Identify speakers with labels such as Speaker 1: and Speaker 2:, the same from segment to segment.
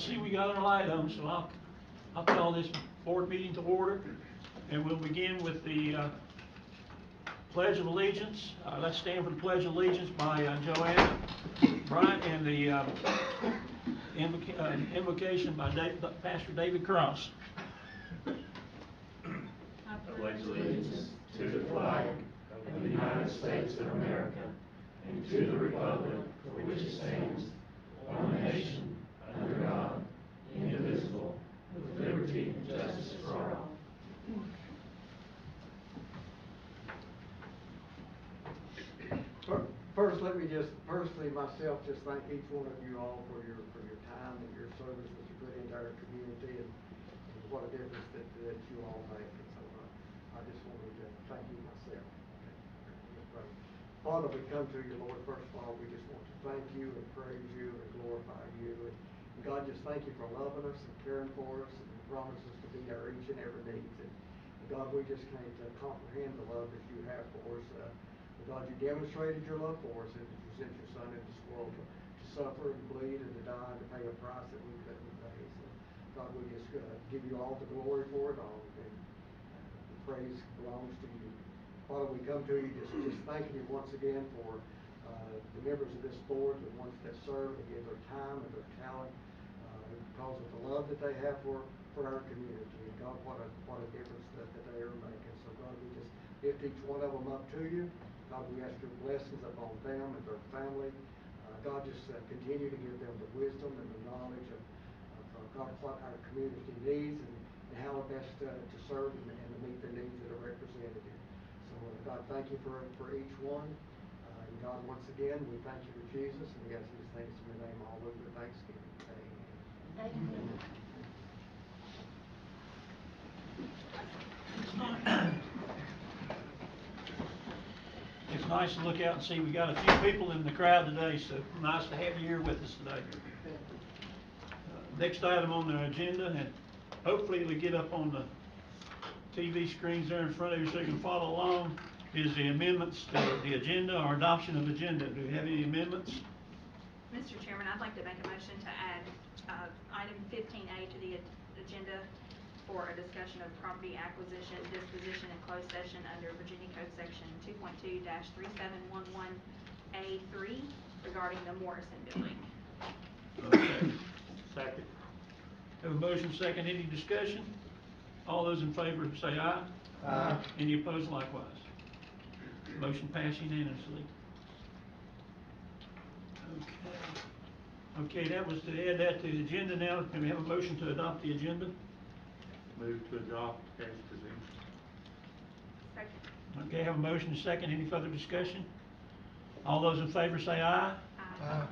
Speaker 1: see we got our light on, so I'll call this board meeting to order. And we'll begin with the Pledge of Allegiance. Let's stand for the Pledge of Allegiance by Joanna Bryant, and the invocation by Pastor David Cross.
Speaker 2: I pledge allegiance to the flag of the United States of America and to the republic for which it stands, one nation, under God, indivisible, with liberty and justice for all.
Speaker 3: First, let me just personally myself just thank each one of you all for your time and your service that you put into our community, and what a difference that you all make. And so I just wanted to thank you myself. Father, we come to you, Lord. First of all, we just want to thank you and praise you and glorify you. And God, just thank you for loving us and caring for us and promise us to be our each and every need. And God, we just can't comprehend the love that you have for us. God, you demonstrated your love for us, and you sent your Son into this world to suffer and bleed and to die and to pay a price that we couldn't pay. So, God, we just give you all the glory for it all, and the praise belongs to you. Father, we come to you just thanking you once again for the members of this board, the ones that serve and give their time and their talent because of the love that they have for our community. And God, what a difference that they are making. So, God, we just lift each one of them up to you. God, we ask your blessings upon them and their family. God, just continue to give them the wisdom and the knowledge of God, what our community needs and how best to serve and to meet the needs that are represented here. So, God, thank you for each one. And God, once again, we thank you for Jesus, and we ask these things in your name all over the Thanksgiving. Amen.
Speaker 1: It's nice to look out and see we got a few people in the crowd today, so nice to have you here with us today. Next item on the agenda, and hopefully we get up on the TV screens there in front of you so you can follow along, is the amendments to the agenda or adoption of agenda. Do we have any amendments?
Speaker 4: Mr. Chairman, I'd like to make a motion to add item 15A to the agenda for a discussion of property acquisition, disposition, and closed session under Virginia Code Section 2.2-3711A3 regarding the Morrison building.
Speaker 1: Okay. Second. Have a motion second. Any discussion? All those in favor say aye.
Speaker 3: Aye.
Speaker 1: Any opposed likewise. Motion passed unanimously. Okay, that was to add that to the agenda. Now, can we have a motion to adopt the agenda?
Speaker 5: Move to adopt as presented.
Speaker 4: Second.
Speaker 1: Okay, have a motion second. Any further discussion? All those in favor say aye.
Speaker 4: Aye.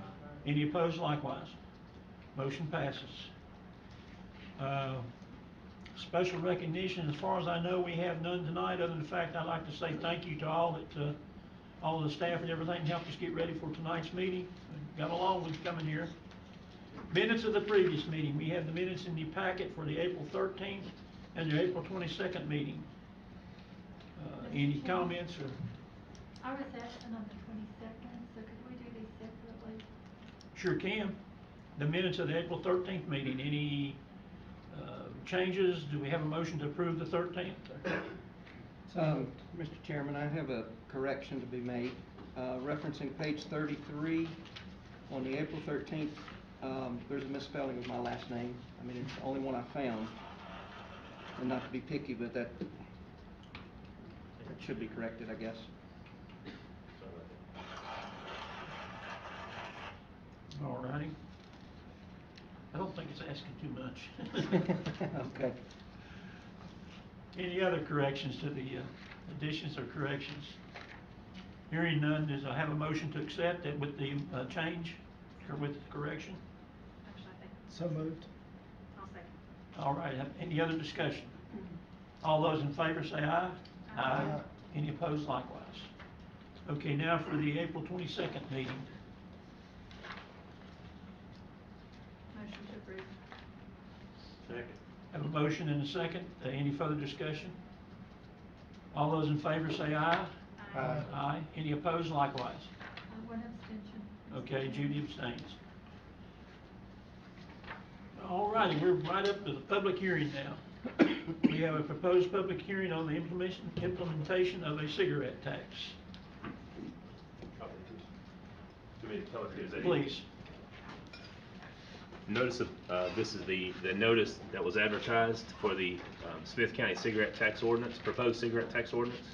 Speaker 1: Any opposed likewise. Motion passes. Special recognition, as far as I know, we have none tonight, other than the fact I'd like to say thank you to all the staff and everything that helped us get ready for tonight's meeting. Got a long one coming here. Minutes of the previous meeting. We have the minutes in the packet for the April 13th and the April 22nd meeting. Any comments? Or?
Speaker 2: I was absent on the 22nd, so could we do these separately?
Speaker 1: Sure can. The minutes of the April 13th meeting. Any changes? Do we have a motion to approve the 13th?
Speaker 6: Mr. Chairman, I have a correction to be made. Referencing page 33 on the April 13th, there's a misspelling of my last name. I mean, it's the only one I found. And not to be picky, but that should be corrected, I guess.
Speaker 1: All righty. I don't think it's asking too much.
Speaker 6: Okay.
Speaker 1: Any other corrections to the additions or corrections? Hearing none, does I have a motion to accept it with the change or with the correction?
Speaker 4: Actually, I think.
Speaker 5: So moved.
Speaker 4: I'll second.
Speaker 1: All right. Any other discussion? All those in favor say aye.
Speaker 4: Aye.
Speaker 1: Any opposed likewise. Okay, now for the April 22nd meeting.
Speaker 4: Motion to approve.
Speaker 5: Second.
Speaker 1: Have a motion and a second. Any further discussion? All those in favor say aye.
Speaker 5: Aye.
Speaker 1: Aye. Any opposed likewise.
Speaker 2: One abstention.
Speaker 1: Okay, Judy abstains. All righty, we're right up to the public hearing now. We have a proposed public hearing on the implementation of a cigarette tax.
Speaker 7: Do we tell it who's that?
Speaker 1: Please.
Speaker 7: Notice of, this is the notice that was advertised for the Smyth County cigarette tax ordinance, proposed cigarette tax ordinance.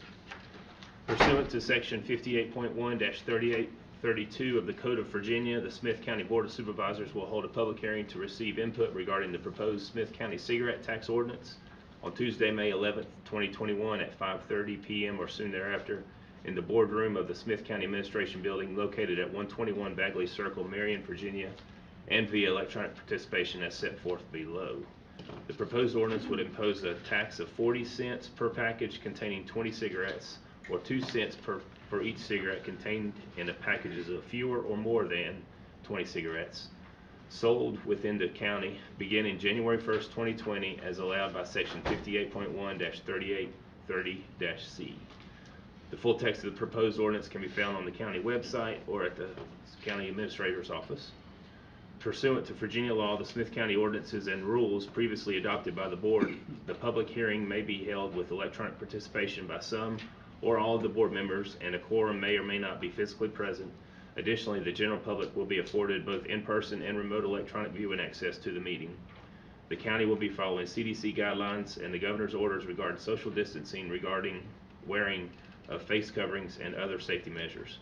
Speaker 7: Pursuant to section 58.1-3832 of the Code of Virginia, the Smyth County Board of Supervisors will hold a public hearing to receive input regarding the proposed Smyth County cigarette tax ordinance on Tuesday, May 11th, 2021 at 5:30 p.m. or soon thereafter in the boardroom of the Smyth County Administration Building located at 121 Bagley Circle, Marion, Virginia, and via electronic participation as set forth below. The proposed ordinance would impose a tax of 40 cents per package containing 20 cigarettes, or 2 cents for each cigarette contained in the packages of fewer or more than 20 cigarettes, sold within the county beginning January 1st, 2020, as allowed by section 58.1-3830-C. The full text of the proposed ordinance can be found on the county website or at the county administrator's office. Pursuant to Virginia law, the Smyth County ordinances and rules previously adopted by the board, the public hearing may be held with electronic participation by some or all of the board members, and a quorum may or may not be physically present. Additionally, the general public will be afforded both in-person and remote electronic viewing access to the meeting. The county will be following CDC guidelines and the governor's orders regarding social distancing, regarding wearing of face coverings and other safety measures.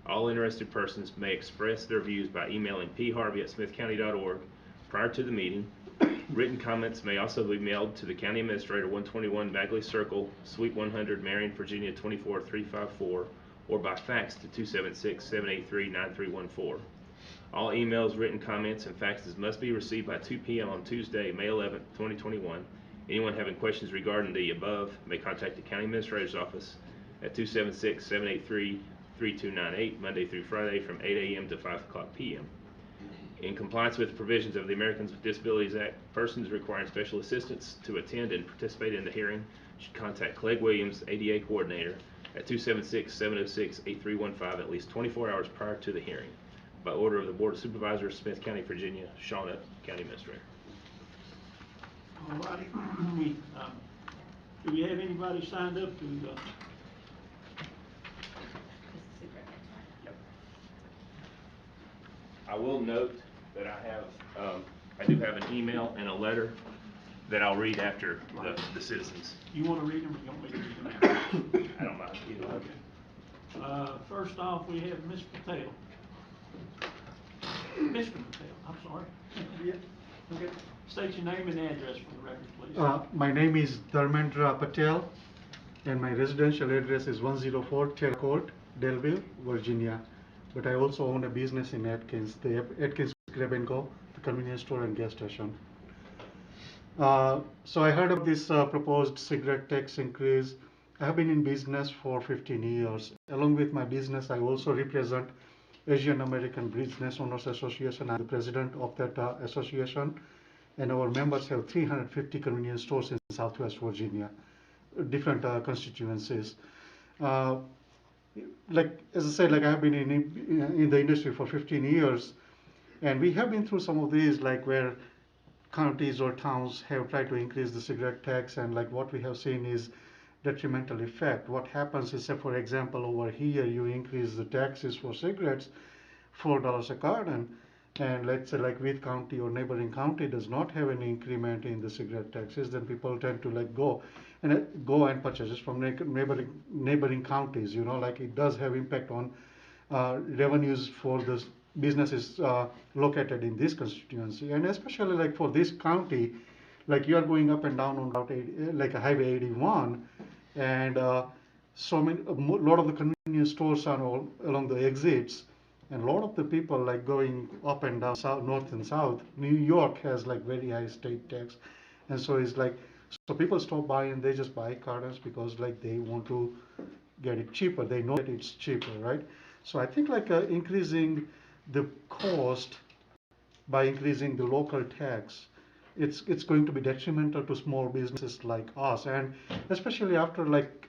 Speaker 7: All interested persons may express their views by emailing pharvey@smythcounty.org prior to the meeting. Written comments may also be mailed to the County Administrator, 121 Bagley Circle, Suite 100, Marion, Virginia 24354, or by fax to 276-783-9314. All emails, written comments, and faxes must be received by 2 p.m. on Tuesday, May 11th, 2021. Anyone having questions regarding the above may contact the County Administrator's office at 276-783-3298, Monday through Friday from 8 a.m. to 5 o'clock p.m. In compliance with the provisions of the Americans with Disabilities Act, persons requiring special assistance to attend and participate in the hearing should contact Clegg Williams, ADA Coordinator, at 276-706-8315 at least 24 hours prior to the hearing. By order of the Board of Supervisors, Smyth County, Virginia, Shauna, County Administrator.
Speaker 1: All righty. Do we have anybody signed up to,
Speaker 7: Yep. I will note that I do have an email and a letter that I'll read after the citizens.
Speaker 1: you want to read them or you want me to read them out?
Speaker 7: I don't mind either way.
Speaker 1: Okay. First off, we have Ms. Patel. Mr. Patel, I'm sorry.
Speaker 3: Yeah. Okay.
Speaker 1: State your name and address for the record, please.
Speaker 8: My name is Dharmendra Patel, and my residential address is 104 Terra Court, Delville, Virginia. But I also own a business in Atkins, the Atkins Grab and Go, the convenience store and gas station. So I heard of this proposed cigarette tax increase. I have been in business for 15 years. Along with my business, I also represent Asian American Business Owners Association. I'm the president of that association, and our members have 350 convenience stores in Southwest Virginia, different constituencies. Like as I said, like I've been in the industry for 15 years, and we have been through some of these, like where counties or towns have tried to increase the cigarette tax, and like what we have seen is detrimental effect. What happens is, say for example, over here you increase the taxes for cigarettes $4 a carton, and let's say like Wythe County or neighboring county does not have any increment in the cigarette taxes, then people tend to like go and purchase from neighboring counties. You know, like it does have impact on revenues for the businesses located in this constituency, and especially like for this county, like you are going up and down on Route 80, like a Highway 81, and so many, a lot of the convenience stores are all along the exits, and a lot of the people like going up and down south, north and south. New York has like very high state tax, and so it's like, so people stop by and they just buy cartons because like they want to get it cheaper. They know that it's cheaper, right? So I think like increasing the cost by increasing the local tax, it's going to be detrimental to small businesses like us, and especially after like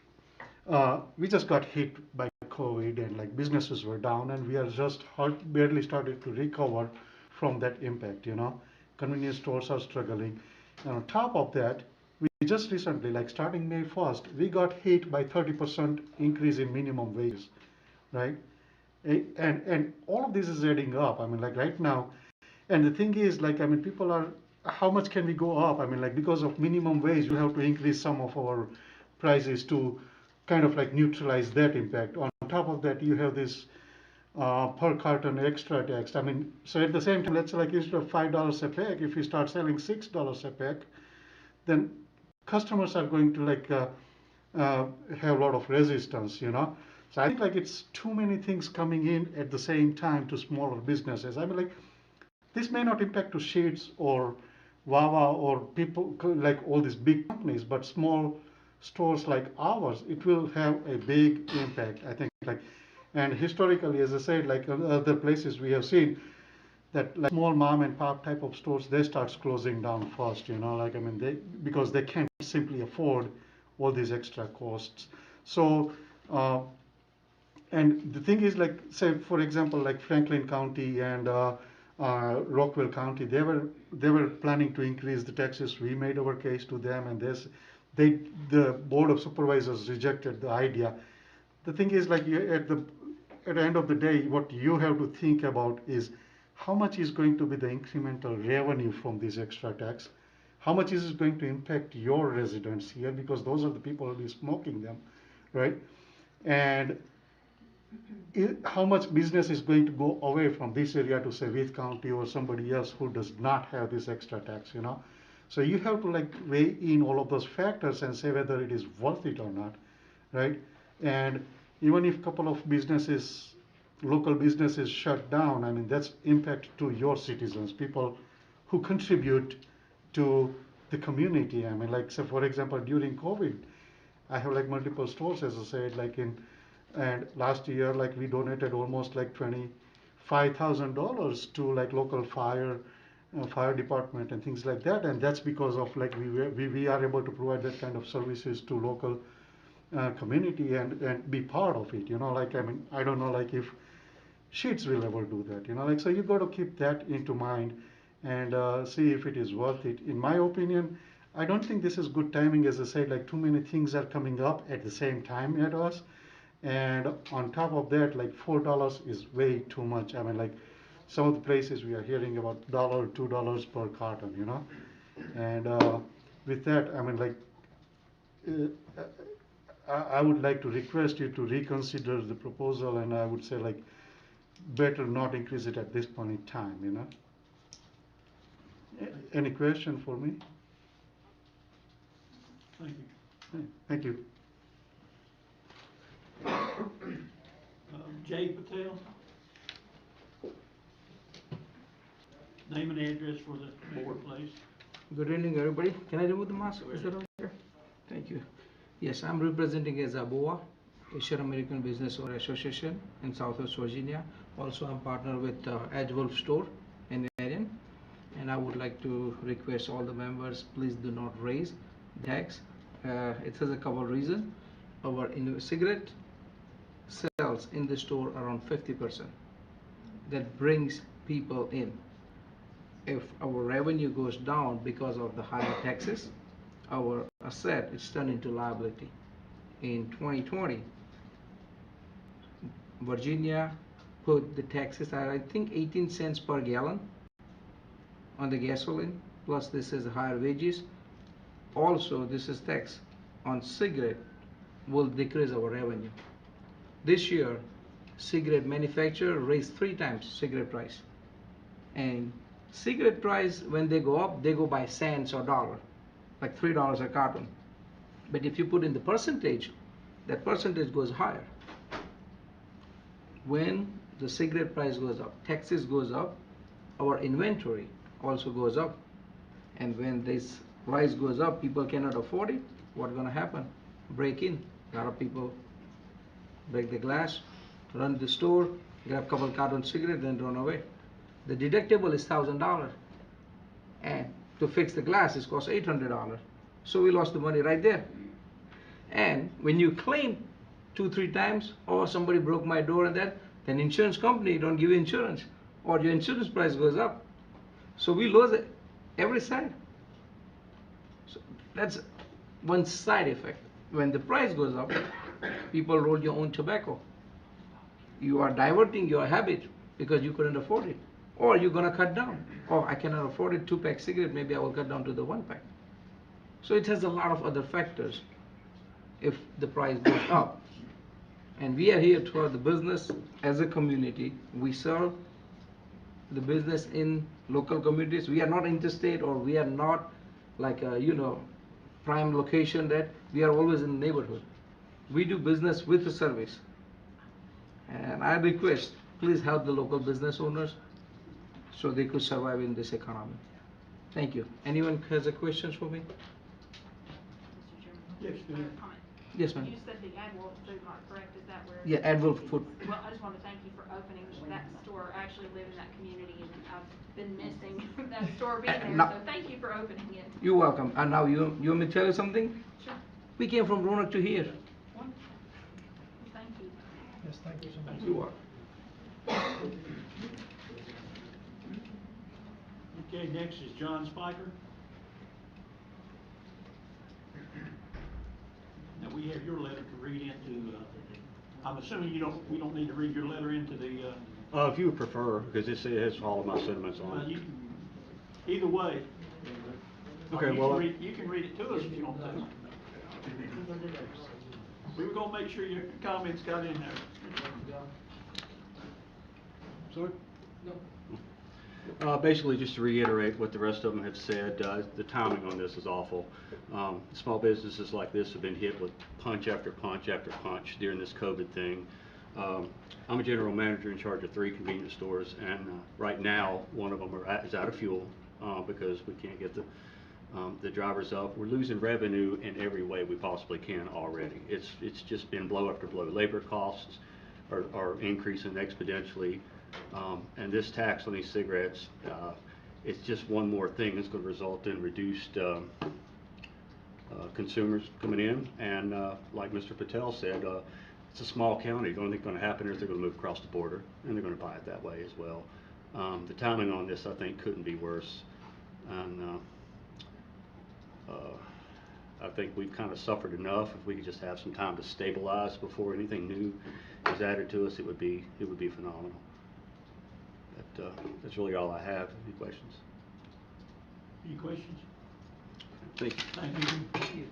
Speaker 8: we just got hit by COVID and like businesses were down, and we are just barely started to recover from that impact, you know, convenience stores are struggling. And on top of that, we just recently, like starting May 1st, we got hit by 30% increase in minimum wages, right? And all of this is adding up. I mean, like right now, and the thing is, like, I mean, people are, how much can we go up? I mean, like, because of minimum wage, you have to increase some of our prices to kind of like neutralize that impact. On top of that, you have this per carton extra tax. I mean, so at the same time, let's say like instead of $5 a pack, if you start selling $6 a pack, then customers are going to like have a lot of resistance, you know. So I think like it's too many things coming in at the same time to smaller businesses. I mean, like this may not impact to Sheets or Wawa or people like all these big companies, but small stores like ours, it will have a big impact. I think like, and historically, as I said, like other places we have seen that like small mom and pop type of stores, they starts closing down first, you know, like I mean they, because they can't simply afford all these extra costs. So and the thing is, like, say, for example, like Franklin County and Rockville County, they were planning to increase the taxes. We made our case to them, and the Board of Supervisors rejected the idea. The thing is, like, at the end of the day, what you have to think about is how much is going to be the incremental revenue from this extra tax? How much is it going to impact your residents here? Because those are the people who will be smoking them, right? And how much business is going to go away from this area to say Smyth County or somebody else who does not have this extra tax, you know? So you have to like weigh in all of those factors and say whether it is worth it or not, right? And even if a couple of businesses, local businesses shut down, I mean, that's impact to your citizens, people who contribute to the community. I mean, like, so for example, during COVID, I have like multiple stores, as I said, like and last year, like we donated almost like $25,000 to like local fire department and things like that. And that's because of like we are able to provide that kind of services to local community and be part of it, you know, like, I mean, I don't know, like if Sheets will ever do that, you know, like, so you got to keep that into mind and see if it is worth it. In my opinion, I don't think this is good timing. As I said, like too many things are coming up at the same time at us, and on top of that, like $4 is way too much. I mean, like some of the places we are hearing about $1, $2 per carton, you know, and with that, I mean, like I would like to request you to reconsider the proposal, and I would say like better not increase it at this point in time, you know. Any question for me?
Speaker 1: Thank you.
Speaker 8: Thank you.
Speaker 1: Jay Patel. Name and address for the board, please.
Speaker 9: Good evening, everybody. Can I remove the mask? Is that okay? Thank you. Yes, I'm representing as ABOA, Asian American Business Owner Association in Southwest Virginia. Also, I'm partner with Edge Wolf Store in Marion. And I would like to request all the members, please do not raise the tax. It has a couple of reasons. Our cigarette sales in the store around 50%. That brings people in. If our revenue goes down because of the higher taxes, our asset is turned into liability. In 2020, Virginia put the taxes at I think 18 cents per gallon on the gasoline, plus this is higher wages. Also, this is tax on cigarette will decrease our revenue. This year, cigarette manufacturer raised 3 times cigarette price. And cigarette price, when they go up, they go by cents or dollar, like $3 a carton. But if you put in the percentage, that percentage goes higher. When the cigarette price goes up, taxes goes up, our inventory also goes up. And when this price goes up, people cannot afford it. What's gonna happen? Break in. A lot of people break the glass, run the store, grab a couple cartons of cigarette, then run away. The deductible is $1,000, and to fix the glass it costs $800. So we lost the money right there. And when you claim 2-3 times, or somebody broke my door and that, then insurance company don't give you insurance, or your insurance price goes up. So we lose every side. So that's one side effect. When the price goes up, people roll your own tobacco. You are diverting your habit because you couldn't afford it. Or you're gonna cut down. Oh, I cannot afford it, 2-pack cigarette, maybe I will cut down to the 1-pack. So it has a lot of other factors if the price goes up. And we are here for the business as a community. We serve the business in local communities. We are not interstate, or we are not like a, prime location that we are always in the neighborhood. We do business with the service. And I request, please help the local business owners so they could survive in this economy. Thank you. Anyone has a questions for me?
Speaker 4: Mr. Chairman?
Speaker 1: Yes, go ahead.
Speaker 4: Comment.
Speaker 9: Yes, ma'am.
Speaker 4: You said the Admiral Food Mart, correct? Is that where?
Speaker 9: Yeah, Advil Food.
Speaker 4: Well, I just want to thank you for opening that store. I actually live in that community, and I've been missing that store being there,
Speaker 9: now-
Speaker 4: so thank you for opening it.
Speaker 9: You're welcome. And now you want me to tell you something?
Speaker 4: Sure.
Speaker 9: We came from Roanoke to here.
Speaker 4: Wonderful. Well, thank you.
Speaker 1: Yes, thank you so much.
Speaker 9: You are.
Speaker 1: Okay, next is John Spiker. Now, we have your letter to read into, I'm assuming we don't need to read your letter into the,
Speaker 10: If you would prefer, because it has all of my sentiments on it.
Speaker 1: you can, either way.
Speaker 10: Okay,
Speaker 1: Or you
Speaker 10: well,
Speaker 1: can read, you can read it to us if you want to. We were gonna make sure your comments got in there.
Speaker 10: Sorry? Basically, just to reiterate what the rest of them have said, the timing on this is awful. Small businesses like this have been hit with punch after punch after punch during this COVID thing. I'm a general manager in charge of 3 convenience stores, and right now, one of them is out of fuel because we can't get the drivers up. We're losing revenue in every way we possibly can already. It's just been blow after blow. Labor costs are increasing exponentially. And this tax on these cigarettes, it's just one more thing that's going to result in reduced consumers coming in. And like Mr. Patel said, it's a small county. The only thing going to happen is they're going to move across the border, and they're going to buy it that way as well. The timing on this, I think, couldn't be worse. And I think we've kind of suffered enough. If we could just have some time to stabilize before anything new is added to us, it would be phenomenal. That's really all I have. Any questions?
Speaker 1: Any questions?
Speaker 10: Thank you.
Speaker 1: Thank you.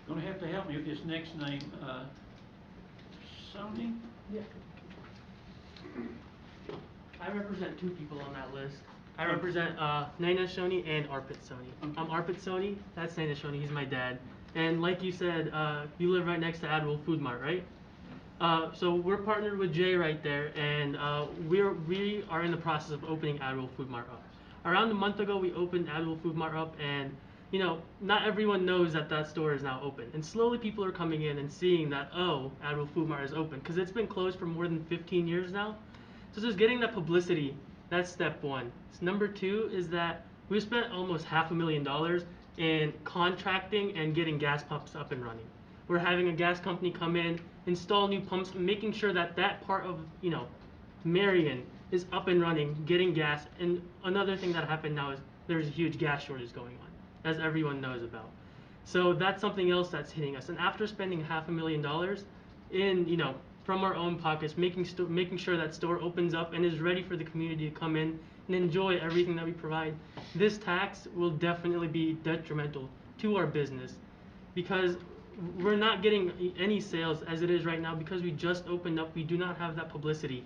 Speaker 1: Gonna have to help me with this next name, Sony?
Speaker 11: Yeah. I represent 2 people on that list. I represent Naina Shoney and Arpit Sony. I'm Arpit Sony, that's Naina Shoney, he's my dad. And like you said, you live right next to Admiral Food Mart, right? So we're partnered with Jay right there, and we are in the process of opening Admiral Food Mart up. Around a month ago, we opened Admiral Food Mart up, and not everyone knows that that store is now open. And slowly people are coming in and seeing that, oh, Admiral Food Mart is open, because it's been closed for more than 15 years now. So just getting that publicity, that's step 1. Number 2 is that we spent almost $500,000 in contracting and getting gas pumps up and running. We're having a gas company come in, install new pumps, making sure that that part of, Marion is up and running, getting gas. And another thing that happened now is there's a huge gas shortage going on, as everyone knows about. So that's something else that's hitting us. And after spending $500,000 in, from our own pockets, making sure that store opens up and is ready for the community to come in and enjoy everything that we provide, this tax will definitely be detrimental to our business, because we're not getting any sales as it is right now because we just opened up. We do not have that publicity.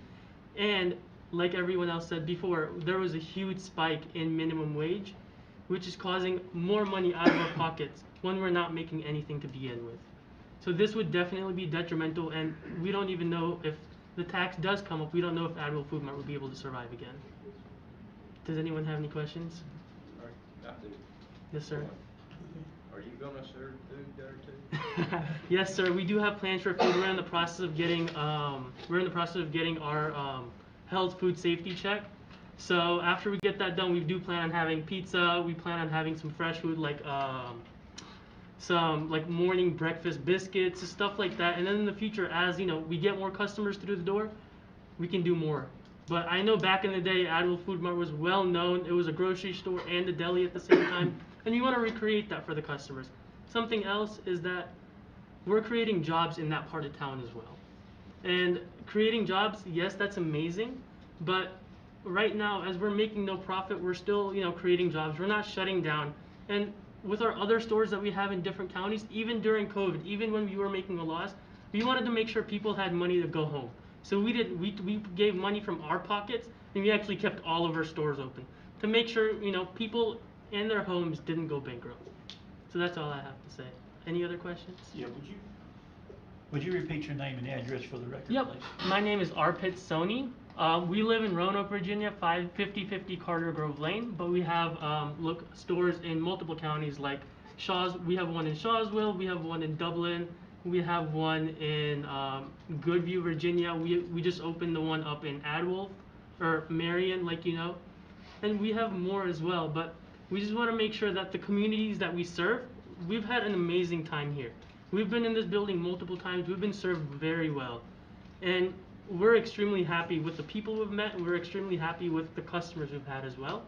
Speaker 11: And like everyone else said before, there was a huge spike in minimum wage, which is causing more money out of our pockets when we're not making anything to begin with. So this would definitely be detrimental, and we don't even know if the tax does come up, we don't know if Admiral Food Mart will be able to survive again. Does anyone have any questions?
Speaker 12: I do.
Speaker 11: Yes, sir.
Speaker 12: Are you gonna serve food there too?
Speaker 11: Yes, sir. We do have plans for food. We're in the process of getting our health food safety check. So after we get that done, we do plan on having pizza. We plan on having some fresh food like some like morning breakfast biscuits, stuff like that. And then in the future, as we get more customers through the door, we can do more. But I know back in the day, Admiral Food Mart was well known. It was a grocery store and a deli at the same time, and we want to recreate that for the customers. Something else is that we're creating jobs in that part of town as well. And creating jobs, yes, that's amazing, but right now, as we're making no profit, we're still, creating jobs. We're not shutting down. And with our other stores that we have in different counties, even during COVID, even when we were making a loss, we wanted to make sure people had money to go home. So we gave money from our pockets, and we actually kept all of our stores open to make sure, people in their homes didn't go bankrupt. So that's all I have to say. Any other questions?
Speaker 1: Yeah, would you repeat your name and address for the record,
Speaker 11: Yep.
Speaker 1: please?
Speaker 11: My name is Arpit Soni. We live in Roanoke, Virginia, 5050 Carter Grove Lane, but we have stores in multiple counties like we have one in Shawsville, we have one in Dublin, we have one in Goodview, Virginia. We just opened the one up in Adwolf, or Marion, and we have more as well, but we just want to make sure that the communities that we serve, we've had an amazing time here. We've been in this building multiple times. We've been served very well. And we're extremely happy with the people we've met, and we're extremely happy with the customers we've had as well.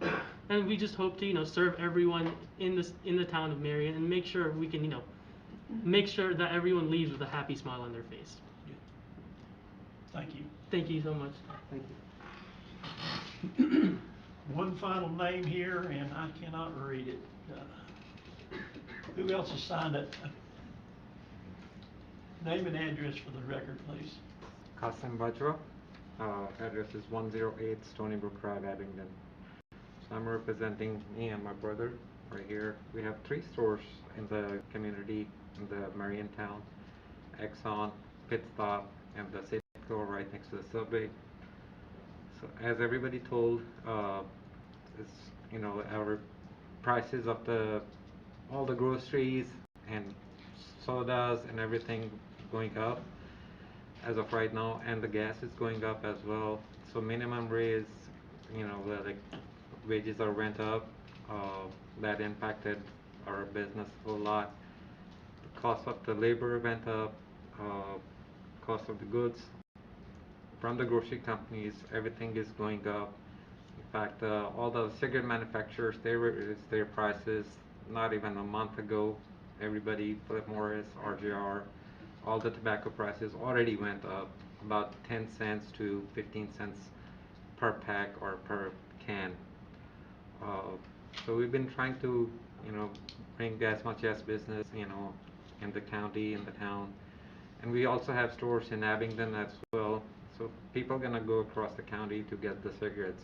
Speaker 11: And we just hope to, serve everyone in the town of Marion and make sure we can, make sure that everyone leaves with a happy smile on their face.
Speaker 1: Thank you.
Speaker 11: Thank you so much.
Speaker 6: Thank you.
Speaker 1: One final name here, and I cannot read it. Who else has signed it? Name and address for the record, please.
Speaker 13: Qasim Bajwa. Address is 108 Stony Brook Drive, Abingdon. So I'm representing me and my brother right here. We have 3 stores in the community in the Marion town: Exxon, Pit Stop, and the Safeco right next to the subway. So as everybody told, our prices of all the groceries and sodas and everything going up as of right now, and the gas is going up as well. So minimum raise, the wages are went up. That impacted our business a lot. The cost of the labor went up. Cost of the goods from the grocery companies, everything is going up. In fact, all the cigarette manufacturers, they raised their prices not even a month ago. Everybody, Philip Morris, RJR, all the tobacco prices already went up about 10 cents to 15 cents per pack or per can. So we've been trying to, bring as much as business, in the county, in the town. And we also have stores in Abingdon as well. So people are gonna go across the county to get the cigarettes.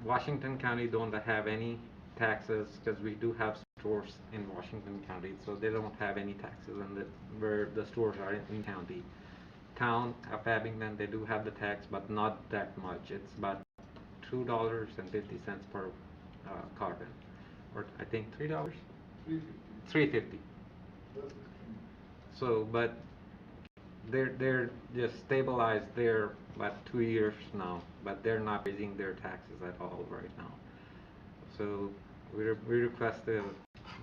Speaker 13: Washington County don't have any taxes because we do have stores in Washington County, so they don't have any taxes where the stores are in county. Town of Abingdon, they do have the tax, but not that much. It's about $2.50 per carton, or I think $3. $3.50. So, but they're just stabilized there about 2 years now, but they're not raising their taxes at all right now. So we request the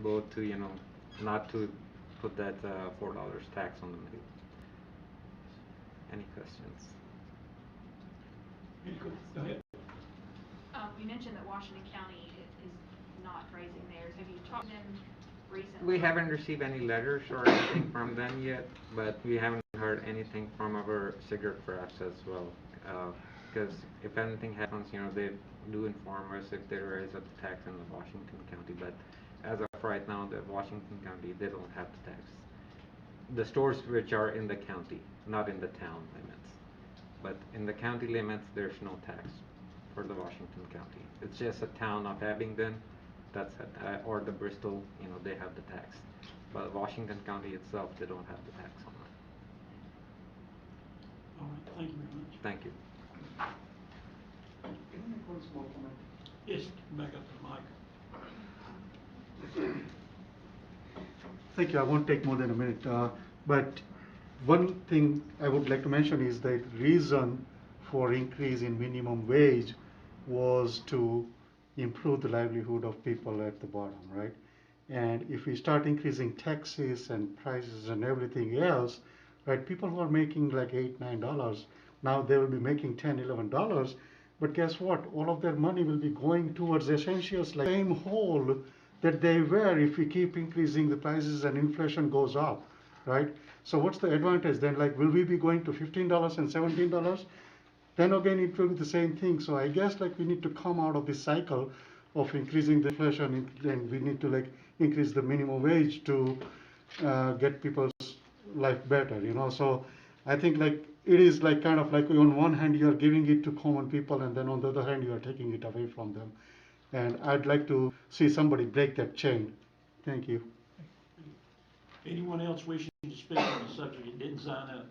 Speaker 13: board to, not to put that $4 tax on the meal. Any questions?
Speaker 1: Go ahead.
Speaker 4: You mentioned that Washington County is not raising theirs. Have you talked to them recently?
Speaker 13: We haven't received any letters or anything from them yet, but we haven't heard anything from our cigarette reps as well. Because if anything happens, they do inform us if they raise up the tax in the Washington County. But as of right now, the Washington County, they don't have the tax. The stores which are in the county, not in the town limits. But in the county limits, there's no tax for the Washington County. It's just a town of Abingdon, that's it, or the Bristol, they have the tax. But Washington County itself, they don't have the tax on it.
Speaker 1: All right, thank you very much.
Speaker 13: Thank you.
Speaker 8: Can I make one small comment?
Speaker 1: Yes, back up to the mic.
Speaker 8: Thank you. I won't take more than a minute. But one thing I would like to mention is that reason for increase in minimum wage was to improve the livelihood of people at the bottom, right? And if we start increasing taxes and prices and everything else, right? People who are making like $8, $9, now they will be making $10, $11. But guess what? All of their money will be going towards essentials like same hole that they were if we keep increasing the prices and inflation goes up, right? So what's the advantage then? Like, will we be going to $15 and $17? Then again, it will be the same thing. So I guess like we need to come out of this cycle of increasing the inflation, and we need to like increase the minimum wage to get people's life better, you know. So I think like it is like kind of like on one hand you are giving it to common people, and then on the other hand you are taking it away from them. And I'd like to see somebody break that chain. Thank you.
Speaker 1: Anyone else wishing to speak on the subject that didn't sign up?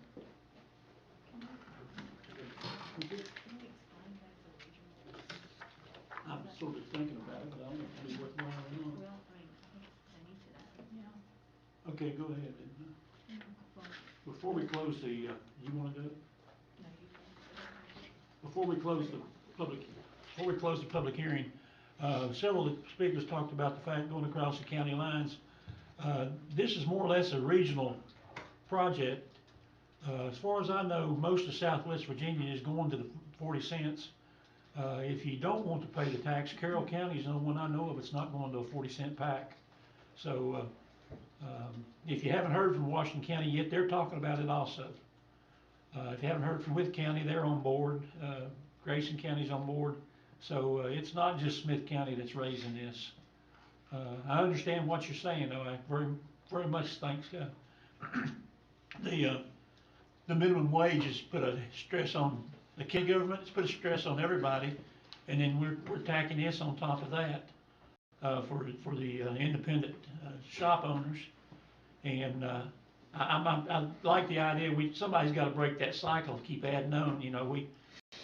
Speaker 1: I'm sort of thinking about it, but I don't know if it'd be worthwhile or not.
Speaker 4: Well, I mean, I think they need to know. Yeah.
Speaker 1: Okay, go ahead. Before we close the, you wanna do it?
Speaker 4: No, you can.
Speaker 1: Before we close the public hearing, several of the speakers talked about the fact going across the county lines. This is more or less a regional project. As far as I know, most of Southwest Virginia is going to the 40 cents. If you don't want to pay the tax, Carroll County is the only one I know of that's not going to a 40-cent pack. So, if you haven't heard from Washington County yet, they're talking about it also. If you haven't heard from Wythe County, they're on board. Grayson County's on board. So, it's not just Smyth County that's raising this. I understand what you're saying, though. I very much think the minimum wage has put a stress on the county government. It's put a stress on everybody, and then we're tacking this on top of that for the independent shop owners. And I like the idea. Somebody's got to break that cycle, keep adding on. You know,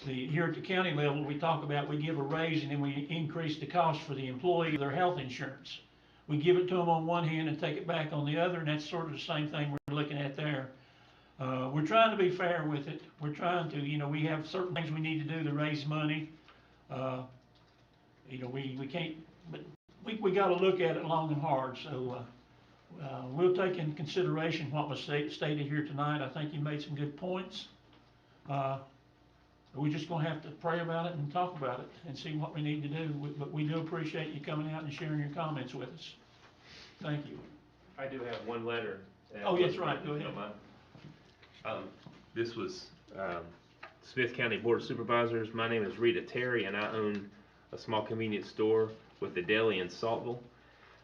Speaker 1: here at the county level, we talk about we give a raise and then we increase the cost for the employee their health insurance. We give it to them on one hand and take it back on the other, and that's sort of the same thing we're looking at there. We're trying to be fair with it. We're trying to, you know, we have certain things we need to do to raise money. You know, we can't, but we got to look at it long and hard. So we'll take into consideration what was stated here tonight. I think you made some good points. We're just going to have to pray about it and talk about it and see what we need to do. But we do appreciate you coming out and sharing your comments with us. Thank you.
Speaker 7: I do have one letter.
Speaker 1: Oh, that's right. Go ahead.
Speaker 7: This was Smyth County Board of Supervisors. My name is Rita Terry, and I own a small convenience store with a deli in Saltville.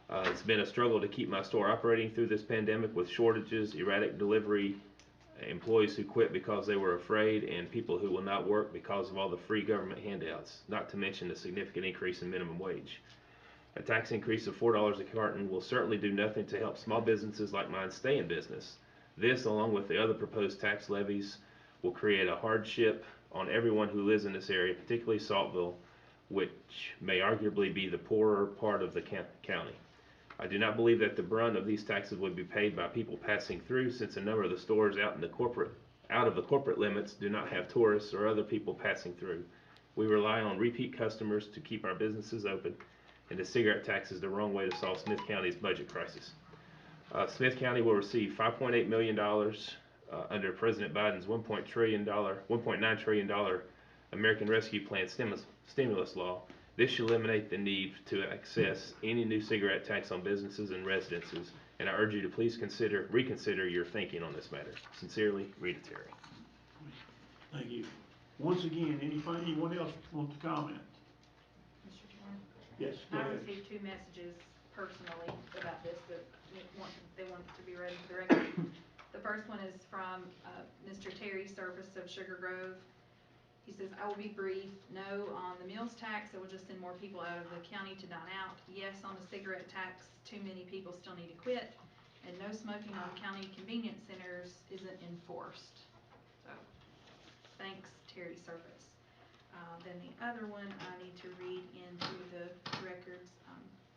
Speaker 7: It's been a struggle to keep my store operating through this pandemic with shortages, erratic delivery, employees who quit because they were afraid, and people who will not work because of all the free government handouts, not to mention the significant increase in minimum wage. A tax increase of $4 a carton will certainly do nothing to help small businesses like mine stay in business. This, along with the other proposed tax levies, will create a hardship on everyone who lives in this area, particularly Saltville, which may arguably be the poorer part of the county. I do not believe that the brunt of these taxes would be paid by people passing through, since a number of the stores out of the corporate limits do not have tourists or other people passing through. We rely on repeat customers to keep our businesses open, and the cigarette tax is the wrong way to solve Smyth County's budget crisis. Smyth County will receive $5.8 million under President Biden's $1.9 trillion American Rescue Plan stimulus law. This should eliminate the need to access any new cigarette tax on businesses and residences, and I urge you to please reconsider your thinking on this matter. Sincerely, Rita Terry.
Speaker 1: Thank you. Once again, anyone else want to comment?
Speaker 4: Mr. Chairman?
Speaker 1: Yes, go
Speaker 4: I
Speaker 1: ahead.
Speaker 4: received 2 messages personally about this that they want to be read for the record. The first one is from Mr. Terry Service of Sugar Grove. He says, I will be brief. No on the meals tax, it will just send more people out of the county to dine out. Yes on the cigarette tax, too many people still need to quit. And no smoking on county convenience centers isn't enforced. So, thanks, Terry Service. Then the other one I need to read into the records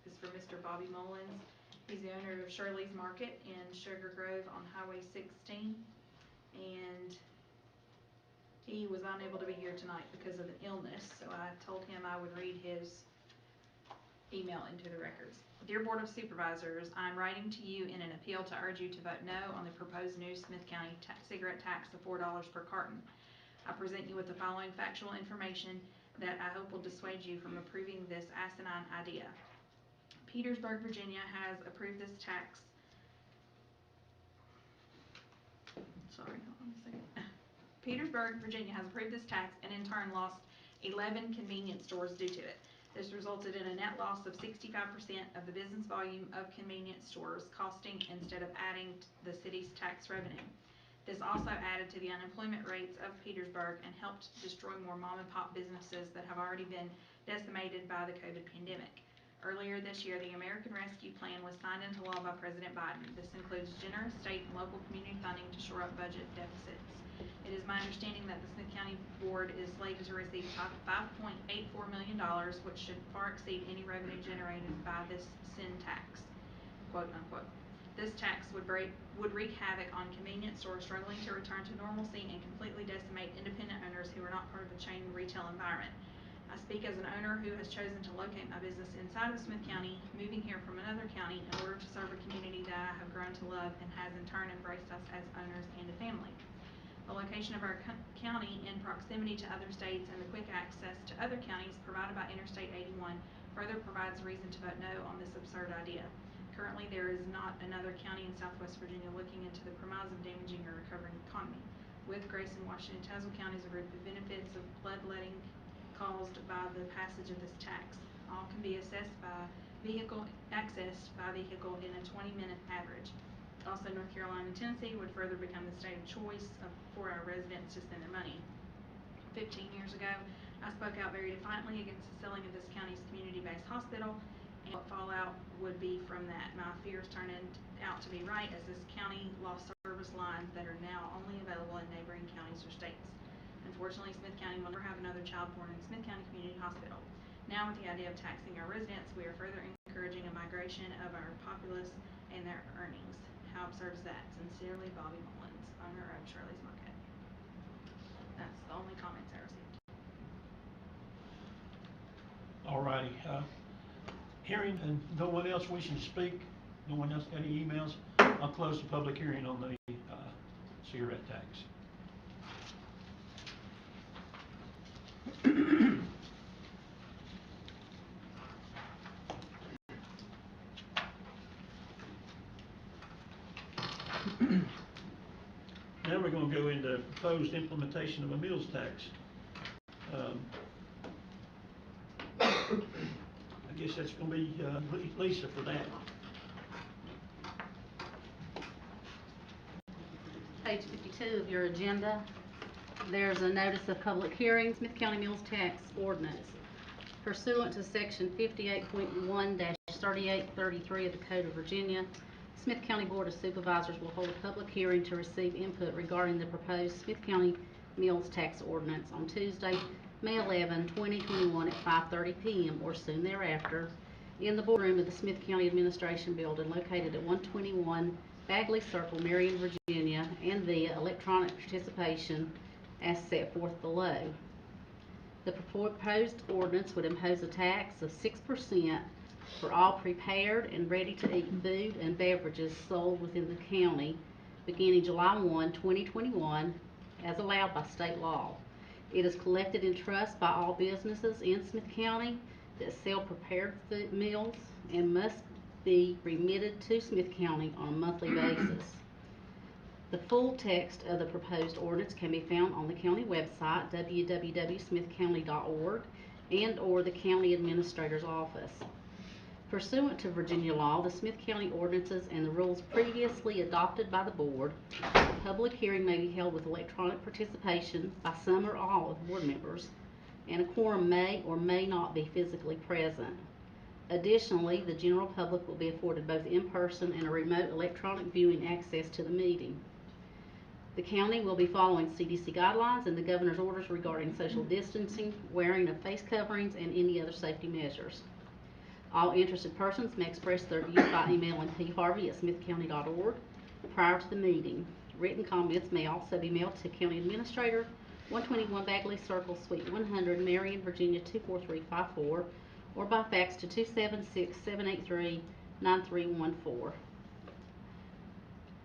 Speaker 4: is for Mr. Bobby Mullins. He's the owner of Shirley's Market in Sugar Grove on Highway 16. And he was unable to be here tonight because of an illness, so I told him I would read his email into the records. Dear Board of Supervisors, I'm writing to you in an appeal to urge you to vote no on the proposed new Smyth County cigarette tax of $4 per carton. I present you with the following factual information that I hope will dissuade you from approving this asinine idea. Petersburg, Virginia has approved this tax. Hold on a second. Petersburg, Virginia has approved this tax and in turn lost 11 convenience stores due to it. This resulted in a net loss of 65% of the business volume of convenience stores, costing instead of adding the city's tax revenue. This also added to the unemployment rates of Petersburg and helped destroy more mom-and-pop businesses that have already been decimated by the COVID pandemic. Earlier this year, the American Rescue Plan was signed into law by President Biden. This includes generous state and local community funding to shore up budget deficits. It is my understanding that the Smyth County Board is slated to receive $5.84 million, which should far exceed any revenue generated by this sin tax, quote unquote. This tax would wreak havoc on convenience stores struggling to return to normalcy and completely decimate independent owners who are not part of the chain retail environment. I speak as an owner who has chosen to locate my business inside of Smyth County, moving here from another county in order to serve a community that I have grown to love and has in turn embraced us as owners and a family. The location of our county in proximity to other states and the quick access to other counties provided by Interstate 81 further provides reason to vote no on this absurd idea. Currently, there is not another county in Southwest Virginia looking into the premise of damaging a recovering economy. With Grayson, Washington, Tazewell counties are reaping the benefits of bloodletting caused by the passage of this tax. All can be accessed by vehicle in a 20-minute average. Also, North Carolina and Tennessee would further become the state of choice for our residents to spend their money. 15 years ago, I spoke out very defiantly against the selling of this county's community-based hospital and what fallout would be from that. My fears turned out to be right, as this county lost service lines that are now only available in neighboring counties or states. Unfortunately, Smyth County will never have another child born in Smyth County Community Hospital. Now, with the idea of taxing our residents, we are further encouraging a migration of our populace and their earnings. How absurd is that? Sincerely, Bobby Mullins, owner of Shirley's Market. That's the only comments I received.
Speaker 1: Alrighty, hearing and no one else wishing to speak, no one else got any emails, I'll close the public hearing on the cigarette tax. Now we're going to go into proposed implementation of a meals tax. I guess that's going to be Lisa for that.
Speaker 14: Page 52 of your agenda, there's a notice of public hearing, Smyth County Meals Tax Ordinance. Pursuant to section 58.1-3833 of the Code of Virginia, Smyth County Board of Supervisors will hold a public hearing to receive input regarding the proposed Smyth County Meals Tax Ordinance on Tuesday, May 11, 2021 at 5:30 p.m. or soon thereafter in the boardroom of the Smyth County Administration Building located at 121 Bagley Circle, Marion, Virginia, and via electronic participation as set forth below. The proposed ordinance would impose a tax of 6% for all prepared and ready-to-eat food and beverages sold within the county beginning July 1, 2021, as allowed by state law. It is collected in trust by all businesses in Smyth County that sell prepared food meals and must be remitted to Smyth County on a monthly basis. The full text of the proposed ordinance can be found on the county website, www.smythcounty.org, and or the county administrator's office. Pursuant to Virginia law, the Smyth County ordinances and the rules previously adopted by the board, a public hearing may be held with electronic participation by some or all of board members, and a quorum may or may not be physically present. Additionally, the general public will be afforded both in-person and a remote electronic viewing access to the meeting. The county will be following CDC guidelines and the governor's orders regarding social distancing, wearing of face coverings, and any other safety measures. All interested persons may express their views by emailing pharvey@smythcounty.org prior to the meeting. Written comments may also be mailed to County Administrator, 121 Bagley Circle, Suite 100, Marion, Virginia 24354, or by fax to 276-783-9314.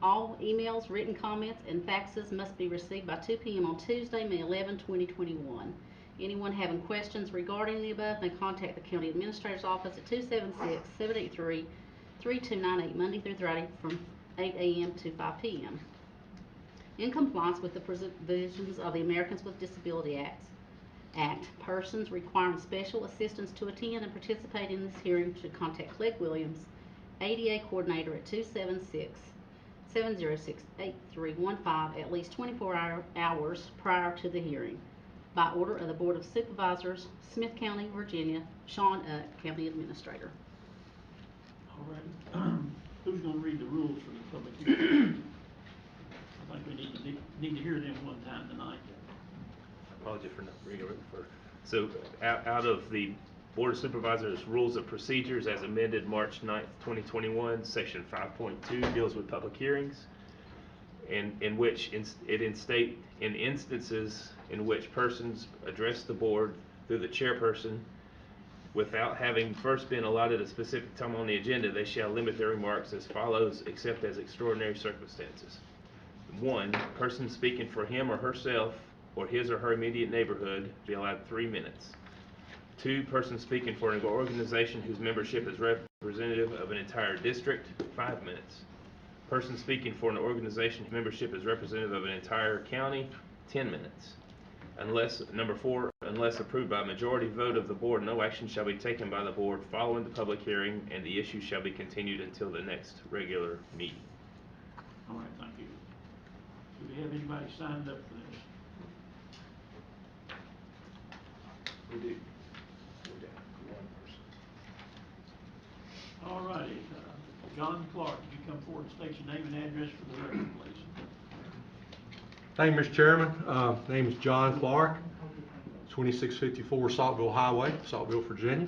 Speaker 14: All emails, written comments, and faxes must be received by 2 p.m. on Tuesday, May 11, 2021. Anyone having questions regarding the above may contact the County Administrator's Office at 276-783-3298, Monday through Friday from 8 a.m. to 5 p.m. In compliance with the provisions of the Americans with Disabilities Act, persons requiring special assistance to attend and participate in this hearing should contact Clegg Williams, ADA Coordinator at 276-706-8315 at least 24 hours prior to the hearing. By order of the Board of Supervisors, Smyth County, Virginia, Sean County Administrator.
Speaker 1: All right. Who's going to read the rules for the public hearing? I think we need to hear them one time tonight.
Speaker 7: Apology for not reading it first. So out of the Board of Supervisors Rules of Procedures as amended March 9th, 2021, Section 5.2 deals with public hearings, in which it instate in instances in which persons address the board through the chairperson without having first been allotted a specific time on the agenda, they shall limit their remarks as follows, except as extraordinary circumstances. 1, person speaking for him or herself or his or her immediate neighborhood be allowed 3 minutes. 2, person speaking for an organization whose membership is representative of an entire district, 5 minutes. Person speaking for an organization whose membership is representative of an entire county, 10 minutes. Number 4, unless approved by a majority vote of the board, no action shall be taken by the board following the public hearing, and the issue shall be continued until the next regular meeting.
Speaker 1: All right, thank you. Do we have anybody signed up for this?
Speaker 7: We do.
Speaker 1: All righty. John Clark, would you come forward and state your name and address for the record, please?
Speaker 15: Thank you, Mr. Chairman. Name is John Clark, 2654 Saltville Highway, Saltville, Virginia.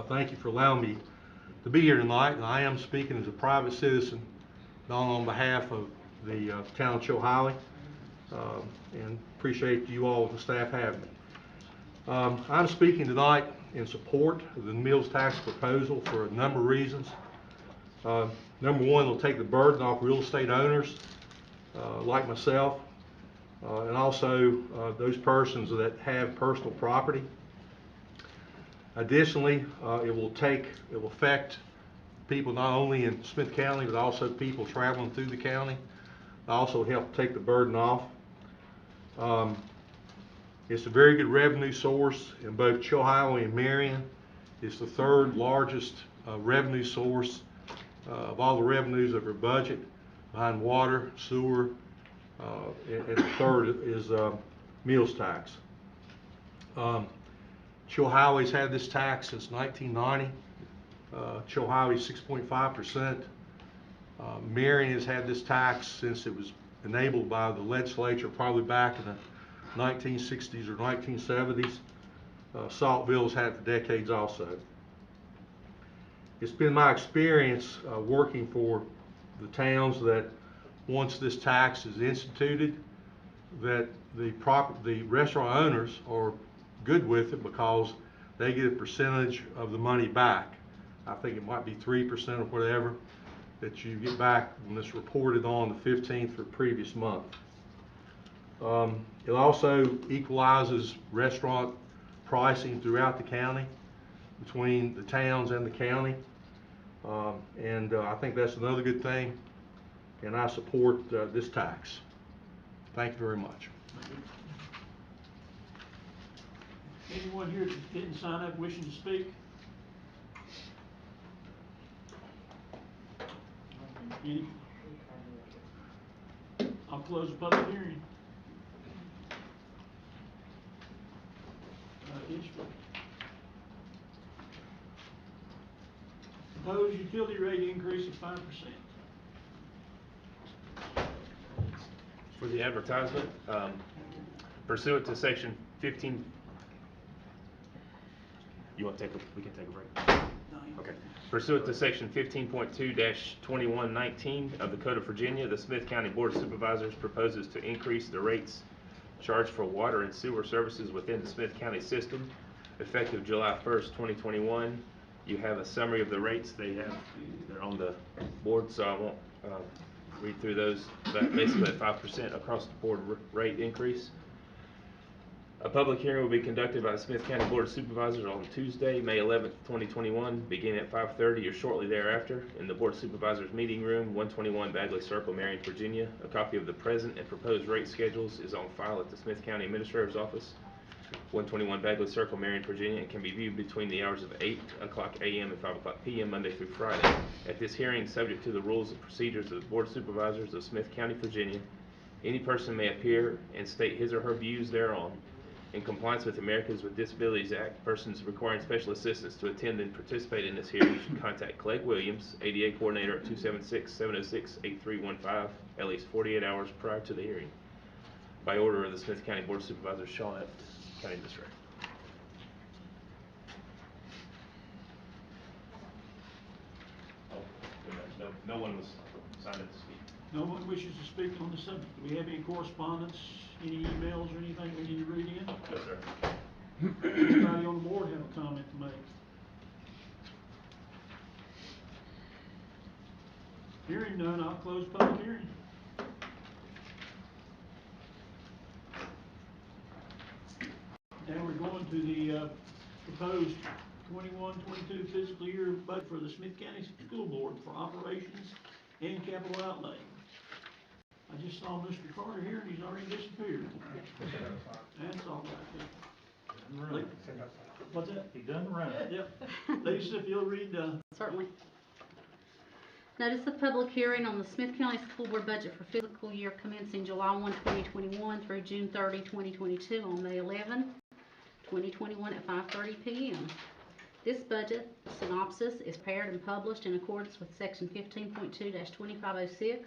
Speaker 15: Thank you for allowing me to be here tonight. And I am speaking as a private citizen, not on behalf of the town of Chilhowee, and appreciate you all and the staff having me. I'm speaking tonight in support of the meals tax proposal for a number of reasons. Number 1, it'll take the burden off real estate owners like myself, and also those persons that have personal property. Additionally, it will affect people not only in Smyth County, but also people traveling through the county. It'll also help take the burden off. It's a very good revenue source in both Chilhowee and Marion. It's the 3rd largest revenue source of all the revenues of our budget, behind water, sewer, and the 3rd is meals tax. Chilhowee's had this tax since 1990. Chilhowee's 6.5%. Marion has had this tax since it was enabled by the legislature, probably back in the 1960s or 1970s. Saltville's had it for decades also. It's been my experience working for the towns that once this tax is instituted, that the restaurant owners are good with it because they get a percentage of the money back. I think it might be 3% or whatever that you get back when it's reported on the 15th for the previous month. It also equalizes restaurant pricing throughout the county between the towns and the county, and I think that's another good thing, and I support this tax. Thank you very much.
Speaker 1: Anyone here that didn't sign up wishing to speak? Any? I'll close the public hearing. Proposed utility rate increase of 5%.
Speaker 7: For the advertisement, pursuant to section 15, we can take a break. Okay. Pursuant to section 15.2-2119 of the Code of Virginia, the Smyth County Board of Supervisors proposes to increase the rates charged for water and sewer services within the Smyth County system Effective July 1st, 2021. You have a summary of the rates. They're on the board, so I won't read through those, but basically a 5% across the board rate increase. A public hearing will be conducted by the Smyth County Board of Supervisors on Tuesday, May 11th, 2021, beginning at 5:30 or shortly thereafter in the Board of Supervisors meeting room, 121 Bagley Circle, Marion, Virginia. A copy of the present and proposed rate schedules is on file at the Smyth County Administrator's Office, 121 Bagley Circle, Marion, Virginia, and can be viewed between the hours of 8 o'clock a.m. and 5 o'clock p.m. Monday through Friday. At this hearing, subject to the rules and procedures of the Board of Supervisors of Smyth County, Virginia, any person may appear and state his or her views thereon. In compliance with Americans with Disabilities Act, persons requiring special assistance to attend and participate in this hearing should contact Clegg Williams, ADA Coordinator at 276-706-8315, at least 48 hours prior to the hearing. By order of the Smyth County Board of Supervisors, Sean F. County Administrator. No one was signed up to speak.
Speaker 1: No one wishes to speak on the subject. Do we have any correspondence, any emails, or anything we need to read in?
Speaker 7: No, sir.
Speaker 1: Anybody on the board have a comment to make? Hearing none, I'll close public hearing. Now we're going to the proposed 21-22 fiscal year budget for the Smyth County School Board for operations and capital outlay. I just saw Mr. Carter here and he's already disappeared. That's all right. What's that?
Speaker 5: He done run.
Speaker 1: Yep. Lisa, if you'll read
Speaker 14: Certainly. Notice of public hearing on the Smyth County School Board budget for fiscal year commencing July 1, 2021 through June 30, 2022 on May 11, 2021 at 5:30 p.m. This budget synopsis is prepared and published in accordance with Section 15.2-2506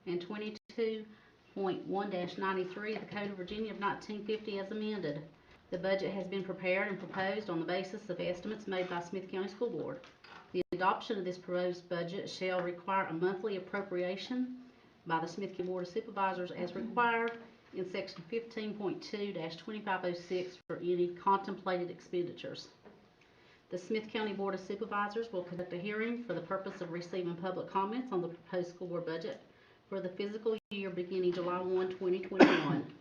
Speaker 14: and 22.1-93 of the Code of Virginia of 1950 as amended. The budget has been prepared and proposed on the basis of estimates made by Smyth County School Board. The adoption of this proposed budget shall require a monthly appropriation by the Smyth County Board of Supervisors as required in Section 15.2-2506 for any contemplated expenditures. The Smyth County Board of Supervisors will conduct a hearing for the purpose of receiving public comments on the proposed school board budget for the fiscal year beginning July 1, 2021.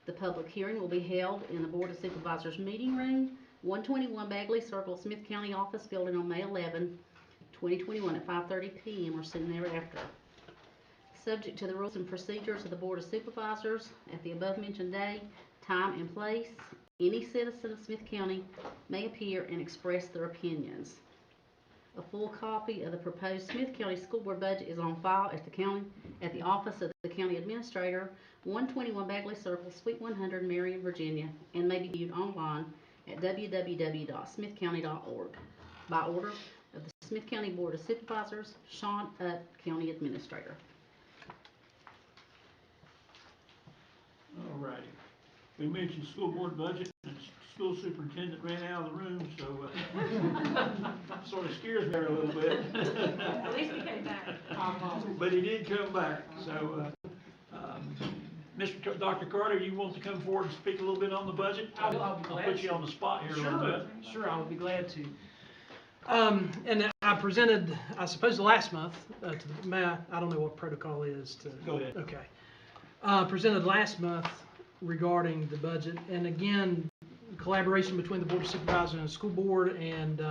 Speaker 14: The public hearing will be held in the Board of Supervisors meeting room, 121 Bagley Circle, Smyth County Office Building on May 11, 2021 at 5:30 p.m. or soon thereafter. Subject to the rules and procedures of the Board of Supervisors at the above mentioned day, time, and place, any citizen of Smyth County may appear and express their opinions. A full copy of the proposed Smyth County School Board budget is on file at the office of the County Administrator, 121 Bagley Circle, Suite 100, Marion, Virginia, and may be viewed online at www.smithcounty.org. By order of the Smyth County Board of Supervisors, Sean Up, County Administrator.
Speaker 1: All righty. We mentioned school board budget, and school superintendent ran out of the room, so sort of scares me a little bit.
Speaker 4: At least he came back.
Speaker 1: But he did come back. So, Dr. Carter, you want to come forward and speak a little bit on the budget?
Speaker 16: I'll be
Speaker 1: I'll
Speaker 16: glad
Speaker 1: put you
Speaker 16: to.
Speaker 1: on the spot here a little bit.
Speaker 16: Sure, I will be glad to. And I presented, I suppose, last month to the mayor. I don't know what protocol is to.
Speaker 1: Go ahead.
Speaker 16: Okay. Presented last month regarding the budget, and again, collaboration between the Board of Supervisors and the school board, and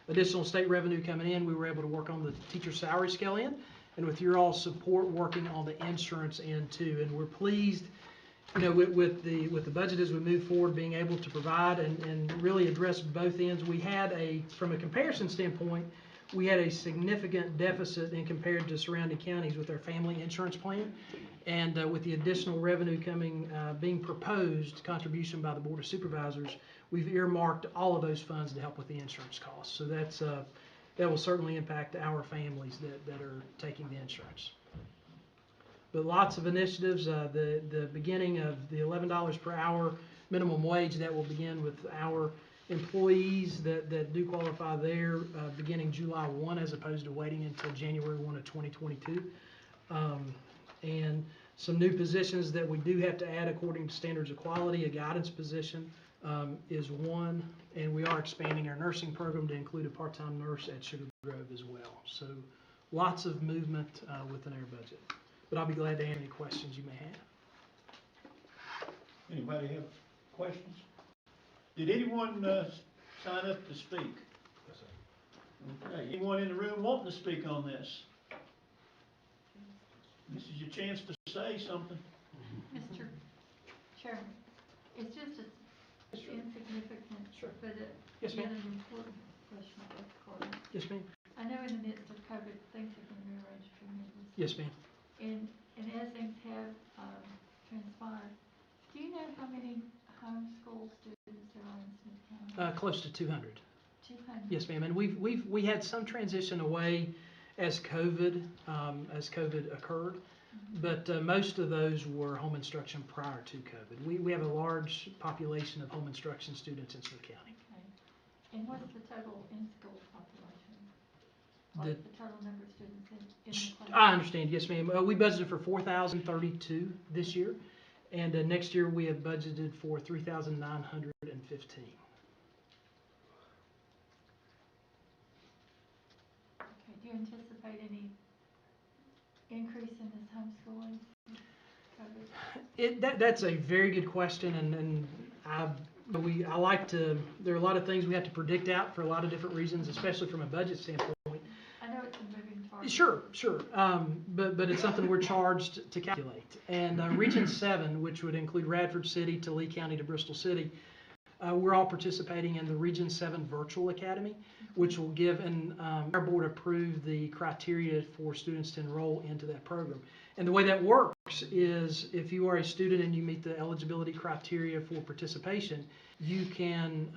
Speaker 16: additional state revenue coming in, we were able to work on the teacher salary scale end, and with your all support, working on the insurance end too. And we're pleased, you know, with the budget as we move forward, being able to provide and really address both ends. We had from a comparison standpoint, we had a significant deficit in compared to surrounding counties with our family insurance plan. And with the additional revenue coming, being proposed contribution by the Board of Supervisors, we've earmarked all of those funds to help with the insurance costs. So that will certainly impact our families that are taking the insurance. But lots of initiatives, the beginning of the $11 per hour minimum wage, that will begin with our employees that do qualify there beginning July 1 as opposed to waiting until January 1 of 2022. And some new positions that we do have to add according to standards of quality, a guidance position, is one, and we are expanding our nursing program to include a part-time nurse at Sugar Grove as well. So lots of movement within our budget. But I'll be glad to answer any questions you may have.
Speaker 1: Anybody have questions? Did anyone sign up to speak? Okay, anyone in the room wanting to speak on this? This is your chance to say something.
Speaker 2: Mr. Chairman, it's just a insignificant, but
Speaker 16: Yes,
Speaker 2: yet
Speaker 16: ma'am.
Speaker 2: an important question of Court.
Speaker 16: Yes, ma'am.
Speaker 2: I know in the midst of COVID, things have been rearranged tremendously.
Speaker 16: Yes, ma'am.
Speaker 2: And as things have transpired, do you know how many homeschool students there are in Smyth County?
Speaker 16: Close to 200.
Speaker 2: 200?
Speaker 16: Yes, ma'am. And we had some transition away as COVID occurred, but most of those were home instruction prior to COVID. We have a large population of home instruction students in Smyth County.
Speaker 2: Okay. And what's the total in-school population? Like the total number of students in the class?
Speaker 16: I understand. Yes, ma'am. We budgeted for 4,032 this year, and next year we have budgeted for 3,915.
Speaker 2: Okay. Do you anticipate any increase in this homeschooling?
Speaker 16: That's a very good question, and I like to. There are a lot of things we have to predict out for a lot of different reasons, especially from a budget standpoint.
Speaker 2: I know it's a moving target.
Speaker 16: Sure. But it's something we're charged to calculate. And Region 7, which would include Radford City to Lee County to Bristol City, we're all participating in the Region 7 Virtual Academy, which will give, and our board approved the criteria for students to enroll into that program. And the way that works is if you are a student and you meet the eligibility criteria for participation, you can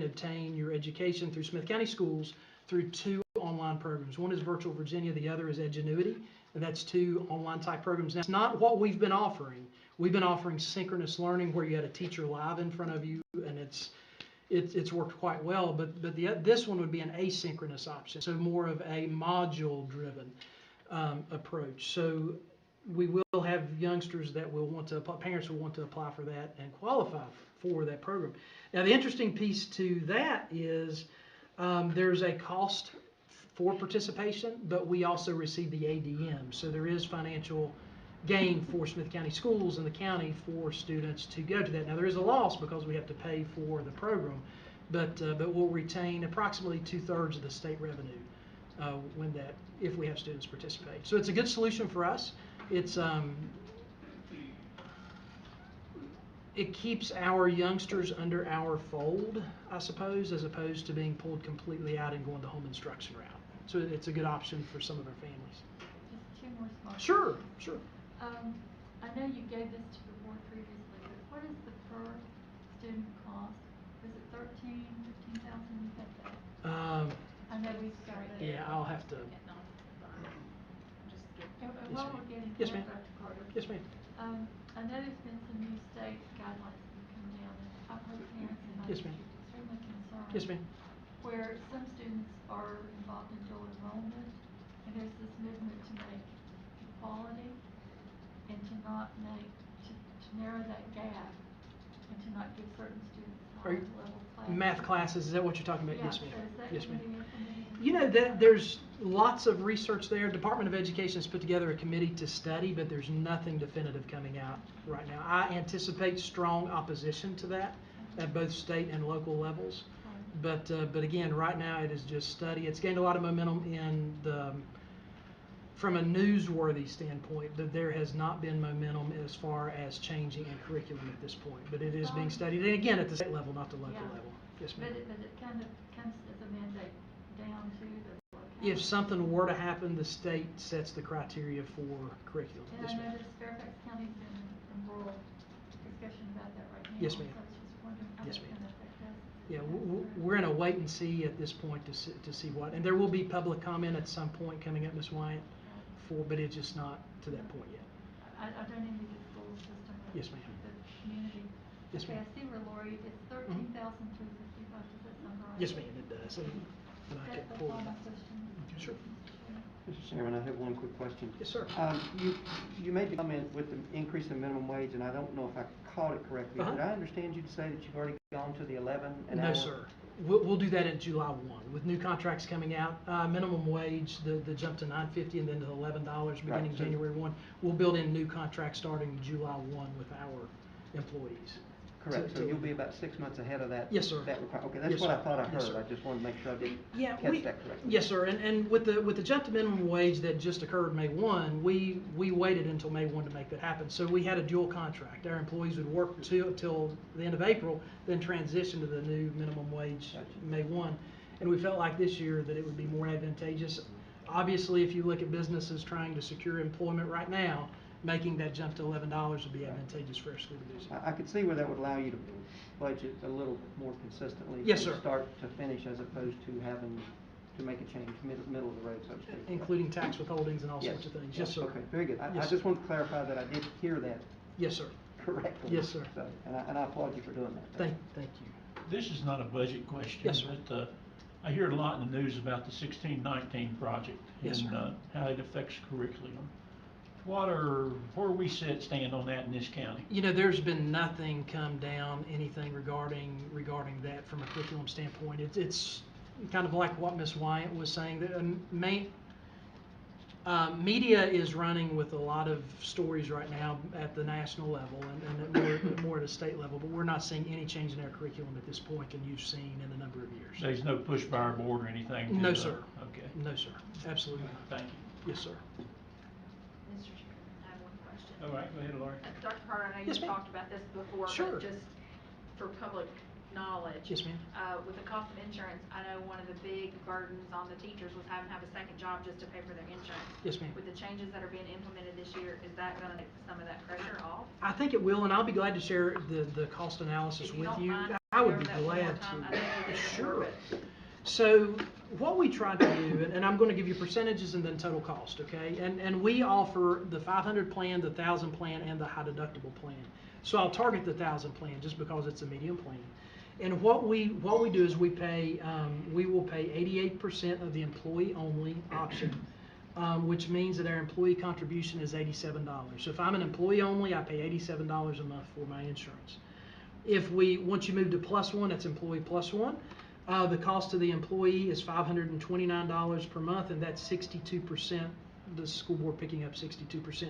Speaker 16: obtain your education through Smyth County Schools through two online programs. One is Virtual Virginia, the other is Edgenuity, and that's two online type programs. Now, it's not what we've been offering. We've been offering synchronous learning where you had a teacher live in front of you, and it's worked quite well, but this one would be an asynchronous option, so more of a module-driven approach. So we will have youngsters that will want to, parents will want to apply for that and qualify for that program. Now, the interesting piece to that is there's a cost for participation, but we also receive the ADM, so there is financial gain for Smyth County Schools and the county for students to go to that. Now, there is a loss because we have to pay for the program, but we'll retain approximately 2/3 of the state revenue if we have students participate. So it's a good solution for us. It keeps our youngsters under our fold, I suppose, as opposed to being pulled completely out and going the home instruction route. So it's a good option for some of our families.
Speaker 2: Just two more small.
Speaker 16: Sure.
Speaker 2: I know you gave this to the board previously, but what is the per student cost? Is it 13, 15,000? You had that. I know we've got it.
Speaker 16: Yeah, I'll have to.
Speaker 2: And while we're getting
Speaker 16: Yes,
Speaker 2: to
Speaker 16: ma'am.
Speaker 2: Dr. Carter.
Speaker 16: Yes, ma'am.
Speaker 2: I know there's been some new state guidelines that have come down, and I've heard parents and
Speaker 16: Yes, ma'am.
Speaker 2: extremely concerned.
Speaker 16: Yes, ma'am.
Speaker 2: Where some students are involved in dual enrollment, and there's this movement to make equality and to not to narrow that gap and to not give certain students higher level classes.
Speaker 16: Math classes, is that what you're talking about?
Speaker 2: Yeah,
Speaker 16: Yes, ma'am.
Speaker 2: so is that
Speaker 16: Yes,
Speaker 2: gonna
Speaker 16: ma'am.
Speaker 2: be implemented?
Speaker 16: You know, there's lots of research there. Department of Education has put together a committee to study, but there's nothing definitive coming out right now. I anticipate strong opposition to that at both state and local levels. But again, right now it is just study. It's gained a lot of momentum from a newsworthy standpoint, but there has not been momentum as far as changing a curriculum at this point. But it is being studied, and again, at the state level, not the local level. Yes, ma'am.
Speaker 2: But it kind of comes as a mandate down to the locality.
Speaker 16: If something were to happen, the state sets the criteria for curriculum.
Speaker 2: And
Speaker 16: Yes,
Speaker 2: I
Speaker 16: ma'am.
Speaker 2: noticed Fairfax County's in rural discussion about that right now.
Speaker 16: Yes, ma'am.
Speaker 2: So I was just wondering how
Speaker 16: Yes,
Speaker 2: that's
Speaker 16: ma'am.
Speaker 2: going to affect us.
Speaker 16: Yeah, we're in a wait and see at this point to see what, and there will be public comment at some point coming up, Ms. Wyatt, but it's just not to that point yet.
Speaker 2: I don't envy the school system.
Speaker 16: Yes, ma'am.
Speaker 2: The community.
Speaker 16: Yes,
Speaker 2: Okay,
Speaker 16: ma'am.
Speaker 2: I see where Lori, it's 13,355, does that sound right?
Speaker 16: Yes, ma'am, it does. And I could
Speaker 2: That's
Speaker 16: pull
Speaker 2: all
Speaker 16: it
Speaker 2: my
Speaker 16: up.
Speaker 2: questions.
Speaker 16: Sure.
Speaker 2: Mr. Chairman.
Speaker 6: Mr. Chairman, I have one quick question.
Speaker 16: Yes, sir.
Speaker 6: You made the comment with the increase in minimum wage, and I don't know if I caught it correctly.
Speaker 16: Uh-huh.
Speaker 6: Did I understand you to say that you've already gone to the 11 an hour?
Speaker 16: No, sir. We'll do that in July 1. With new contracts coming out, minimum wage, the jump to $9.50 and then to $11 beginning
Speaker 6: Right, so-
Speaker 16: January 1. We'll build in new contracts starting July 1 with our employees.
Speaker 6: Correct, so
Speaker 16: to-
Speaker 6: you'll be about 6 months ahead of that?
Speaker 16: Yes, sir.
Speaker 6: Okay, that's
Speaker 16: Yes,
Speaker 6: what I
Speaker 16: sir.
Speaker 6: thought I
Speaker 16: Yes,
Speaker 6: heard.
Speaker 16: sir.
Speaker 6: I just wanted to make sure I didn't
Speaker 16: Yeah,
Speaker 6: catch that correctly.
Speaker 16: Yes, sir, and with the jump to minimum wage that just occurred May 1, we waited until May 1 to make that happen. So we had a dual contract. Our employees would work till the end of April, then transition to the new minimum wage May 1. And we felt like this year that it would be more advantageous. Obviously, if you look at businesses trying to secure employment right now, making that jump to $11 would be advantageous for our school division.
Speaker 6: I could see where that would allow you to budget a little more consistently.
Speaker 16: Yes,
Speaker 6: from
Speaker 16: sir.
Speaker 6: start to finish, as opposed to having to make a change middle of the road, so to speak.
Speaker 16: Including tax withholdings and all
Speaker 6: Yes.
Speaker 16: sorts of things. Yes, sir.
Speaker 6: Okay, very good. I
Speaker 16: Yes,
Speaker 6: just
Speaker 16: sir.
Speaker 6: want to clarify that I did hear that
Speaker 16: Yes, sir.
Speaker 6: correctly.
Speaker 16: Yes, sir.
Speaker 6: So, and I applaud you for doing that.
Speaker 16: Thank you.
Speaker 1: This is not a budget question.
Speaker 16: Yes, sir.
Speaker 1: But, I hear a lot in the news about the 16-19 project.
Speaker 16: Yes,
Speaker 1: and
Speaker 16: sir.
Speaker 1: How it affects curriculum. Where we stand on that in this county?
Speaker 16: You know, there's been nothing come down, anything regarding that from a curriculum standpoint. It's kind of like what Ms. Wyatt was saying, that media is running with a lot of stories right now at the national level and more at a state level, but we're not seeing any change in our curriculum at this point than you've seen in a number of years.
Speaker 1: There's no push by our board or anything?
Speaker 16: No, sir.
Speaker 1: Okay.
Speaker 16: No, sir. Absolutely not.
Speaker 1: Thank you.
Speaker 16: Yes, sir.
Speaker 4: Mr. Chairman, I have one question.
Speaker 1: All right, go ahead, Lori.
Speaker 4: Dr. Carter, I know
Speaker 16: Yes,
Speaker 4: you've
Speaker 16: ma'am.
Speaker 4: talked about this before,
Speaker 16: Sure.
Speaker 4: but just for public knowledge.
Speaker 16: Yes, ma'am.
Speaker 4: With the cost of insurance, I know one of the big burdens on the teachers was having to have a second job just to pay for their insurance.
Speaker 16: Yes, ma'am.
Speaker 4: With the changes that are being implemented this year, is that gonna take some of that pressure off?
Speaker 16: I think it will, and I'll be glad to share the cost analysis
Speaker 4: If you
Speaker 16: with
Speaker 4: don't
Speaker 16: you.
Speaker 4: mind,
Speaker 16: I would be
Speaker 4: go over that one more
Speaker 16: glad
Speaker 4: time. I
Speaker 16: to.
Speaker 4: know you did before,
Speaker 16: Sure.
Speaker 4: but-
Speaker 16: So what we tried to do, and I'm going to give you percentages and then total cost, okay? And we offer the 500 plan, the 1,000 plan, and the high deductible plan. So I'll target the 1,000 plan just because it's a medium plan. And what we do is we will pay 88% of the employee only option, which means that our employee contribution is $87. So if I'm an employee only, I pay $87 a month for my insurance. Once you move to plus one, that's employee plus one. The cost to the employee is $529 per month, and that's 62%, the school board picking up 62%.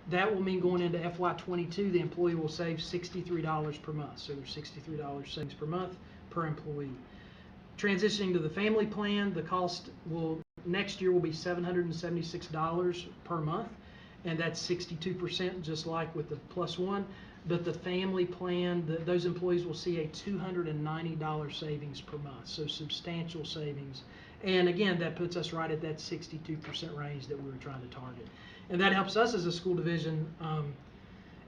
Speaker 16: That will mean going into FY22, the employee will save $63 per month. So there's $63 savings per month per employee. Transitioning to the family plan, the cost next year will be $776 per month, and that's 62%, just like with the plus one. But the family plan, those employees will see a $290 savings per month, so substantial savings. And again, that puts us right at that 62% range that we were trying to target. And that helps us as a school division.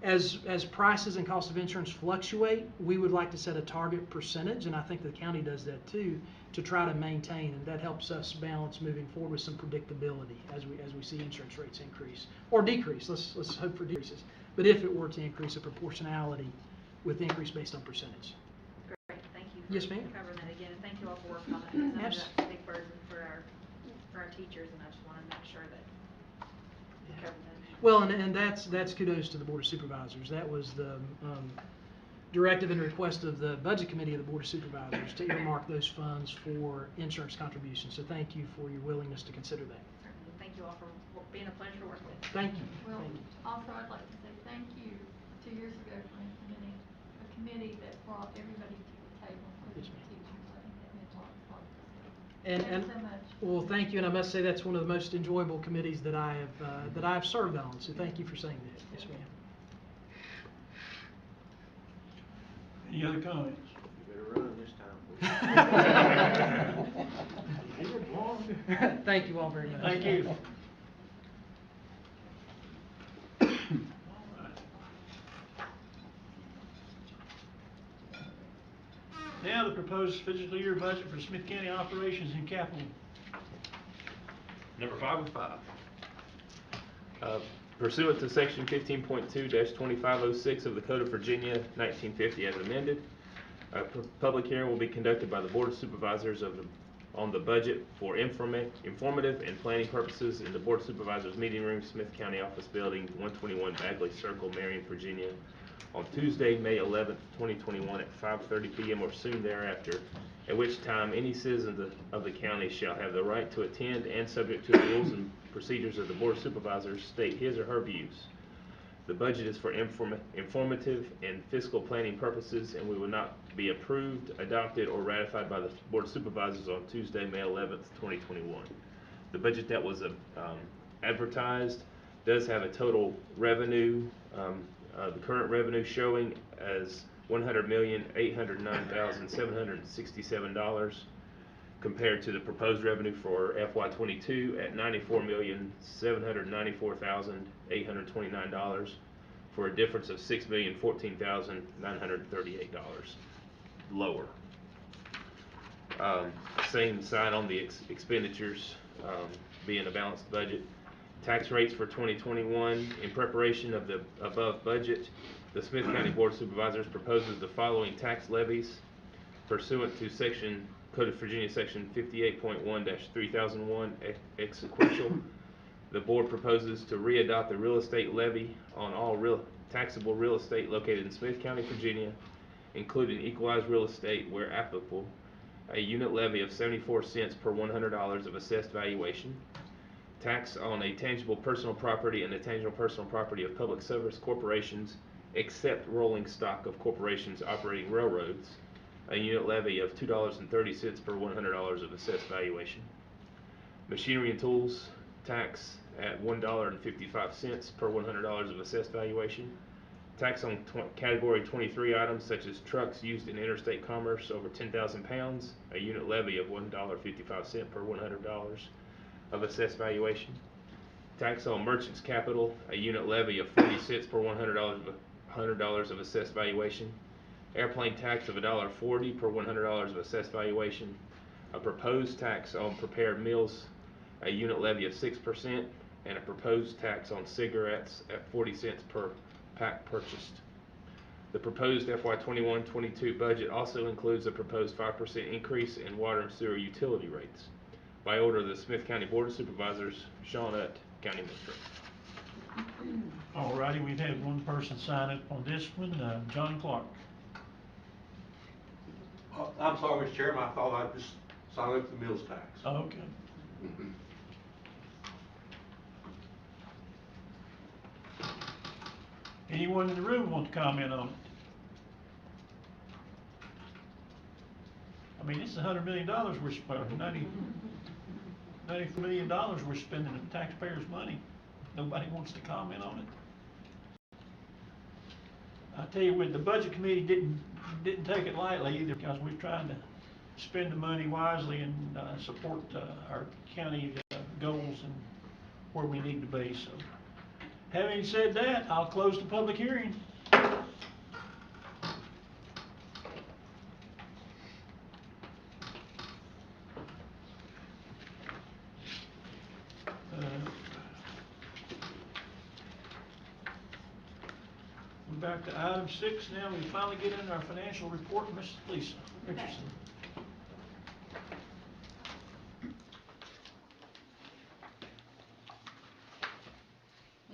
Speaker 16: As prices and cost of insurance fluctuate, we would like to set a target percentage, and I think the county does that too, to try to maintain, and that helps us balance moving forward with some predictability as we see insurance rates increase or decrease. Let's hope for decreases. But if it were to increase, a proportionality with increase based on percentage.
Speaker 4: Great, thank you for
Speaker 16: Yes, ma'am.
Speaker 4: covering that again, and thank you all for working on that. Because I know
Speaker 16: Abs-
Speaker 4: that's a big burden for our teachers, and I just wanna make sure that we cover that.
Speaker 16: Well, and that's kudos to the Board of Supervisors. That was the directive and request of the Budget Committee of the Board of Supervisors to earmark those funds for insurance contributions. So thank you for your willingness to consider that.
Speaker 4: Certainly, thank you all for being a pleasure to work with.
Speaker 16: Thank you.
Speaker 2: Well,
Speaker 16: Thank you.
Speaker 2: also, I'd like to say thank you 2 years ago for implementing a committee that brought everybody to the table, including the teachers. I think that meant a lot of progress.
Speaker 16: And
Speaker 2: Thanks so much.
Speaker 16: well, thank you, and I must say that's one of the most enjoyable committees that I have served on. So thank you for saying that. Yes, ma'am.
Speaker 1: Any other comments?
Speaker 12: You better run this time.
Speaker 16: Thank you all very much.
Speaker 1: Thank you. Now the proposed fiscal year budget for Smyth County operations and capital.
Speaker 7: Number 5 of 5. Pursuant to section 15.2-2506 of the Code of Virginia 1950 as amended, a public hearing will be conducted by the Board of Supervisors of the on the budget for informative and planning purposes in the Board of Supervisors meeting room, Smyth County Office Building, 121 Bagley Circle, Marion, Virginia, on Tuesday, May 11th, 2021 at 5:30 p.m. or soon thereafter, at which time any citizen of the county shall have the right to attend and, subject to the rules and procedures of the Board of Supervisors, state his or her views. The budget is for informative and fiscal planning purposes, and we will not be approved, adopted, or ratified by the Board of Supervisors on Tuesday, May 11th, 2021. The budget that was advertised does have a total revenue, the current revenue showing as $100,809,767 compared to the proposed revenue for FY22 at $94,794,829 for a difference of $6,014,938 lower. Same sign on the expenditures, being a balanced budget. Tax rates for 2021. In preparation of the above budget, the Smyth County Board of Supervisors proposes the following tax levies pursuant to Code of Virginia Section 58.1-3001 ex sequential. The board proposes to readopt the real estate levy on all taxable real estate located in Smyth County, Virginia, including equalized real estate where applicable, a unit levy of 74 cents per $100 of assessed valuation. Tax on a tangible personal property and the tangible personal property of public service corporations, except rolling stock of corporations operating railroads, a unit levy of $2.30 per $100 of assessed valuation. Machinery and tools tax at $1.55 per $100 of assessed valuation. Tax on category 23 items such as trucks used in interstate commerce over 10,000 pounds, a unit levy of $1.55 per $100 of assessed valuation. Tax on merchants capital, a unit levy of 40 cents per $100 of assessed valuation. Airplane tax of $1.40 per $100 of assessed valuation. A proposed tax on prepared meals, a unit levy of 6%, and a proposed tax on cigarettes at 40 cents per pack purchased. The proposed FY21-22 budget also includes a proposed 5% increase in water and sewer utility rates. By order of the Smyth County Board of Supervisors, Sean Utt, County Administrator.
Speaker 1: Alrighty, we've had one person sign up on this one, John Clark.
Speaker 15: I'm sorry, Mr. Chairman, I thought I'd just sign up for the meals tax.
Speaker 1: Okay. Anyone in the room want to comment on it? I mean, it's $100 million we're spending, $94 million we're spending of taxpayers' money. Nobody wants to comment on it. I tell you, when the budget committee didn't take it lightly either, because we're trying to spend the money wisely and support our county goals and where we need to be. So, having said that, I'll close the public hearing. We're back to item 6 now. We finally get into our financial report. Mrs. Lisa Richardson.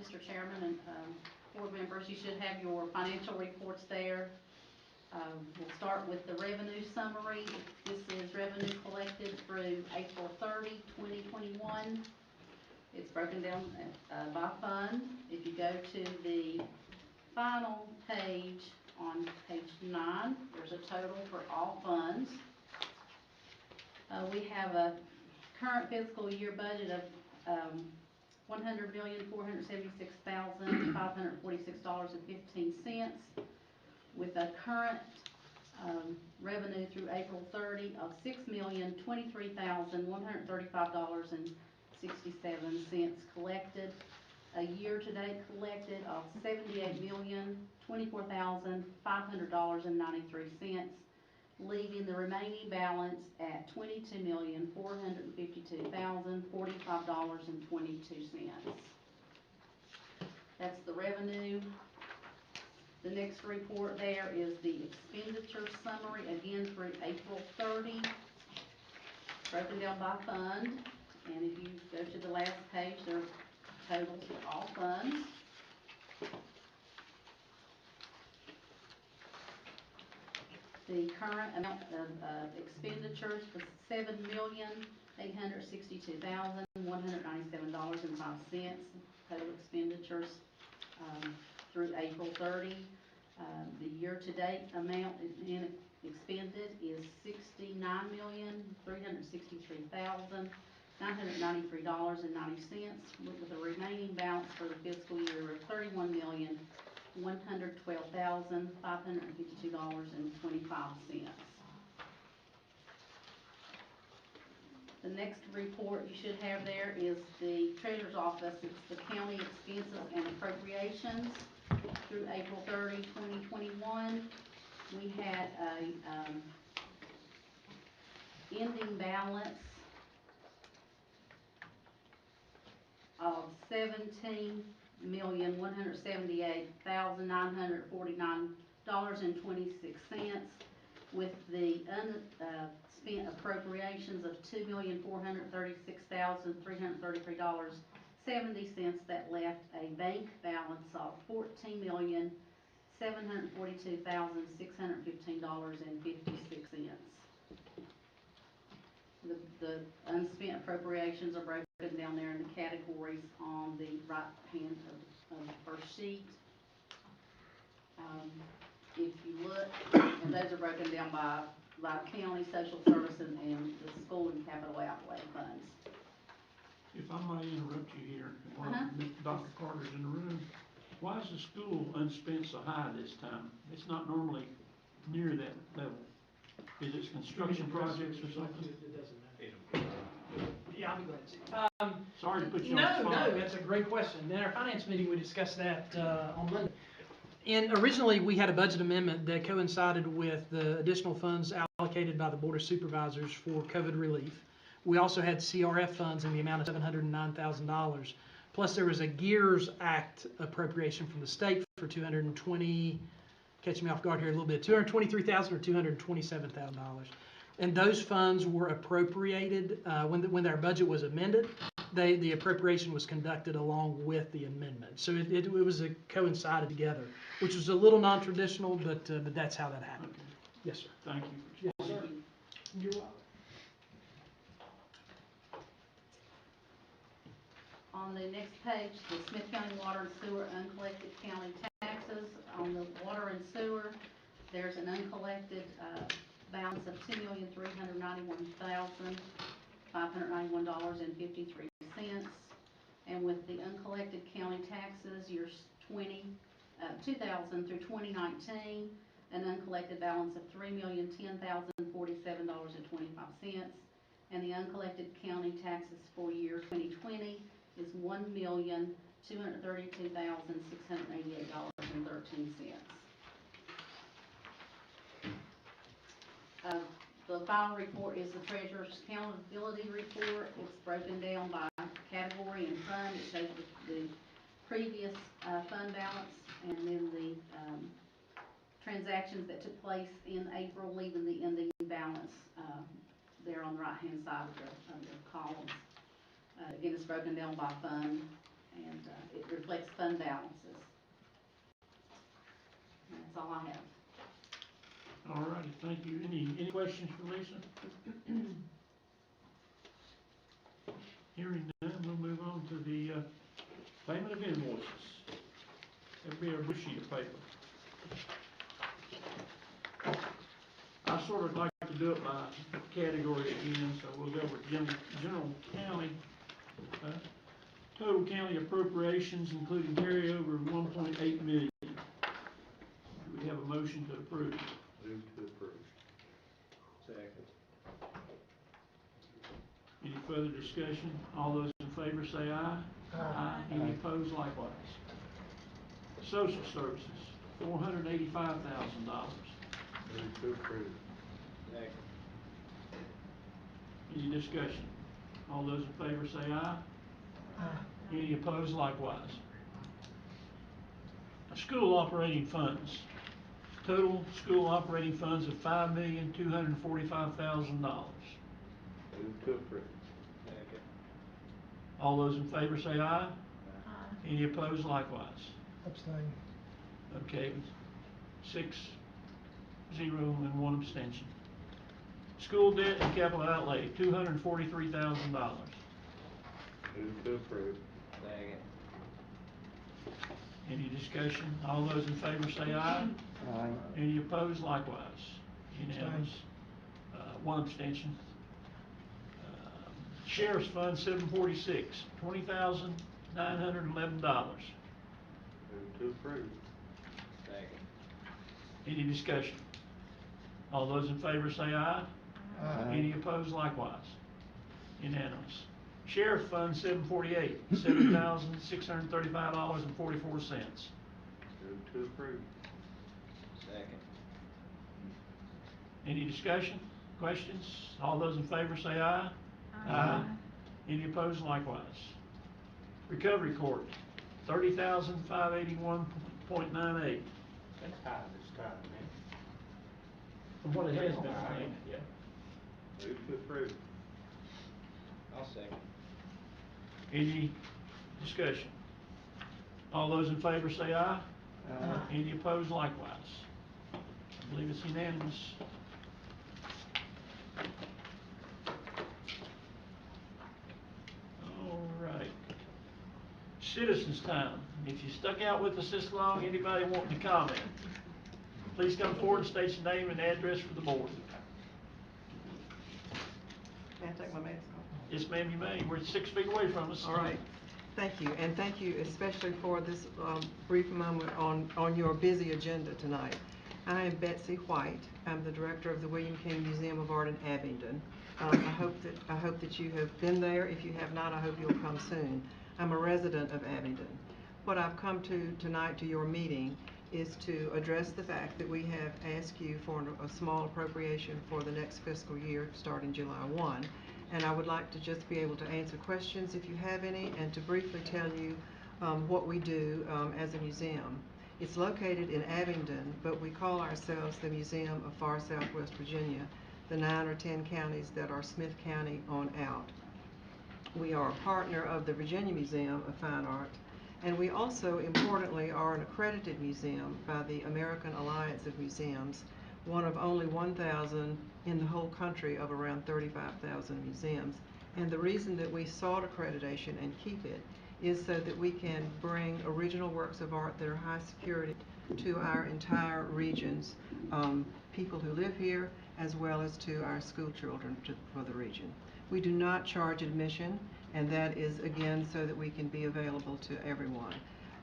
Speaker 14: Mr. Chairman and board members, you should have your financial reports there. We'll start with the revenue summary. This is revenue collected through April 30, 2021. It's broken down by fund. If you go to the final page on page 9, there's a total for all funds. We have a current fiscal year budget of $100,476,546.15 with a current revenue through April 30 of $6,023,135.67 collected. A year-to-date collected of $78,024,500.93, leaving the remaining balance at $22,452,045.22. That's the revenue. The next report there is the expenditure summary, again through April 30. broken down by fund, and if you go to the last page, there are totals for all funds. The current amount of expenditures was $7,862,197.05. Total expenditures through April 30. The year-to-date amount expended is $69,363,993.90, with a remaining balance for the fiscal year of $31,112,552.25. The next report you should have there is the Treasurer's Office. It's the county expenses and appropriations through April 30, 2021. We had a ending balance of $17,178,949.26, with the unspent appropriations of $2,436,333.70. That left a bank balance of $14,742,615.56. The unspent appropriations are broken down there in the categories on the right hand of the first sheet. If you look, and those are broken down by county, social service, and the school and capital outlay funds.
Speaker 1: If I might interrupt you here, while Dr. Carter's in the room, why is the school unspent so high this time? It's not normally near that level. Is it construction projects or something?
Speaker 16: It doesn't matter. Yeah, I'll be glad to.
Speaker 1: Sorry to put you on the spot.
Speaker 16: No, that's a great question. In our finance meeting, we discussed that on Monday. And originally, we had a budget amendment that coincided with the additional funds allocated by the Board of Supervisors for COVID relief. We also had CRF funds in the amount of $709,000. Plus, there was a GEARS Act appropriation from the state for $220,000, catch me off guard here a little bit, $223,000 or $227,000. And those funds were appropriated when our budget was amended. The appropriation was conducted along with the amendment. So it was coincided together, which was a little non-traditional, but that's how that happened.
Speaker 1: Okay.
Speaker 16: Yes, sir.
Speaker 1: Thank you.
Speaker 16: Yes, sir. You're welcome.
Speaker 14: On the next page, the Smyth County Water and Sewer uncollected county taxes. On the water and sewer, there's an uncollected balance of $2,391,591.53. And with the uncollected county taxes, years 2000 through 2019, an uncollected balance of $3,010,047.25. And the uncollected county taxes for year 2020 is $1,232,688.13. The final report is the Treasurer's Accountability Report. It's broken down by category and fund. It shows the previous fund balance and then the transactions that took place in April, leaving the ending balance there on the right-hand side of the columns. Again, it's broken down by fund, and it reflects fund balances. And that's all I have.
Speaker 1: All righty, thank you. Any questions for Lisa? Hearing none, we'll move on to the payment of invoices. That'll be our blue sheet of paper. I sort of like to do it by category again, so we'll go with general county. Total county appropriations, including carryover of $1.8 million. Do we have a motion to approve?
Speaker 5: Move to approve. Second.
Speaker 1: Any further discussion? All those in favor say aye. Aye. Any opposed likewise? Social services, $485,000.
Speaker 5: Move to approve. Second.
Speaker 1: Any discussion? All those in favor say aye. Any opposed likewise? School operating funds. Total school operating funds of $5,245,000.
Speaker 5: Move to approve. Second.
Speaker 1: All those in favor say aye.
Speaker 2: Aye.
Speaker 1: Any opposed likewise?
Speaker 16: Abstain.
Speaker 1: Okay, 6-0 and 1 abstention. School debt and capital outlay, $243,000.
Speaker 5: Move to approve. Second.
Speaker 1: Any discussion? All those in favor say aye.
Speaker 6: Aye.
Speaker 1: Any opposed likewise? Unanimous. 1 abstention. Sheriff's Fund 746, $20,911.
Speaker 5: Move to approve. Second.
Speaker 1: Any discussion? All those in favor say aye.
Speaker 6: Aye.
Speaker 1: Any opposed likewise? Unanimous. Sheriff Fund 748, $7,635.44.
Speaker 5: Move to approve. Second.
Speaker 1: Any discussion, questions? All those in favor say aye.
Speaker 2: Aye.
Speaker 1: Any opposed likewise? Recovery Court, $30,581.98.
Speaker 5: That's high this time, man.
Speaker 1: From what it has been, I think, yeah.
Speaker 5: Move to approve. I'll second.
Speaker 1: Any discussion? All those in favor say aye.
Speaker 6: Aye.
Speaker 1: Any opposed likewise? I believe it's unanimous. All right. Citizens time. If you stuck out with us this long, anybody wanting to comment, please come forward and state your name and address for the board.
Speaker 17: May I take my mask off?
Speaker 1: Yes, ma'am, you may. We're 6 feet away from us.
Speaker 17: All right, thank you, and thank you especially for this brief moment on your busy agenda tonight. I am Betsy White. I'm the director of the William King Museum of Art in Abingdon. I hope that you have been there. If you have not, I hope you'll come soon. I'm a resident of Abingdon. What I've come to tonight to your meeting is to address the fact that we have asked you for a small appropriation for the next fiscal year starting July 1. And I would like to just be able to answer questions if you have any, and to briefly tell you what we do as a museum. It's located in Abingdon, but we call ourselves the Museum of Far Southwest Virginia, the 9 or 10 counties that are Smyth County on out. We are a partner of the Virginia Museum of Fine Art, and we also, importantly, are an accredited museum by the American Alliance of Museums, one of only 1,000 in the whole country of around 35,000 museums. And the reason that we sought accreditation and keep it is so that we can bring original works of art that are high security to our entire regions, people who live here, as well as to our school children for the region. We do not charge admission, and that is, again, so that we can be available to everyone.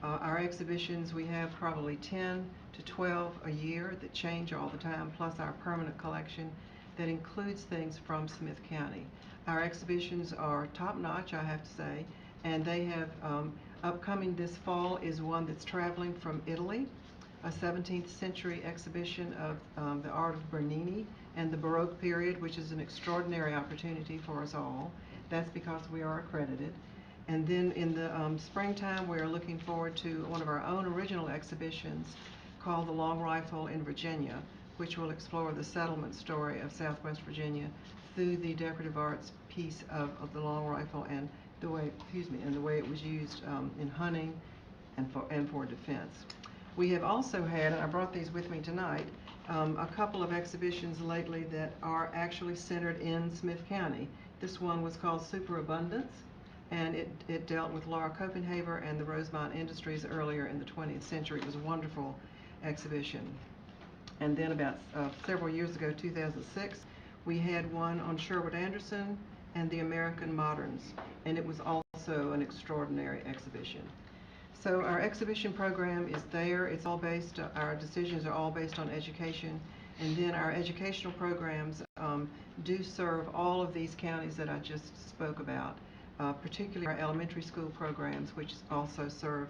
Speaker 17: Our exhibitions, we have probably 10 to 12 a year that change all the time, plus our permanent collection that includes things from Smyth County. Our exhibitions are top-notch, I have to say, and they have, upcoming this fall is one that's traveling from Italy, a 17th century exhibition of the art of Bernini and the Baroque period, which is an extraordinary opportunity for us all. That's because we are accredited. And then in the springtime, we are looking forward to one of our own original exhibitions called The Long Rifle in Virginia, which will explore the settlement story of Southwest Virginia through the decorative arts piece of the long rifle and the way, and the way it was used in hunting and for defense. We have also had, and I brought these with me tonight, a couple of exhibitions lately that are actually centered in Smyth County. This one was called Superabundance, and it dealt with Laura Copenhaver and the Rosemont Industries earlier in the 20th century. It was a wonderful exhibition. And then about several years ago, 2006, we had one on Sherwood Anderson and the American Moderns, and it was also an extraordinary exhibition. So our exhibition program is there. It's all based, our decisions are all based on education, and then our educational programs do serve all of these counties that I just spoke about, particularly our elementary school programs, which also serve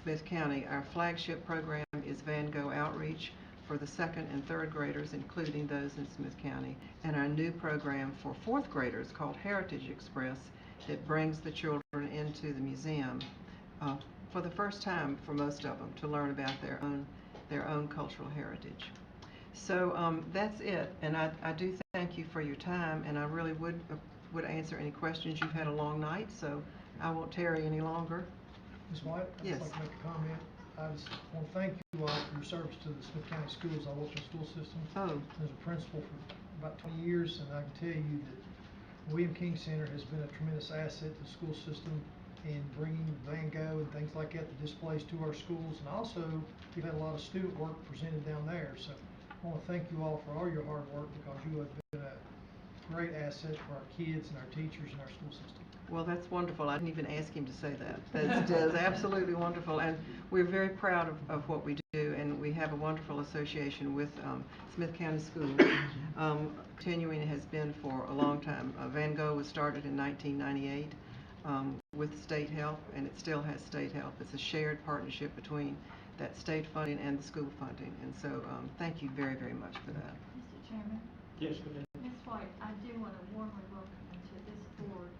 Speaker 17: Smyth County. Our flagship program is Van Gogh Outreach for the 2nd and 3rd graders, including those in Smyth County, and our new program for 4th graders called Heritage Express that brings the children into the museum for the first time for most of them to learn about their own cultural heritage. So that's it, and I do thank you for your time, and I really would would answer any questions. You've had a long night, so I won't tarry any longer.
Speaker 18: Ms. White, I'd
Speaker 17: Yes.
Speaker 18: just like to make a comment. I just want to thank you all for your service to the Smyth County Schools. I worked in the school system
Speaker 17: Oh.
Speaker 18: as a principal for about 20 years, and I can tell you that the William King Center has been a tremendous asset to the school system in bringing Van Gogh and things like that, the displays to our schools. And also, we've had a lot of student work presented down there. So I want to thank you all for all your hard work, because you have been a great asset for our kids and our teachers and our school system.
Speaker 17: Well, that's wonderful. I didn't even ask him to say that. That's absolutely wonderful, and we're very proud of what we do, and we have a wonderful association with Smyth County Schools. Continuing has been for a long time. Van Gogh was started in 1998 with state help, and it still has state help. It's a shared partnership between that state funding and the school funding, and so thank you very, very much for that.
Speaker 2: Mr. Chairman?
Speaker 1: Yes, go ahead.
Speaker 2: Ms. White, I do want to warmly welcome you to this board.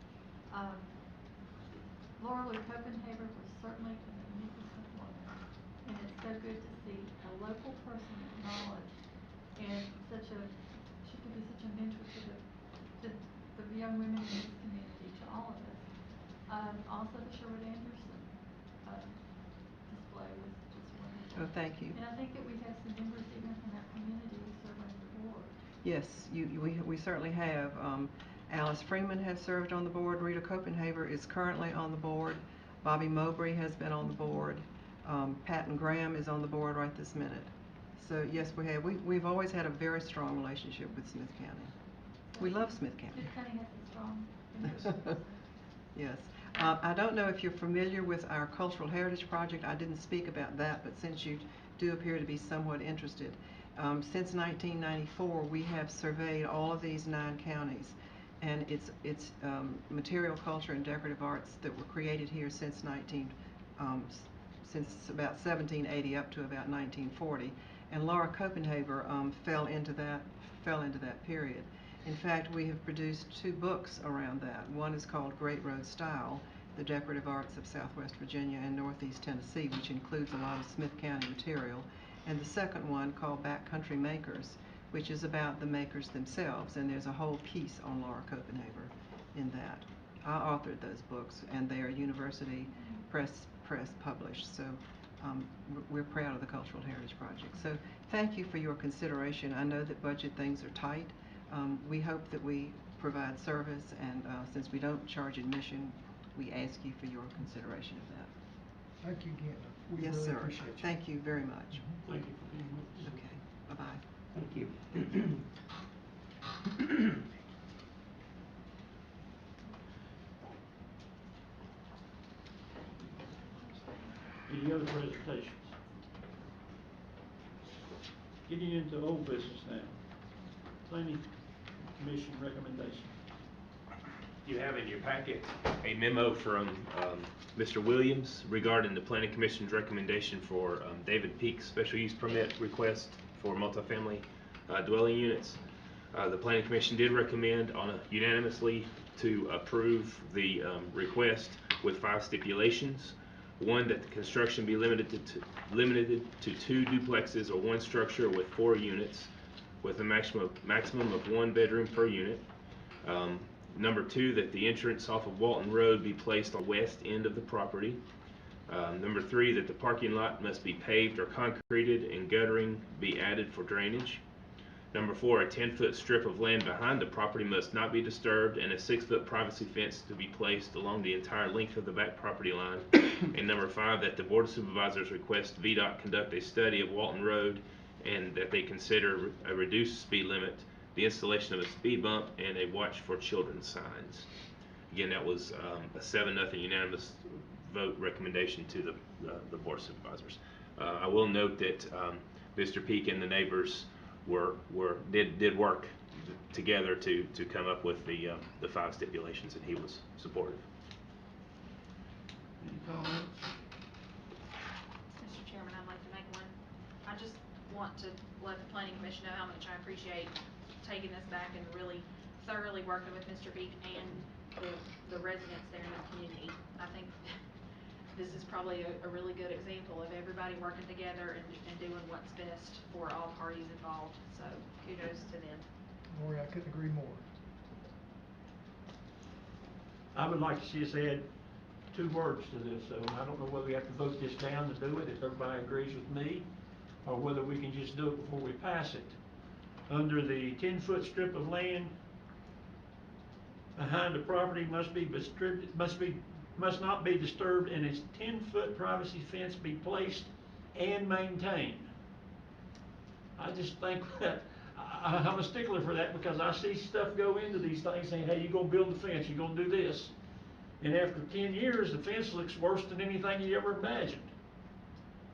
Speaker 2: Laura Copenhaver was certainly a magnificent woman, and it's so good to see a local person acknowledged, and she could be such a mentor to the young women in this community, to all of us. Also the Sherwood Anderson display was just wonderful.
Speaker 17: Oh, thank you.
Speaker 2: And I think that we have some members even from our community who serve on the board.
Speaker 17: Yes, we certainly have. Alice Freeman has served on the board. Rita Copenhaver is currently on the board. Bobby Mowbray has been on the board. Patton Graham is on the board right this minute. So yes, we have. We've always had a very strong relationship with Smyth County. We love Smyth County.
Speaker 2: Smyth County has a strong connection.
Speaker 17: Yes. I don't know if you're familiar with our Cultural Heritage Project. I didn't speak about that, but since you do appear to be somewhat interested, since 1994, we have surveyed all of these 9 counties, and it's material culture and decorative arts that were created here since about 1780 up to about 1940, and Laura Copenhaver fell into that period. In fact, we have produced 2 books around that. One is called Great Road Style, The Decorative Arts of Southwest Virginia and Northeast Tennessee, which includes a lot of Smyth County material, and the second one called Backcountry Makers, which is about the makers themselves, and there's a whole piece on Laura Copenhaver in that. I authored those books, and they are university press published, so we're proud of the Cultural Heritage Project. So thank you for your consideration. I know that budget things are tight. We hope that we provide service, and since we don't charge admission, we ask you for your consideration of that.
Speaker 18: Thank you again. We
Speaker 17: Yes,
Speaker 18: really
Speaker 17: sir.
Speaker 18: appreciate you.
Speaker 17: Thank you very much.
Speaker 1: Thank you for being with us.
Speaker 17: Okay, bye-bye.
Speaker 1: Thank you. Any other presentations? Getting into old business now. Planning Commission recommendation.
Speaker 7: You have in your packet a memo from Mr. Williams regarding the Planning Commission's recommendation for David Peak's special use permit request for multifamily dwelling units. The Planning Commission did recommend unanimously to approve the request with 5 stipulations. 1, that the construction be limited to 2 duplexes or 1 structure with 4 units, with a maximum of 1 bedroom per unit. Number 2, that the entrance off of Walton Road be placed on the west end of the property. Number 3, that the parking lot must be paved or concreted and guttering be added for drainage. Number 4, a 10-foot strip of land behind the property must not be disturbed, and a 6-foot privacy fence to be placed along the entire length of the back property line. And number 5, that the Board of Supervisors request VDOT conduct a study of Walton Road, and that they consider a reduced speed limit, the installation of a speed bump, and a watch for children signs. Again, that was a 7-0 unanimous vote recommendation to the Board of Supervisors. I will note that Mr. Peak and the neighbors did work together to come up with the 5 stipulations, and he was supportive.
Speaker 1: Any comments?
Speaker 4: Mr. Chairman, I'd like to make one. I just want to let the Planning Commission know how much I appreciate taking this back and really thoroughly working with Mr. Peak and the residents there in the community. I think this is probably a really good example of everybody working together and doing what's best for all parties involved. So kudos to them.
Speaker 18: Lori, I couldn't agree more.
Speaker 1: I would like to see us add 2 words to this, so I don't know whether we have to vote this down to do it, if everybody agrees with me, or whether we can just do it before we pass it. Under the 10-foot strip of land behind the property must not be disturbed, and its 10-foot privacy fence be placed and maintained. I just think that, I'm a stickler for that, because I see stuff go into these things saying, hey, you're gonna build the fence, you're gonna do this. And after 10 years, the fence looks worse than anything you ever imagined.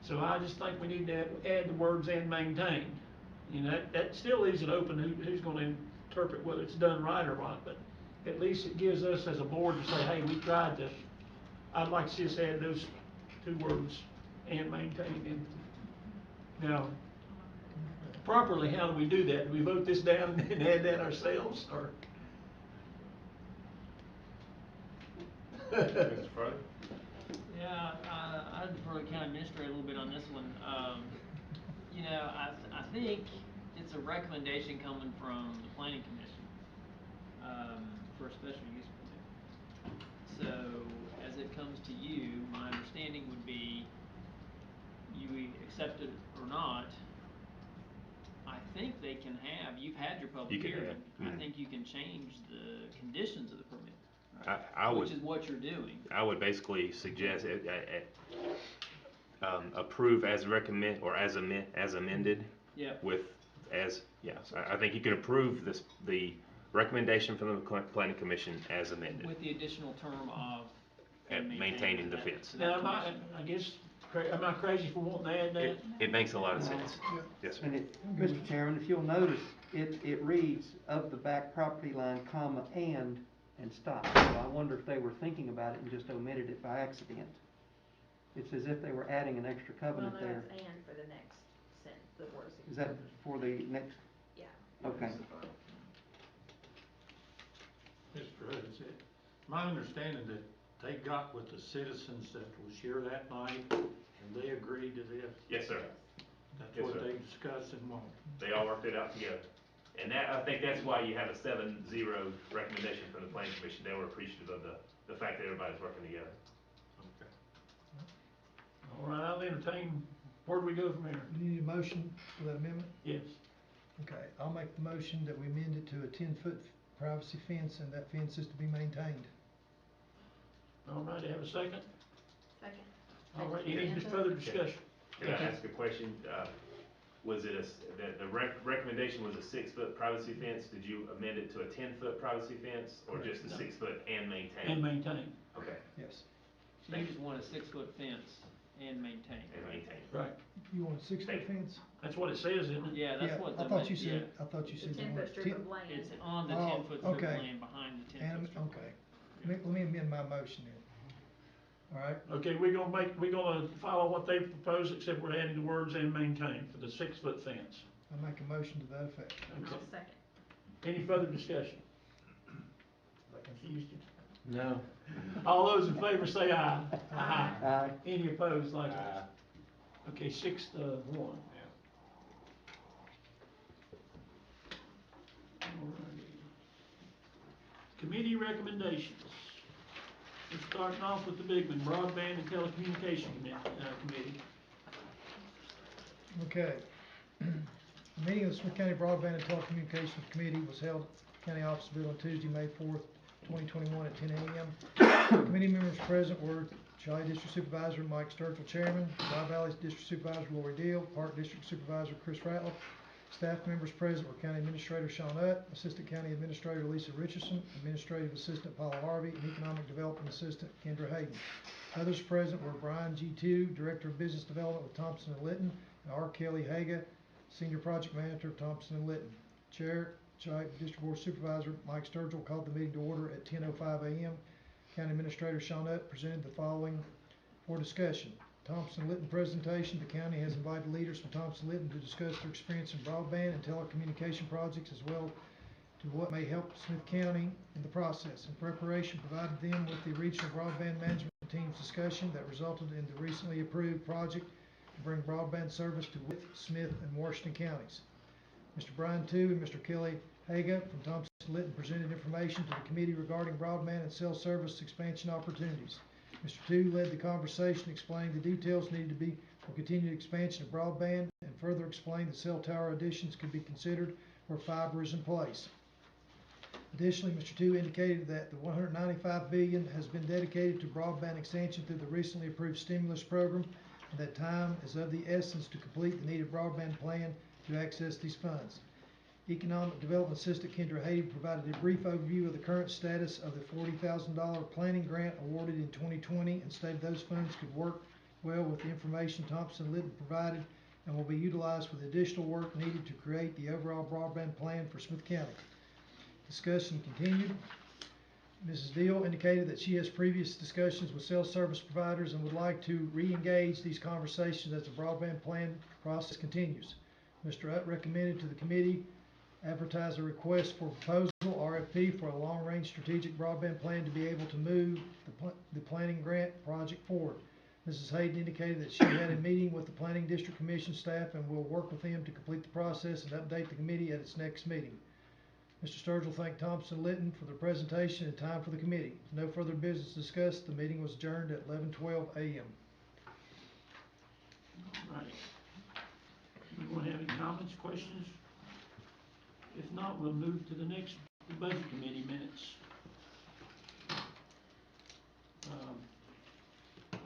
Speaker 1: So I just think we need to add the words "and maintained." You know, that still leaves it open who's gonna interpret whether it's done right or not, but at least it gives us as a board to say, hey, we tried this. I'd like to see us add those 2 words, "and maintained." in. Now, properly, how do we do that? Do we vote this down and add that ourselves, or?
Speaker 7: Mr. Furley?
Speaker 12: Yeah, I'd defer to the county administrator a little bit on this one. You know, I think it's a recommendation coming from the planning commission, for a special use permit. So, as it comes to you, my understanding would be you accept it or not. I think they can have, you've had your public hearing. I think you can change the conditions of the permit.
Speaker 7: I would,
Speaker 12: which is what you're doing.
Speaker 7: I would basically suggest approve as recommend, or as amended.
Speaker 12: Yep.
Speaker 7: With, I think you can approve the recommendation from the planning commission as amended.
Speaker 12: With the additional term of
Speaker 7: maintaining the fence.
Speaker 1: Now, am I crazy for wanting to add that?
Speaker 7: It makes a lot of sense. Yes, sir.
Speaker 6: And Mr. Chairman, if you'll notice, it reads of the back property line, comma, and stop. So I wonder if they were thinking about it and just omitted it by accident. It's as if they were adding an extra covenant there.
Speaker 4: Well, no, it's "and" for the next sentence, the Board of Supervisors.
Speaker 6: Is that for the next?
Speaker 4: Yeah.
Speaker 6: Okay.
Speaker 19: Mr. President, my understanding that they got with the citizens that was here that night, and they agreed to this?
Speaker 7: Yes, sir.
Speaker 19: That's
Speaker 7: Yes,
Speaker 19: what
Speaker 7: sir.
Speaker 19: they discussed and wanted.
Speaker 7: They all worked it out together. And I think that's why you have a 7-0 recommendation from the planning commission. They were appreciative of the fact that everybody's working together.
Speaker 19: Okay.
Speaker 1: All right, I'll entertain, where do we go from here?
Speaker 18: Do you need a motion for that amendment?
Speaker 1: Yes.
Speaker 18: Okay, I'll make the motion that we amend it to a 10-foot privacy fence, and that fence is to be maintained.
Speaker 1: All right, have a second?
Speaker 4: Second.
Speaker 1: All right, any further discussion?
Speaker 7: Can I ask a question? Was it the recommendation was a 6-foot privacy fence? Did you amend it to a 10-foot privacy fence, or just a 6-foot and maintain?
Speaker 1: And maintain.
Speaker 7: Okay.
Speaker 18: Yes.
Speaker 12: So you just want a 6-foot fence and maintain.
Speaker 7: And maintain.
Speaker 1: Right.
Speaker 18: You want a 6-foot fence?
Speaker 1: That's what it says, isn't it?
Speaker 12: Yeah, that's what
Speaker 18: I
Speaker 12: the.
Speaker 18: thought you said,
Speaker 12: yeah.
Speaker 18: I thought you said
Speaker 4: The
Speaker 18: you
Speaker 4: 10-foot
Speaker 18: wanted
Speaker 4: strip of land.
Speaker 12: It's on the
Speaker 18: Oh,
Speaker 12: 10-foot strip
Speaker 18: okay.
Speaker 12: of land behind the 10-foot strip.
Speaker 18: Okay. Let me amend my motion then. All right?
Speaker 1: Okay, we're gonna follow what they propose, except we're adding the words "and maintain" for the 6-foot fence.
Speaker 18: I'll make a motion to that effect.
Speaker 1: Okay.
Speaker 4: I'll second.
Speaker 1: Any further discussion? I confused you.
Speaker 5: No.
Speaker 1: All those in favor say aye.
Speaker 4: Aye.
Speaker 6: Aye.
Speaker 1: Any opposed, likewise? Okay, 6-1. Alrighty. Committee recommendations. We're starting off with the big one, Broadband and Telecommunication Committee.
Speaker 18: Okay. The meeting of the Smyth County Broadband and Telecommunications Committee was held at County Office Building on Tuesday, May 4th, 2021 at 10 a.m. Committee members present were Shawnee District Supervisor Mike Sturgill, Chairman, Dry Valley District Supervisor Lori Deal, Park District Supervisor Chris Ratliff. Staff members present were County Administrator Sean Utt, Assistant County Administrator Lisa Richardson, Administrative Assistant Paula Harvey, and Economic Development Assistant Kendra Hayden. Others present were Brian G. Tew, Director of Business Development with Thompson & Litton, and R. Kelly Haga, Senior Project Manager of Thompson & Litton. Chair, District Board Supervisor Mike Sturgill called the meeting to order at 10:05 a.m. County Administrator Sean Utt presented the following for discussion. Thompson & Litton presentation. The county has invited leaders from Thompson & Litton to discuss their experience in broadband and telecommunication projects, as well to what may help Smyth County in the process. In preparation, provided them with the regional broadband management team's discussion that resulted in the recently approved project to bring broadband service to Smyth and Washington counties. Mr. Brian Tew and Mr. Kelly Haga from Thompson Litton presented information to the committee regarding broadband and cell service expansion opportunities. Mr. Tu led the conversation, explaining the details needed to be for continued expansion of broadband, and further explained that cell tower additions could be considered where fiber is in place. Additionally, Mr. Tu indicated that the $195 billion has been dedicated to broadband expansion through the recently approved stimulus program, and that time is of the essence to complete the needed broadband plan to access these funds. Economic Development Assistant Kendra Hayden provided a brief overview of the current status of the $40,000 planning grant awarded in 2020 and stated those funds could work well with the information Thompson Litton provided and will be utilized for the additional work needed to create the overall broadband plan for Smyth County. Discussion continued. Mrs. Deal indicated that she has previous discussions with cell service providers and would like to re-engage these conversations as the broadband plan process continues. Mr. Utt recommended to the committee advertise a request for proposal, RFP, for a long-range strategic broadband plan to be able to move the planning grant project forward. Mrs. Hayden indicated that she had a meeting with the Planning District Commission staff and will work with them to complete the process and update the committee at its next meeting. Mr. Sturgill thanked Thompson Litton for the presentation and time for the committee. No further business discussed. The meeting was adjourned at 11:12 a.m.
Speaker 1: All right. Anyone have any comments, questions? If not, we'll move to the next Budget Committee minutes.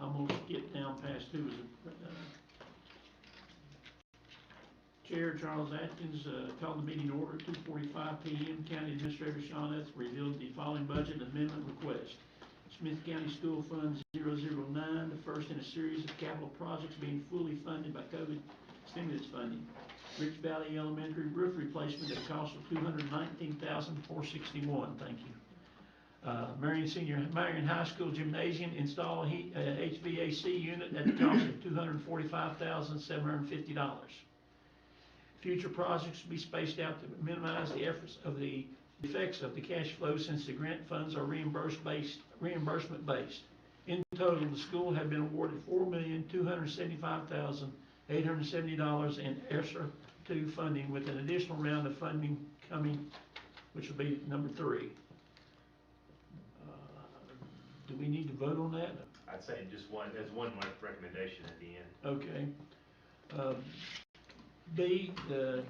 Speaker 1: I'm going to skip down past who was Chair Charles Atkins called the meeting order at 2:45 p.m. County Administrator Sean Utz revealed the following budget amendment request. Smyth County School Fund 009, the first in a series of capital projects being fully funded by COVID stimulus funding. Rich Valley Elementary roof replacement at a cost of $219,461. Thank you. Marion High School Gymnasium install HVAC unit at the cost of $245,750. Future projects will be spaced out to minimize the effects of the cash flow since the grant funds are reimbursement based. In total, the school had been awarded $4,275,870 in ESSER II funding, with an additional round of funding coming, which will be number 3. Do we need to vote on that?
Speaker 7: I'd say just one, there's one recommendation at the end.
Speaker 1: Okay. B, the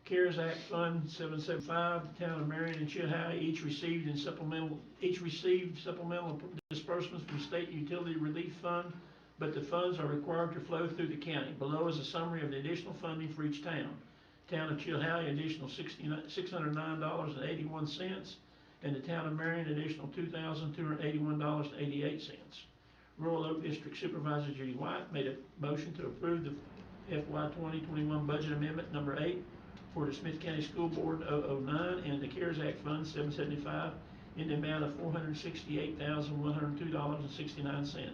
Speaker 1: CARES Act Fund 775, the town of Marion and Chilhowie each received supplemental disbursements from State Utility Relief Fund, but the funds are required to flow through the county. Below is a summary of the additional funding for each town. Town of Chilhowie, additional $609.81, and the town of Marion, additional $2,281.88. Rural Oak District Supervisor Judy White made a motion to approve the FY 2021 budget amendment number 8 for the Smyth County School Board 009 and the CARES Act Fund 775 in the amount of $468,102.69.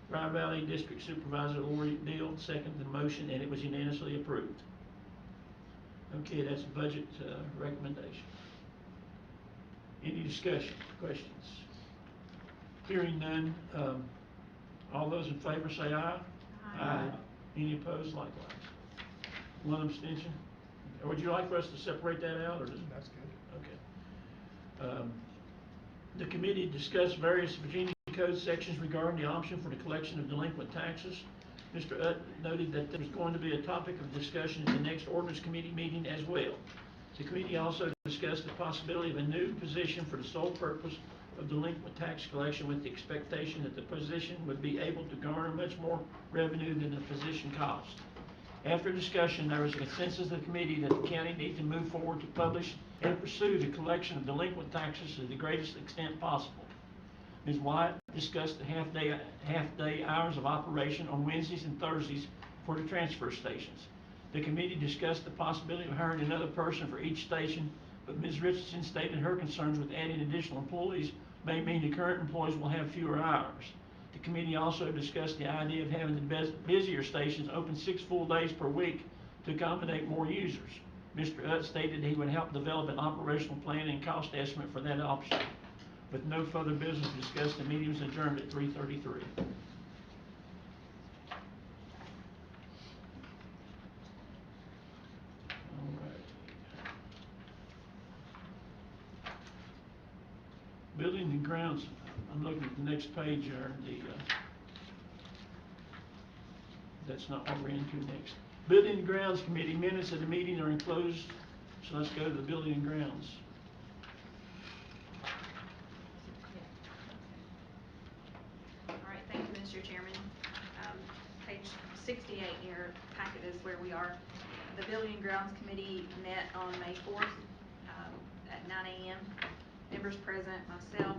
Speaker 1: Dry Valley District Supervisor Lori Deal seconded the motion, and it was unanimously approved. Okay, that's a budget recommendation. Any discussion, questions? Hearing none, all those in favor say aye. Aye. Any opposed, likewise. One abstention. Or would you like for us to separate that out, or just?
Speaker 18: That's good.
Speaker 1: Okay. The committee discussed various Virginia Code sections regarding the option for the collection of delinquent taxes. Mr. Utt noted that there was going to be a topic of discussion at the next ordinance committee meeting as well. The committee also discussed the possibility of a new position for the sole purpose of delinquent tax collection, with the expectation that the position would be able to garner much more revenue than the position cost. After discussion, there was a consensus of the committee that the county needs to move forward to publish and pursue the collection of delinquent taxes to the greatest extent possible. Ms. White discussed the half-day hours of operation on Wednesdays and Thursdays for the transfer stations. The committee discussed the possibility of hiring another person for each station, but Ms. Richardson stated her concerns with adding additional employees may mean the current employees will have fewer hours. The committee also discussed the idea of having the busier stations open 6 full days per week to accommodate more users. Mr. Utt stated he would help develop an operational plan and cost estimate for that option. With no further business discussed, the meeting was adjourned at 3:33. All right. looking at the next page there, that's not what we're into next. Building and Grounds Committee minutes of the meeting are enclosed, so let's go to the Building and Grounds.
Speaker 4: All right, thank you, Mr. Chairman. Page 68 in your packet is where we are. The Building and Grounds Committee met on May 4th at 9 a.m. Members present, myself,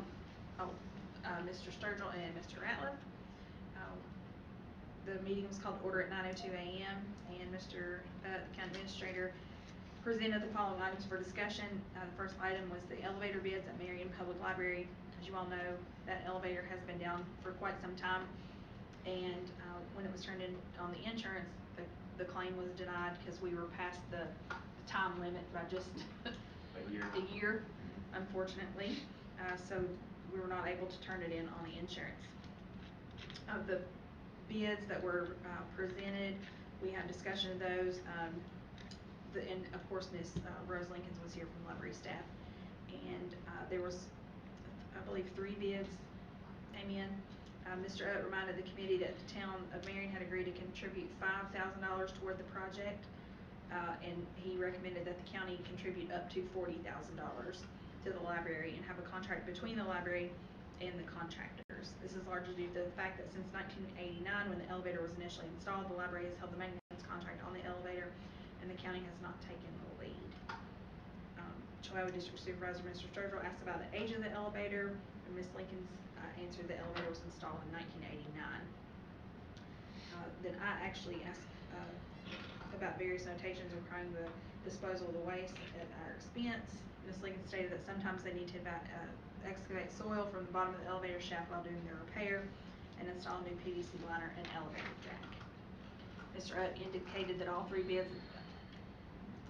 Speaker 4: Mr. Sturgill and Mr. Ratliff. The meeting was called to order at 9:02 a.m. and Mr. The County Administrator presented the following items for discussion. The first item was the elevator bids at Marion Public Library. As you all know, that elevator has been down for quite some time, and when it was turned in on the insurance, the claim was denied because we were past the time limit by just a year, unfortunately. So we were not able to turn it in on the insurance. Of the bids that were presented, we had discussion of those. And of course, Miss Rose Lincolns was here from library staff, and there was, I believe, 3 bids came in. Mr. Utt reminded the committee that the town of Marion had agreed to contribute $5,000 toward the project, and he recommended that the county contribute up to $40,000 to the library and have a contract between the library and the contractors. This is largely due to the fact that since 1989, when the elevator was initially installed, the library has held the maintenance contract on the elevator, and the county has not taken the lead. Chihuahua District Supervisor Mr. Sturgill asked about the age of the elevator, and Ms. Lincoln's answered the elevator was installed in 1989. Then I actually asked about various notations requiring the disposal of the waste at our expense. Ms. Lincoln stated that sometimes they need to excavate soil from the bottom of the elevator shaft while doing their repair and install a new PVC liner and elevator jack. Mr. Utt indicated that all three bids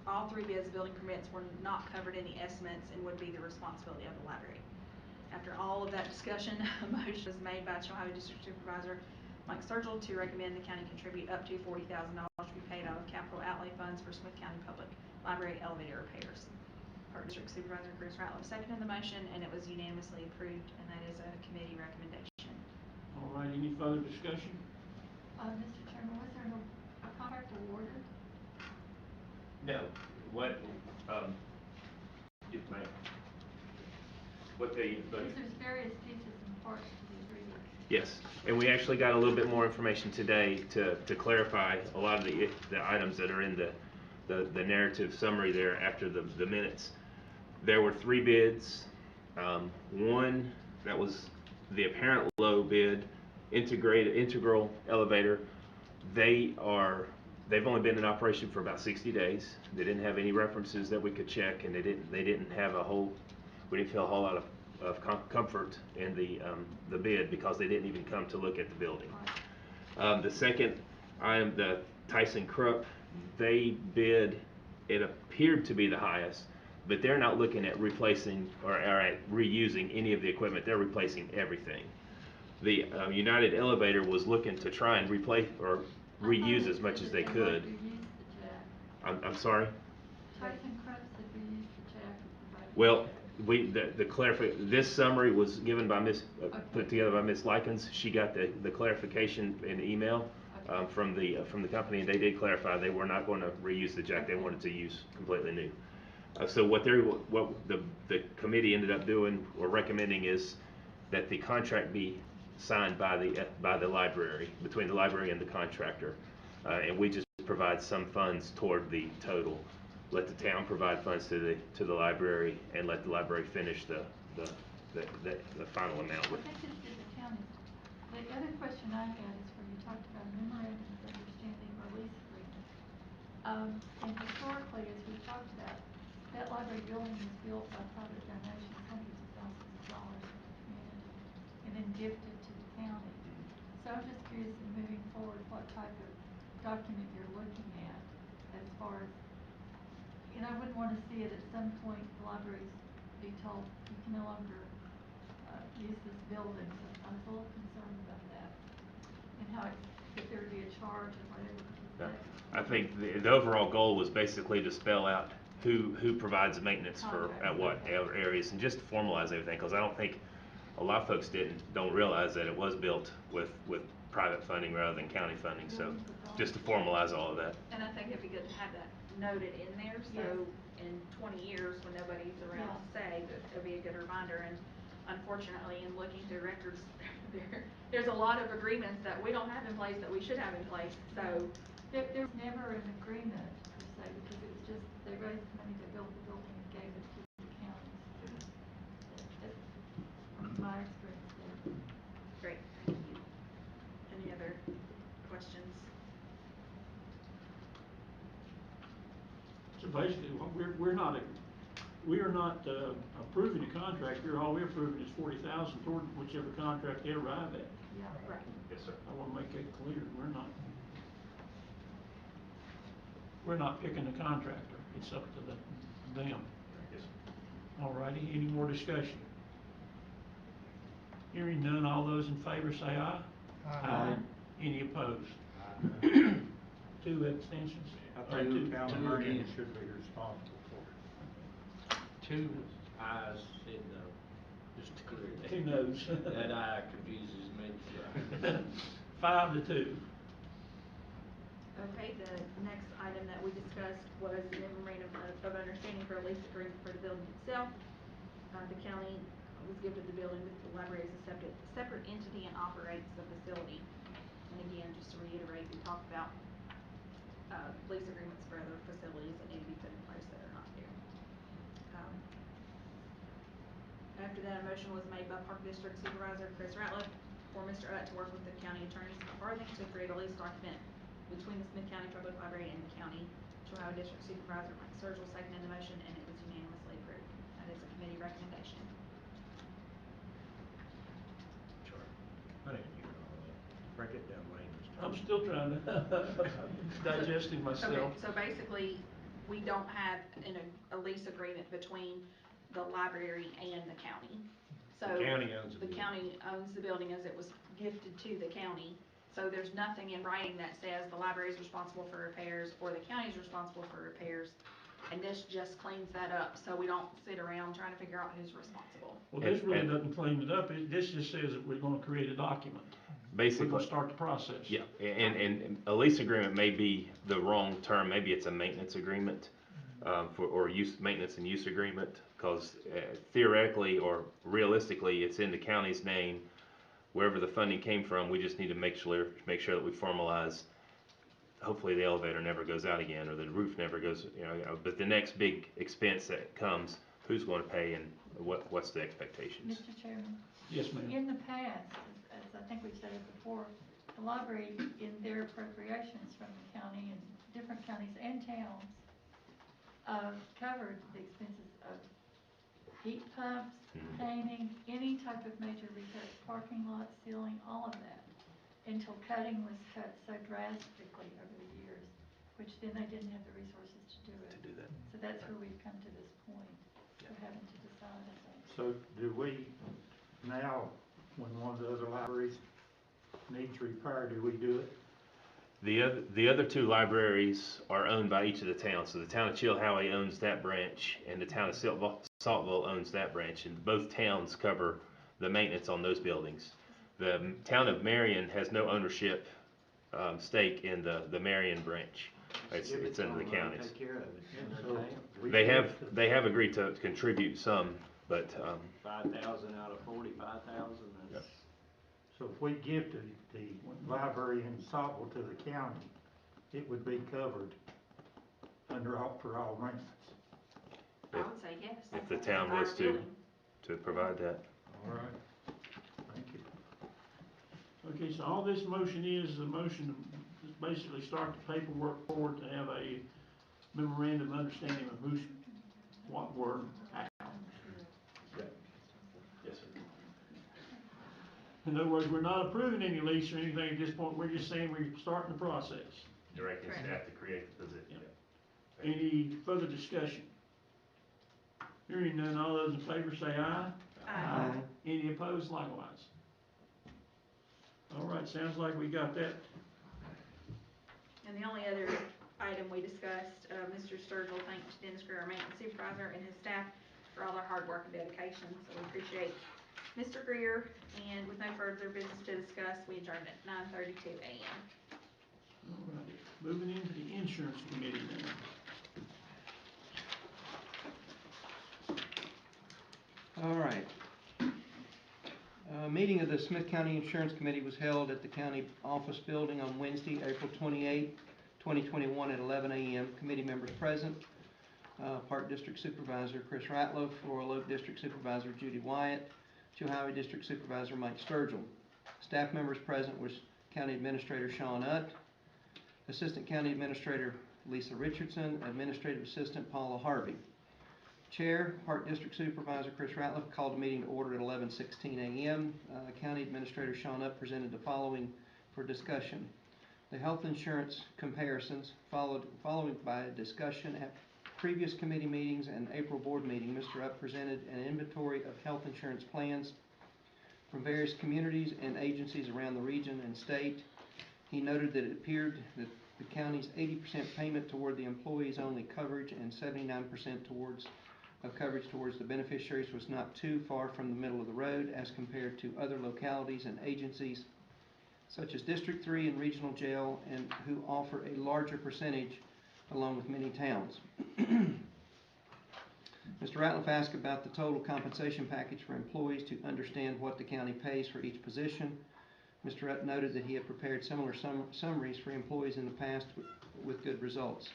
Speaker 4: of building permits were not covered in the estimates and would be the responsibility of the library. After all of that discussion, a motion was made by Chihuahua District Supervisor Mike Sturgill to recommend the county contribute up to $40,000 to be paid out of capital outlay funds for Smyth County Public Library elevator repairs. Our District Supervisor Chris Ratliff seconded the motion, and it was unanimously approved, and that is a committee recommendation.
Speaker 1: All right, any further discussion?
Speaker 2: Mr. Chairman, was there a contract awarded?
Speaker 7: No. What, yes, ma'am.
Speaker 2: Because there's various pieces and parts to the agreement.
Speaker 7: Yes, and we actually got a little bit more information today to clarify a lot of the items that are in the narrative summary there after the minutes. There were 3 bids. One that was the apparent low bid, integral elevator. They've only been in operation for about 60 days. They didn't have any references that we could check, and they didn't have we didn't feel a whole lot of comfort in the bid because they didn't even come to look at the building. The second item, the Tyson Krupp, they bid, it appeared to be the highest, but they're not looking at replacing or at reusing any of the equipment. They're replacing everything. The United Elevator was looking to try and replace or reuse as much as they could. I'm sorry?
Speaker 2: Tyson Krupp said we used the jack.
Speaker 7: Well, this summary was given by put together by Ms. Likens. She got the clarification in email from the company, and they did clarify they were not going to reuse the jack. They wanted to use completely new. So what the committee ended up doing or recommending is that the contract be signed by the library, between the library and the contractor, and we just provide some funds toward the total. Let the town provide funds to the library, and let the library finish the final amount.
Speaker 2: I think this is the county. The other question I had is where you talked about memorandum of understanding or lease agreement. And historically, as we talked about, that library building was built by private donations, hundreds of thousands of dollars from the community, and then gifted to the county. So I'm just curious, in moving forward, what type of document you're looking at as far as, and I wouldn't want to see it at some point, the libraries be told you can no longer use this building. So I was a little concerned about that, and how if there would be a charge or whatever.
Speaker 7: I think the overall goal was basically to spell out who provides maintenance for at what areas, and just to formalize everything, because I don't think a lot of folks don't realize that it was built with private funding rather than county funding, so just to formalize all of that.
Speaker 4: And I think it'd be good to have that noted in there, so in 20 years, when nobody's around to say, that it'll be a good reminder. And unfortunately, in looking through records, there's a lot of agreements that we don't have in place that we should have in place, so.
Speaker 2: There was never an agreement, per se, because it was just, they raised money to build the building and gave it to the counties. That's my experience there.
Speaker 4: Great, thank you. Any other questions?
Speaker 1: So basically, what we are not approving the contract here. All we're approving is 40,000 toward whichever contract they arrive at.
Speaker 2: Yeah,
Speaker 4: right.
Speaker 7: Yes, sir.
Speaker 1: I want to make that clear. We're not picking the contractor. It's up to them.
Speaker 7: Yes, sir.
Speaker 1: All righty. Any more discussion? Hearing none, all those in favor say aye.
Speaker 18: Aye.
Speaker 1: Any opposed? 2 abstentions?
Speaker 19: I think
Speaker 1: Two
Speaker 19: County
Speaker 1: against.
Speaker 19: Marion should be responsible for it.
Speaker 5: 2 ayes said no, just to clear that.
Speaker 1: 2 noes.
Speaker 5: That aye confuses me.
Speaker 1: 5-2.
Speaker 4: Okay, the next item that we discussed was the memorandum of understanding for a lease agreement for the building itself. The county was gifted the building with the library as a separate entity and operates the facility. And again, just to reiterate, we talked about lease agreements for other facilities that need to be put in place that are not there. After that, a motion was made by Park District Supervisor Chris Ratliff for Mr. Utt to work with the county attorney Scott Farthing to create a lease document between the Smyth County Public Library and the county. Ohio District Supervisor Mike Sturgill seconded the motion, and it was unanimously approved. That is a committee recommendation.
Speaker 5: I didn't hear all that. Break it down, Lane.
Speaker 1: I'm still trying to digest it myself.
Speaker 4: So basically, we don't have a lease agreement between the library and the county. So
Speaker 5: The county owns the
Speaker 4: the
Speaker 5: building.
Speaker 4: county owns the building as it was gifted to the county. So there's nothing in writing that says the library is responsible for repairs or the county is responsible for repairs. And this just cleans that up, so we don't sit around trying to figure out who's responsible.
Speaker 1: Well, this really doesn't clean it up. This just says that we're going to create a document.
Speaker 7: Basically.
Speaker 1: We're going to start the process.
Speaker 7: Yeah, and a lease agreement may be the wrong term. Maybe it's a maintenance agreement, or maintenance and use agreement, because theoretically or realistically, it's in the county's name. Wherever the funding came from, we just need to make sure that we formalize. Hopefully, the elevator never goes out again, or the roof never goes. But the next big expense that comes, who's going to pay, and what's the expectations?
Speaker 2: Mr. Chairman?
Speaker 1: Yes, ma'am.
Speaker 2: In the past, as I think we've said it before, the library, in their appropriations from the county and different counties and towns, covered the expenses of heat pumps, painting, any type of major repairs, parking lot, sealing, all of that, until cutting was cut so drastically over the years, which then they didn't have the resources to do it. So that's where we've come to this point of having to decide, I think.
Speaker 19: So do we now, when one of the other libraries needs repair, do we do it?
Speaker 7: The other 2 libraries are owned by each of the towns. So the town of Chilhowie owns that branch, and the town of Saltville owns that branch, and both towns cover the maintenance on those buildings. The town of Marion has no ownership stake in the Marion branch. It's under the counties.
Speaker 5: Take care of it.
Speaker 19: So
Speaker 7: They have agreed to contribute some, but
Speaker 5: 5,000 out of 45,000. That's
Speaker 19: So if we give the library in Saltville to the county, it would be covered for all maintenance.
Speaker 4: I would say yes.
Speaker 7: if the town was to provide that.
Speaker 19: All right. Thank you.
Speaker 1: Okay, so all this motion is a motion to basically start the paperwork forward to have a memorandum of understanding of who's, what, where, how.
Speaker 7: Yes, sir.
Speaker 1: In other words, we're not approving any lease or anything at this point. We're just saying we're starting the process.
Speaker 7: Directing staff to create the position.
Speaker 1: Any further discussion? Hearing none, all those in favor say aye.
Speaker 4: Aye.
Speaker 1: Any opposed likewise? All right, sounds like we got that.
Speaker 4: And the only other item we discussed, Mr. Sturgill thanked Dennis Greer, our maintenance supervisor, and his staff for all their hard work and dedication. So we appreciate Mr. Greer, and with no further business to discuss, we adjourned at 9:32 a.m.
Speaker 1: All right, moving into the insurance committee now.
Speaker 6: All right. A meeting of the Smyth County Insurance Committee was held at the county office building on Wednesday, April 28, 2021 at 11 a.m. Committee members present, Park District Supervisor Chris Ratliff, Royal Oak District Supervisor Judy Wyatt, Chilhowie District Supervisor Mike Sturgill. Staff members present was County Administrator Sean Utt, Assistant County Administrator Lisa Richardson, Administrative Assistant Paula Harvey. Chair, Park District Supervisor Chris Ratliff called the meeting to order at 11:16 a.m. County Administrator Sean Utt presented the following for discussion. The health insurance comparisons following by a discussion at previous committee meetings and April board meeting. Mr. Utt presented an inventory of health insurance plans from various communities and agencies around the region and state. He noted that it appeared that the county's 80% payment toward the employees only coverage and 79% coverage towards the beneficiaries was not too far from the middle of the road as compared to other localities and agencies such as District 3 and Regional Jail, and who offer a larger percentage along with many towns. Mr. Ratliff asked about the total compensation package for employees to understand what the county pays for each position. Mr. Utt noted that he had prepared similar summaries for employees in the past with good results.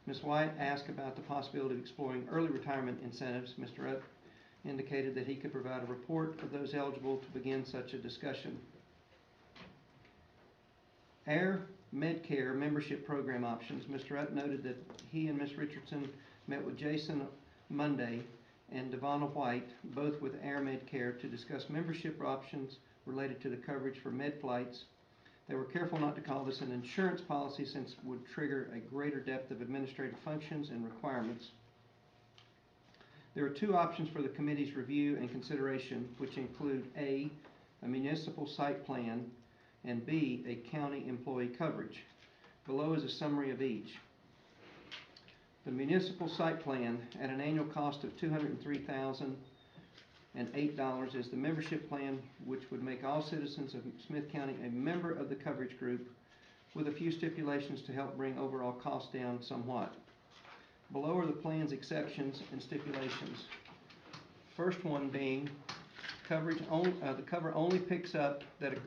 Speaker 6: Ms. White asked about the possibility of exploring early retirement incentives. Mr. Utt indicated that he could provide a report of those eligible to begin such a discussion. Air Medcare membership program options. Mr. Utt noted that he and Ms. Richardson met with Jason Monday and Devonna White, both with Air Medcare, to discuss membership options related to the coverage for med flights. They were careful not to call this an insurance policy since it would trigger a greater depth of administrative functions and requirements. There are two options for the committee's review and consideration, which include A, a municipal site plan, and B, a county employee coverage. Below is a summary of each. The municipal site plan, at an annual cost of $203,008, is the membership plan which would make all citizens of Smyth County a member of the coverage group, with a few stipulations to help bring overall costs down somewhat. Below are the plan's exceptions and stipulations. First one being coverage only, the cover only picks up that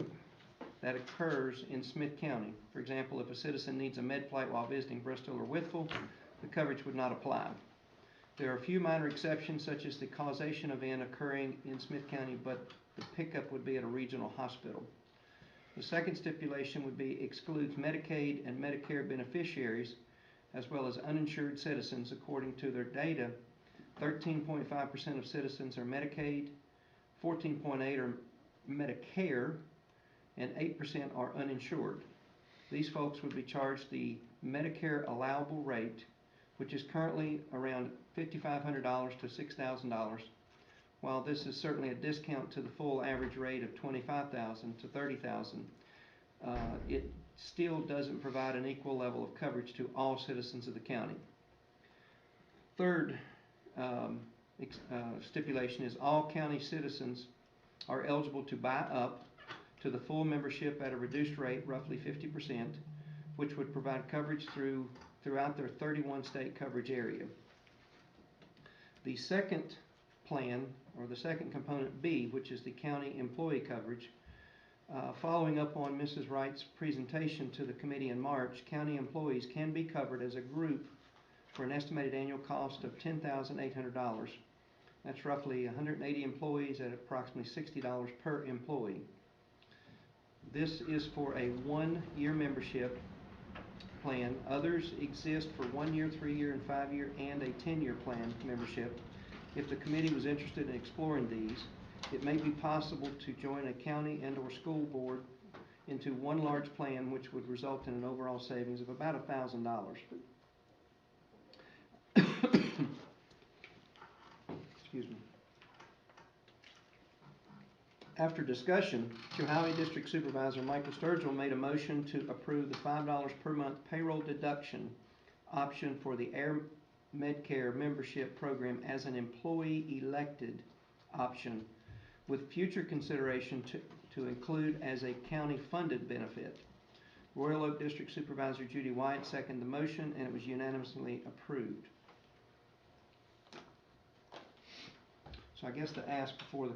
Speaker 6: occurs in Smyth County. For example, if a citizen needs a med flight while visiting Bristol or Whitfield, the coverage would not apply. There are a few minor exceptions, such as the causation event occurring in Smyth County, but the pickup would be at a regional hospital. The second stipulation would be excludes Medicaid and Medicare beneficiaries, as well as uninsured citizens. According to their data, 13.5% of citizens are Medicaid, 14.8% are Medicare, and 8% are uninsured. These folks would be charged the Medicare allowable rate, which is currently around $5,500 to $6,000. While this is certainly a discount to the full average rate of $25,000 to $30,000, it still doesn't provide an equal level of coverage to all citizens of the county. Third stipulation is all county citizens are eligible to buy up to the full membership at a reduced rate, roughly 50%, which would provide coverage throughout their 31 state coverage area. The second plan, or the second component B, which is the county employee coverage, following up on Mrs. Wright's presentation to the committee in March, county employees can be covered as a group for an estimated annual cost of $10,800. That's roughly 180 employees at approximately $60 per employee. This is for a 1-year membership plan. Others exist for 1 year, 3 year, and 5 year, and a 10-year plan membership. If the committee was interested in exploring these, it may be possible to join a county and or school board into one large plan, which would result in an overall savings of about $1,000. Excuse me. After discussion, Chilhowie District Supervisor Michael Sturgill made a motion to approve the $5 per month payroll deduction option for the Air Medcare membership program as an employee elected option, with future consideration to include as a county-funded benefit. Royal Oak District Supervisor Judy White seconded the motion, and it was unanimously approved. So I guess the ask before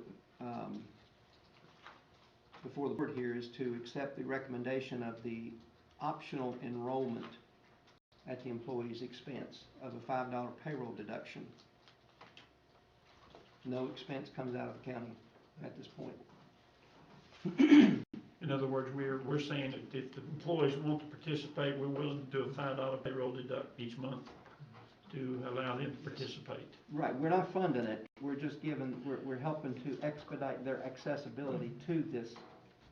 Speaker 6: the board here is to accept the recommendation of the optional enrollment at the employee's expense of a $5 payroll deduction. No expense comes out of the county at this point.
Speaker 1: In other words, we're saying that if the employees want to participate, we're willing to do a $5 payroll deduct each month to allow them to participate.
Speaker 6: Right, we're not funding it, we're just we're helping to expedite their accessibility to this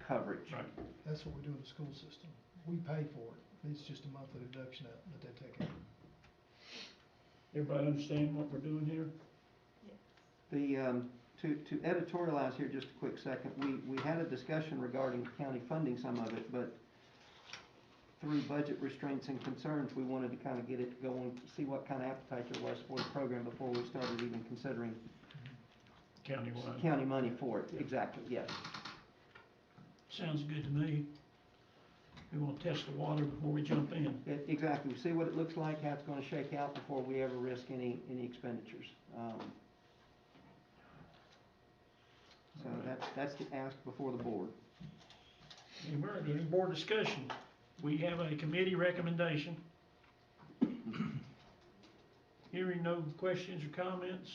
Speaker 6: coverage.
Speaker 1: Right.
Speaker 18: That's what we do in the school system. We pay for it. It's just a monthly deduction that they take out.
Speaker 1: Everybody understand what we're doing here?
Speaker 6: The, to editorialize here just a quick second, we had a discussion regarding county funding some of it, but through budget restraints and concerns, we wanted to kind of get it going, see what kind of appetite there was for the program before we started even considering county money for it. Exactly, yes.
Speaker 1: Sounds good to me. We want to test the water before we jump in.
Speaker 6: Exactly. See what it looks like, how it's going to shake out before we ever risk any expenditures. So that's the ask before the board.
Speaker 1: Any board discussion? We have a committee recommendation. Hearing no questions or comments,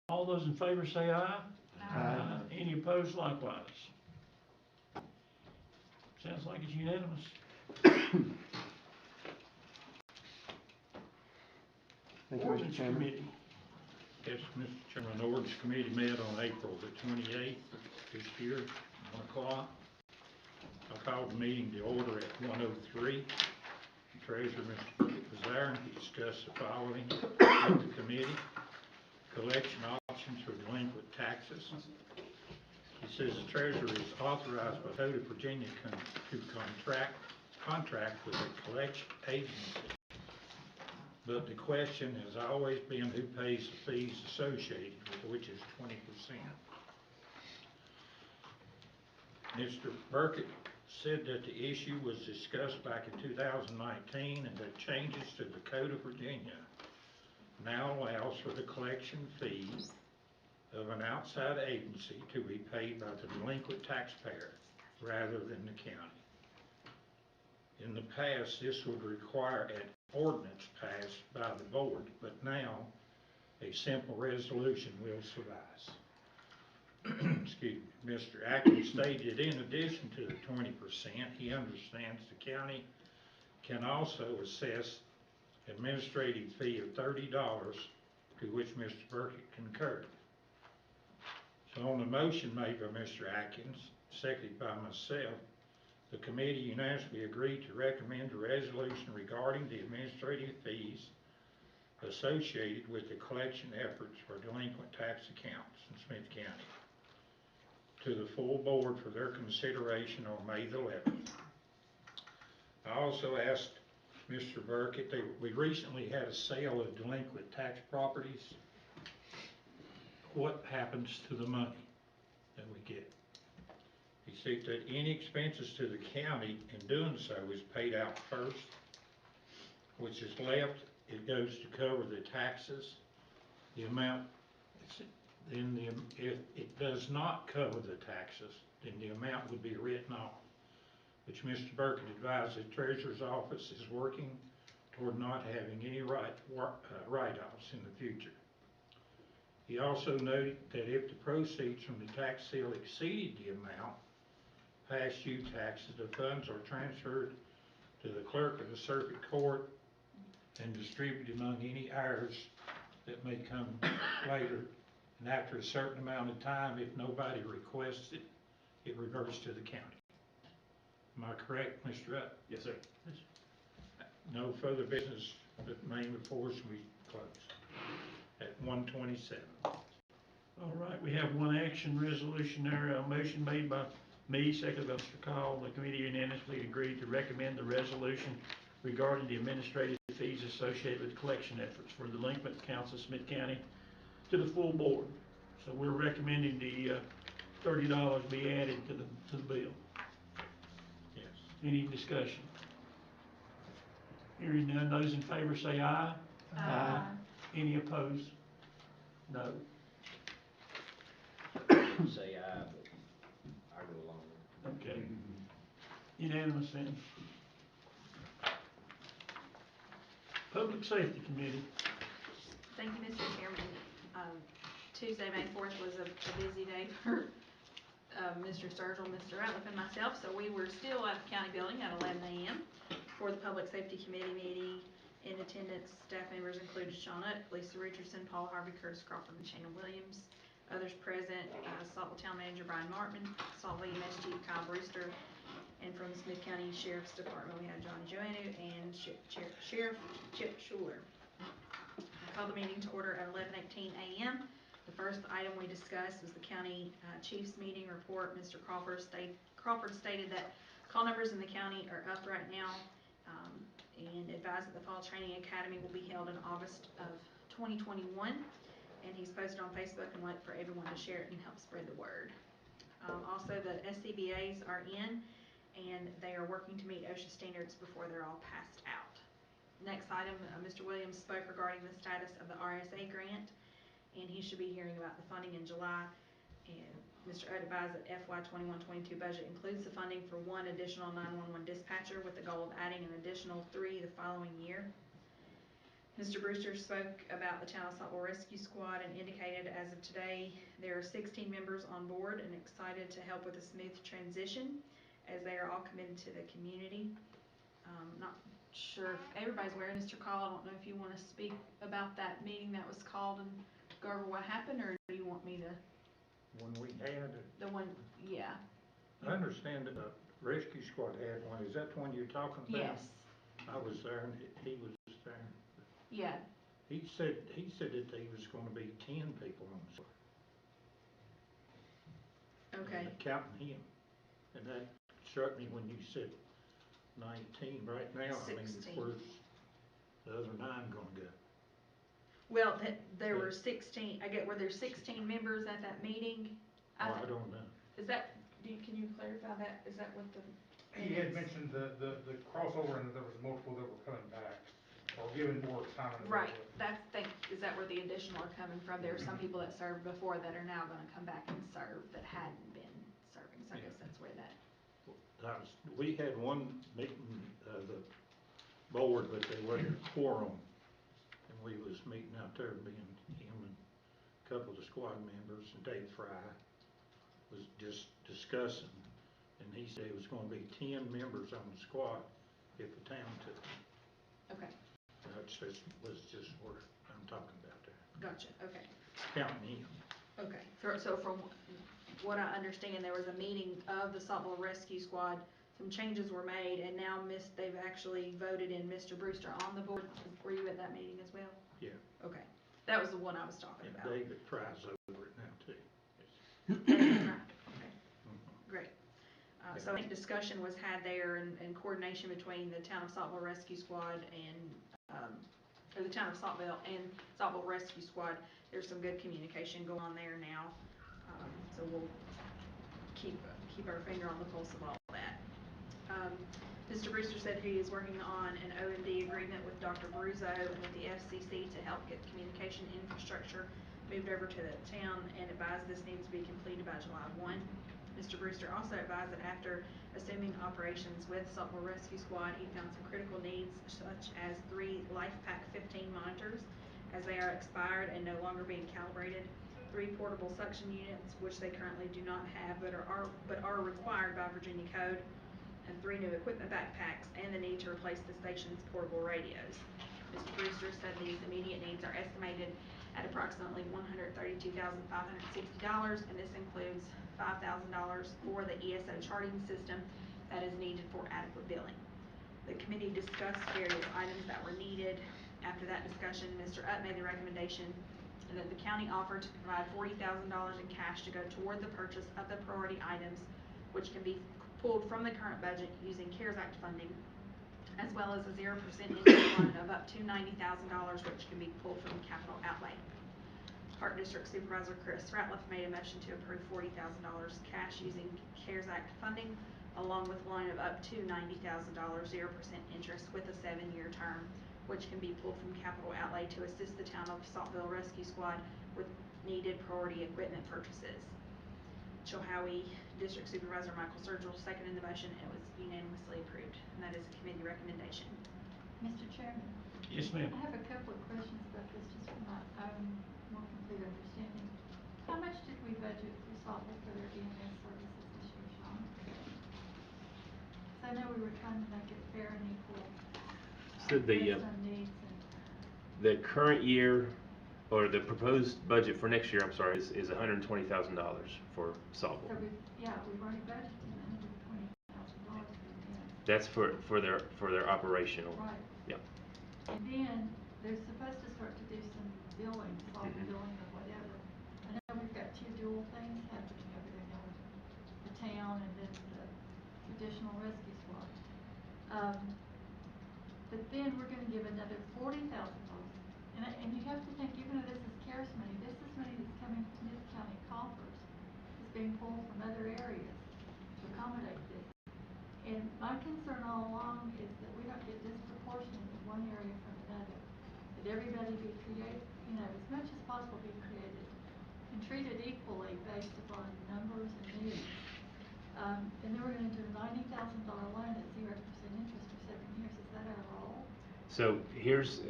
Speaker 1: all those in favor say aye.
Speaker 6: Aye.
Speaker 1: Any opposed likewise? Sounds like it's unanimous.
Speaker 6: Thank you, Mr. Chairman.
Speaker 1: Committee.
Speaker 19: Yes, Mr. Chairman, the ordinance committee met on April the 28th this year, 1 o'clock. I called the meeting to order at 1:03. The treasurer, Mr. Burkett, was there, and he discussed the following with the committee: collection options for delinquent taxes. He says the treasurer is authorized by Code of Virginia to contract with a collection agency. But the question has always been who pays the fees associated with it, which is 20%. Mr. Burkett said that the issue was discussed back in 2019 and that changes to the Code of Virginia now allows for the collection fee of an outside agency to be paid by the delinquent taxpayer rather than the county. In the past, this would require an ordinance passed by the board, but now a simple resolution will suffice. Excuse me. Mr. Atkins stated in addition to the 20%, he understands the county can also assess administrative fee of $30, to which Mr. Burkett concurred. So on the motion made by Mr. Atkins, seconded by myself, the committee unanimously agreed to recommend a resolution regarding the administrative fees associated with the collection efforts for delinquent tax accounts in Smyth County to the full board for their consideration on May the 11th. I also asked Mr. Burkett, we recently had a sale of delinquent tax properties. What happens to the money that we get? He said that any expenses to the county in doing so is paid out first, which is left, it goes to cover the taxes. The amount, if it does not cover the taxes, then the amount would be written off, which Mr. Burkett advised the Treasurer's Office is working toward not having any write-offs in the future. He also noted that if the proceeds from the tax sale exceeded the amount past due taxes, the funds are transferred to the clerk of the circuit court and distributed among any heirs that may come later. And after a certain amount of time, if nobody requests it, it reverts to the county. Am I correct, Mr. Rupp?
Speaker 7: Yes, sir.
Speaker 1: No further business that remain before us, we close at 1:27. All right, we have one action resolution there, a motion made by me, seconded by Mr. Call. The committee unanimously agreed to recommend the resolution regarding the administrative fees associated with collection efforts for delinquent accounts of Smyth County to the full board. So we're recommending the $30 be added to the bill.
Speaker 19: Yes.
Speaker 1: Any discussion? Hearing none, those in favor say aye.
Speaker 14: Aye.
Speaker 1: Any opposed? No.
Speaker 5: Say aye, but I go along with it.
Speaker 1: Okay. Unanimous then. Public Safety Committee.
Speaker 4: Thank you, Mr. Chairman. Tuesday, May 4th was a busy day for Mr. Sturgill, Mr. Ratliff, and myself, so we were still at the county building at 11 a.m. for the Public Safety Committee meeting. In attendance, staff members included Sean Utt, Lisa Richardson, Paul Harvey, Curtis Crawford, and Shannon Williams. Others present, Saltville Town Manager Brian Martman, Saltville EMS Chief Kyle Brewster, and from the Smyth County Sheriff's Department, we had John Joannou and Sheriff Chip Schuler. I called the meeting to order at 11:18 a.m. The first item we discussed was the county chief's meeting report. Mr. Crawford stated that call numbers in the county are up right now, and advised that the Fall Training Academy will be held in August of 2021. And he's posted on Facebook and would like for everyone to share it and help spread the word. Also, the SCBAs are in, and they are working to meet OSHA standards before they're all passed out. Next item, Mr. Williams spoke regarding the status of the RSA grant, and he should be hearing about the funding in July. And Mr. Utt advised that FY 21-22 budget includes the funding for one additional 911 dispatcher with the goal of adding an additional 3 the following year. Mr. Brewster spoke about the Town of Saltville Rescue Squad and indicated as of today there are 16 members on board and excited to help with the smooth transition as they are all committed to the community. Not sure if everybody's aware, Mr. Call, I don't know if you want to speak about that meeting that was called and go over what happened, or do you want me to?
Speaker 19: When we had
Speaker 4: The one, yeah.
Speaker 19: I understand that the rescue squad had one. Is that the one you're talking about?
Speaker 4: Yes.
Speaker 19: I was there and he was there.
Speaker 4: Yeah.
Speaker 19: He said that there was gonna be 10 people on the squad.
Speaker 4: Okay.
Speaker 19: Counting him. And that struck me when you said 19 right now.
Speaker 4: 16.
Speaker 19: I mean, where's the other 9 gonna go?
Speaker 4: Well, there were 16, were there 16 members at that meeting?
Speaker 19: I don't know.
Speaker 4: Is that, can you clarify that? Is that what the?
Speaker 20: He had mentioned the crossover and that there was multiple that were coming back or giving more time.
Speaker 4: Right, is that where the additional are coming from? There are some people that served before that are now gonna come back and serve that hadn't been serving, so I guess that's where that.
Speaker 19: We had one meeting, the board, but they wasn't a quorum. And we was meeting out there, being him and a couple of the squad members, and Dave Fry was just discussing. And he said it was gonna be 10 members on the squad if the town took them.
Speaker 4: Okay.
Speaker 19: Was just what I'm talking about there.
Speaker 4: Gotcha, okay.
Speaker 19: Counting him.
Speaker 4: Okay, so from what I understand, there was a meeting of the Saltville Rescue Squad, some changes were made, and now they've actually voted in Mr. Brewster on the board. Were you at that meeting as well?
Speaker 19: Yeah.
Speaker 4: Okay, that was the one I was talking
Speaker 19: And
Speaker 4: about.
Speaker 19: David Fry's over it now too.
Speaker 4: David Fry, okay, great. So I think discussion was had there in coordination between the Town of Saltville Rescue Squad and, or the Town of Saltville and Saltville Rescue Squad. There's some good communication going on there now. So we'll keep our finger on the pulse of all that. Mr. Brewster said he is working on an O&D agreement with Dr. Bruzzo and with the FCC to help get communication infrastructure moved over to the town, and advised this needs to be completed by July 1. Mr. Brewster also advised that after assuming operations with Saltville Rescue Squad, he found some critical needs such as 3 LifePak 15 monitors as they are expired and no longer being calibrated, 3 portable suction units which they currently do not have but are required by Virginia code, and 3 new equipment backpacks, and the need to replace the station's portable radios. Mr. Brewster said these immediate needs are estimated at approximately $132,560, and this includes $5,000 for the ESO charting system that is needed for adequate billing. The committee discussed various items that were needed. After that discussion, Mr. Utt made the recommendation that the county offer to provide $40,000 in cash to go toward the purchase of the priority items, which can be pulled from the current budget using CARES Act funding, as well as a 0% interest loan of up to $90,000, which can be pulled from capital outlay. Park District Supervisor Chris Ratliff made a motion to approve $40,000 cash using CARES Act funding, along with a loan of up to $90,000, 0% interest with a 7-year term, which can be pulled from capital outlay to assist the town of Saltville Rescue Squad with needed priority equipment purchases. Chilhowie District Supervisor Michael Sturgill seconded the motion, and it was unanimously approved, and that is a committee recommendation.
Speaker 2: Mr. Chairman?
Speaker 1: Yes, ma'am.
Speaker 2: I have a couple of questions about this, just for my own more complete understanding. How much did we budget for Saltville for their EMS services this year, Sean? So I know we were trying to make it fair and equal,
Speaker 7: So
Speaker 2: based on needs and.
Speaker 7: the current year, or the proposed budget for next year, I'm sorry, is $120,000 for
Speaker 2: So
Speaker 7: Saltville.
Speaker 2: we've already budgeted $120,000 for EMS.
Speaker 7: That's for their operational.
Speaker 2: Right.
Speaker 7: Yep.
Speaker 2: And then they're supposed to start to do some billing, soft
Speaker 7: Mhm.
Speaker 2: billing or whatever. I know we've got two dual things happening over there now, the town and then the traditional rescue squad. But then we're gonna give another $40,000. And you have to think, even though this is CARES money, this is money that's coming from Smyth County coffers. It's being pulled from other areas to accommodate this. And my concern all along is that we don't get disproportionate in one area from another. That everybody be created, as much as possible be created and treated equally based upon numbers and needs. And then we're gonna do a $90,000 loan at 0% interest for 7 years. Is that our role?
Speaker 7: So here's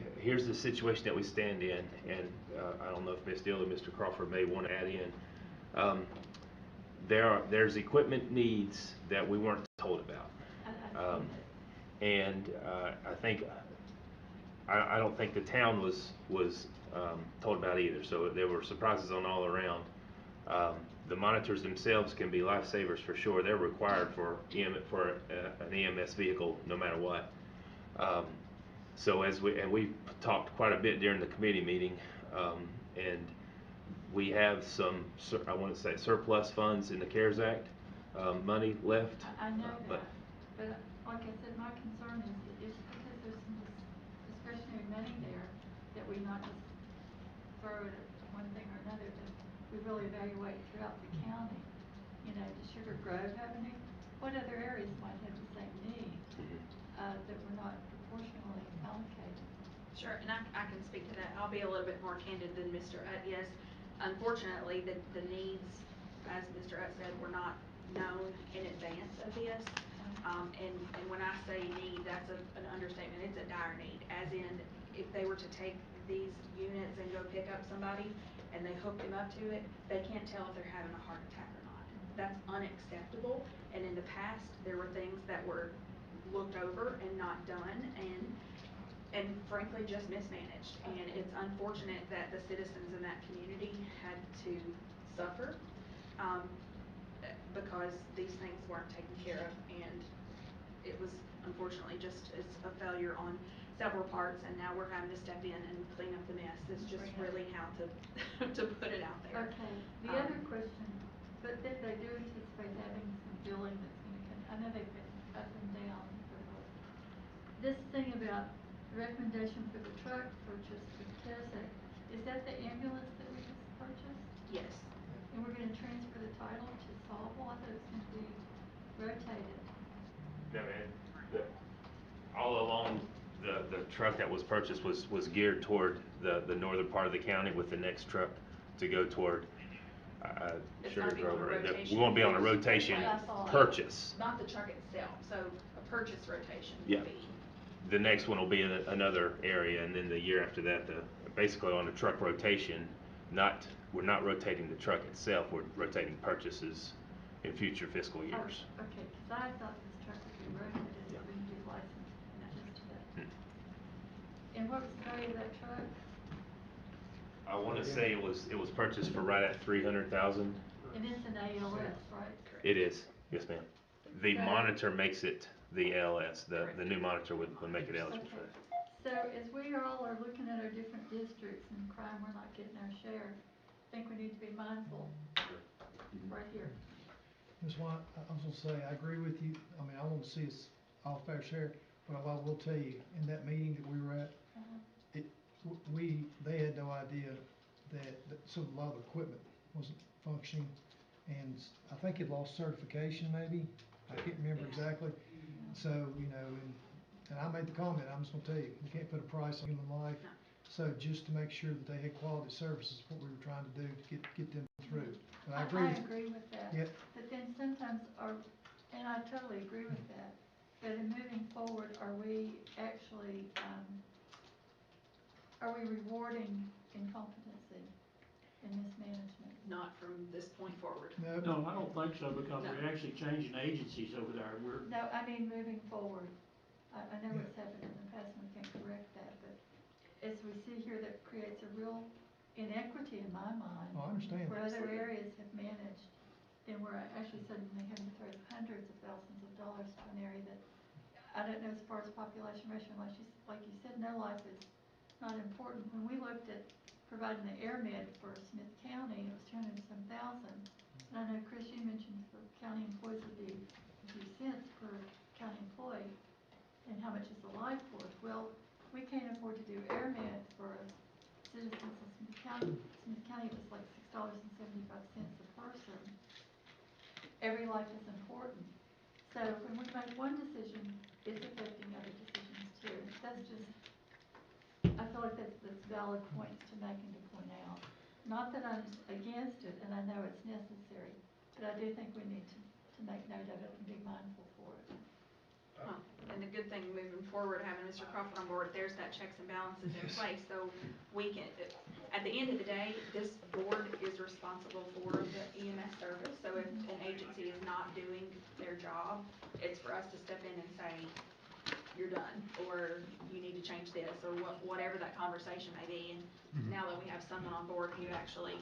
Speaker 7: the situation that we stand in, and I don't know if Ms. Deal or Mr. Crawford may want to add in. There's equipment needs that we weren't told about. And I think I don't think the town was told about either. So there were surprises on all around. The monitors themselves can be lifesavers for sure. They're required for an EMS vehicle no matter what. So we talked quite a bit during the committee meeting, and we have some, I want to say, surplus funds in the CARES Act money left.
Speaker 2: I know that, but like I said, my concern is it's because there's some discretionary money there that we not just throw it at one thing or another, that we really evaluate throughout the county. Does Sugar Grove have any? What other areas might have the same need that we're not proportionally allocated?
Speaker 4: Sure, and I can speak to that. I'll be a little bit more candid than Mr. Utt. Yes, unfortunately, the needs, as Mr. Utt said, were not known in advance of this. And when I say need, that's an understatement. It's a dire need, as in if they were to take these units and go pick up somebody and they hook them up to it, they can't tell if they're having a heart attack or not. That's unacceptable. And in the past, there were things that were looked over and not done, and frankly just mismanaged. And it's unfortunate that the citizens in that community had to suffer because these things weren't taken care of, and it was unfortunately just it's a failure on several parts, and now we're having to step in and clean up the mess. It's just really how to to put it out there.
Speaker 2: Okay, the other question, but then they do anticipate having some billing that's gonna come. I know they've been up and down for this thing about the recommendation for the truck purchase for the CARES Act. Is that the ambulance that we just purchased?
Speaker 4: Yes.
Speaker 2: And we're gonna transfer the title to Saltville? I thought it was gonna be rotated.
Speaker 7: No, man. All along, the truck that was purchased was geared toward the northern part of the county, with the next truck to go toward Sugar Grove. We won't be on a rotation purchase.
Speaker 4: Not the truck itself, so a purchase rotation
Speaker 7: Yeah.
Speaker 4: would be.
Speaker 7: The next one will be in another area, and then the year after that, basically on a truck rotation. We're not rotating the truck itself. We're rotating purchases in future fiscal years.
Speaker 2: Oh, okay, because I thought this truck would be rotated, so we can do license just to that. And what was the value of that truck?
Speaker 7: I want to say it was purchased for right at $300,000.
Speaker 2: And it's an ALS, right?
Speaker 7: It is, yes, ma'am. The
Speaker 2: So-
Speaker 7: monitor makes it the LS. The new monitor would make it eligible for
Speaker 2: Okay.
Speaker 7: that.
Speaker 2: So as we all are looking at our different districts and crime, we're not getting our share, I think we need to be mindful right here.
Speaker 18: Ms. White, I was gonna say, I agree with you. I mean, I want to see us all fair share, but I will tell you, in that meeting that we were at, they had no idea that some, a lot of the equipment wasn't functioning, and I think it lost certification maybe, I can't remember exactly. So, you know, and I made the comment, I'm just gonna tell you, you can't put a price on human life. So just to make sure that they had quality services, is what we were trying to do to get them through. But I agree
Speaker 2: with that.
Speaker 18: Yep.
Speaker 2: But then sometimes and I totally agree with that, but in moving forward, are we actually, are we rewarding incompetency in mismanagement?
Speaker 4: Not from this point forward.
Speaker 1: No, I don't think so, because
Speaker 4: No.
Speaker 1: we're actually changing agencies over there.
Speaker 2: No, I mean moving forward. I know
Speaker 18: Yeah.
Speaker 2: it's happened in the past and we can't correct that, but as we see here, that creates a real inequity in my mind.
Speaker 18: Oh, I understand.
Speaker 2: Where other areas have managed, and we're actually suddenly having to throw hundreds of thousands of dollars to an area that, I don't know, as far as population ratio, like you said, no life is not important. When we looked at providing the air med for Smyth County, it was 200 and some thousand. And I know, Chris, you mentioned for county employees would be a few cents per county employee, and how much is the life worth? Well, we can't afford to do air med for citizens of Smyth County. Smyth County, it was like $6.75 a person. Every life is important. So when we make one decision, it's affecting other decisions too. That's just, I feel like that's valid points to make and to point out. Not that I'm against it, and I know it's necessary, but I do think we need to make note of it and be mindful for it.
Speaker 4: Well, and the good thing moving forward, having Mr. Crawford on board, there's that checks and balances in place, so we can, at the end of the day, this board is responsible for the EMS service, so if an agency is not doing their job, it's for us to step in and say, you're done, or you need to change this, or whatever that conversation may be, and now that we have someone on board who actually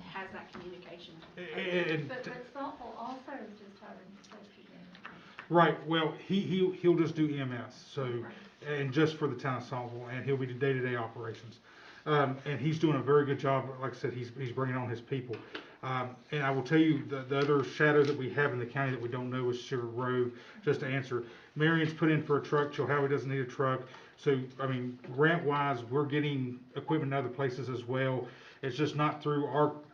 Speaker 4: has that communication.
Speaker 2: But Saltville also is just hiring the safety manager.
Speaker 20: Right, well, he'll just do EMS, so, and just for the town of Saltville, and he'll be the day-to-day operations. And he's doing a very good job, like I said, he's bringing on his people. And I will tell you, the other shadow that we have in the county that we don't know is Sugar Grove, just to answer. Marion's put in for a truck, Chilhowie doesn't need a truck. So, I mean, grant-wise, we're getting equipment in other places as well. It's just not through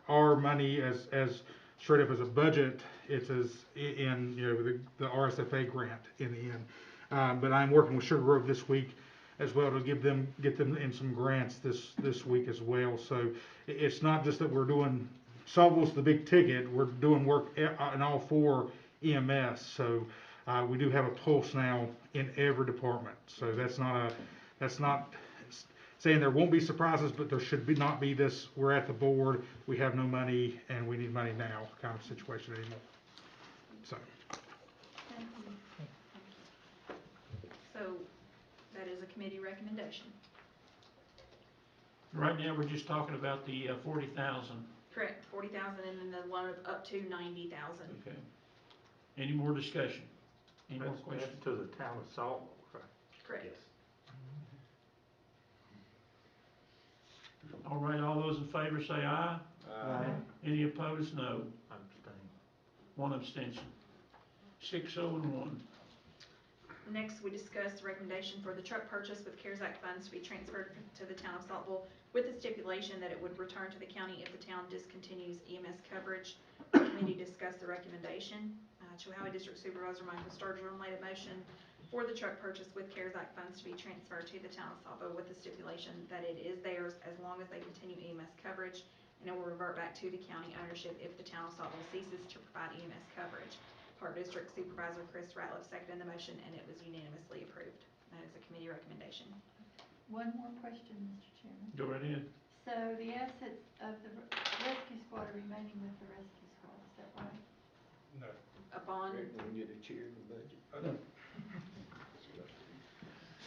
Speaker 20: our money as straight up as a budget, it's as in, you know, the RSFA grant in the end. But I'm working with Sugar Grove this week as well to get them in some grants this week as well. So it's not just that we're doing, Saltville's the big ticket, we're doing work in all four EMS. So we do have a pulse now in every department. So that's not saying there won't be surprises, but there should not be this, we're at the board, we have no money, and we need money now kind of situation anymore. So.
Speaker 2: Thank you.
Speaker 4: So, that is a committee recommendation.
Speaker 1: Right now, we're just talking about the 40,000.
Speaker 4: Correct, 40,000 and then the one up to 90,000.
Speaker 1: Okay. Any more discussion? Any more
Speaker 19: That's
Speaker 1: questions?
Speaker 19: to the town of Saltville, right?
Speaker 4: Correct.
Speaker 19: Yes.
Speaker 1: All right, all those in favor say aye.
Speaker 19: Aye.
Speaker 1: Any opposed, no.
Speaker 19: Abstain.
Speaker 1: One abstention. 6-0-1.
Speaker 4: Next, we discussed the recommendation for the truck purchase with CARES Act funds to be transferred to the town of Saltville with the stipulation that it would return to the county if the town discontinues EMS coverage. The committee discussed the recommendation. Chilhowie District Supervisor Michael Sturgeon made a motion for the truck purchase with CARES Act funds to be transferred to the town of Saltville with the stipulation that it is theirs as long as they continue EMS coverage, and it will revert back to the county ownership if the town of Saltville ceases to provide EMS coverage. Park District Supervisor Chris Ratliff seconded the motion, and it was unanimously approved. That is a committee recommendation.
Speaker 2: One more question, Mr. Chairman.
Speaker 1: Go right ahead.
Speaker 2: So the assets of the rescue squad are remaining with the rescue squad, is that right?
Speaker 20: No.
Speaker 4: Upon
Speaker 6: When you're the chair of the budget.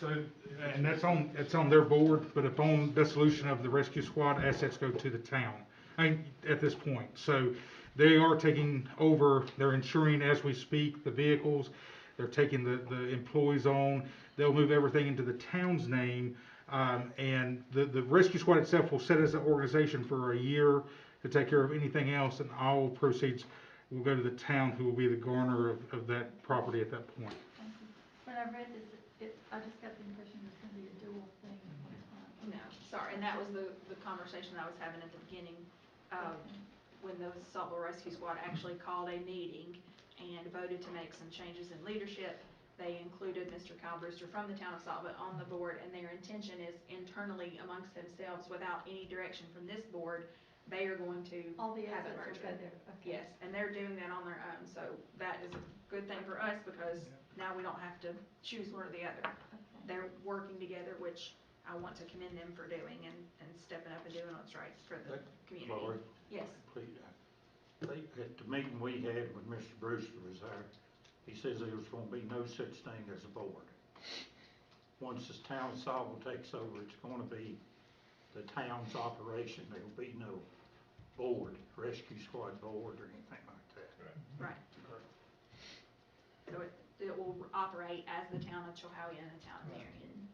Speaker 20: So, and that's on their board, but upon dissolution of the rescue squad, assets go to the town, at this point. So they are taking over, they're insuring as we speak the vehicles, they're taking the employees on, they'll move everything into the town's name, and the rescue squad itself will sit as an organization for a year to take care of anything else, and all proceeds will go to the town, who will be the garner of that property at that point.
Speaker 2: Thank you. When I read this, I just got the impression it was going to be a dual thing at one time.
Speaker 4: No, sorry, and that was the conversation I was having at the beginning, when the Saltville Rescue Squad actually called a meeting and voted to make some changes in leadership. They included Mr. Kyle Brewster from the town of Saltville on the board, and their intention is internally amongst themselves, without any direction from this board, they are going to
Speaker 14: All the
Speaker 4: have a
Speaker 14: assets will
Speaker 4: merger.
Speaker 14: go there, okay.
Speaker 4: Yes, and they're doing that on their own, so that is a good thing for us, because now we don't have to choose one or the other. They're working together, which I want to commend them for doing, and stepping up and doing what's right for the community.
Speaker 19: Lori?
Speaker 4: Yes.
Speaker 19: Please, at the meeting we had when Mr. Brewster was there, he says there was gonna be no such thing as a board. Once this town of Saltville takes over, it's gonna be the town's operation. There'll be no board, rescue squad board or anything like that.
Speaker 4: Right. So it will operate as the town of Chilhowie and the town of Marion,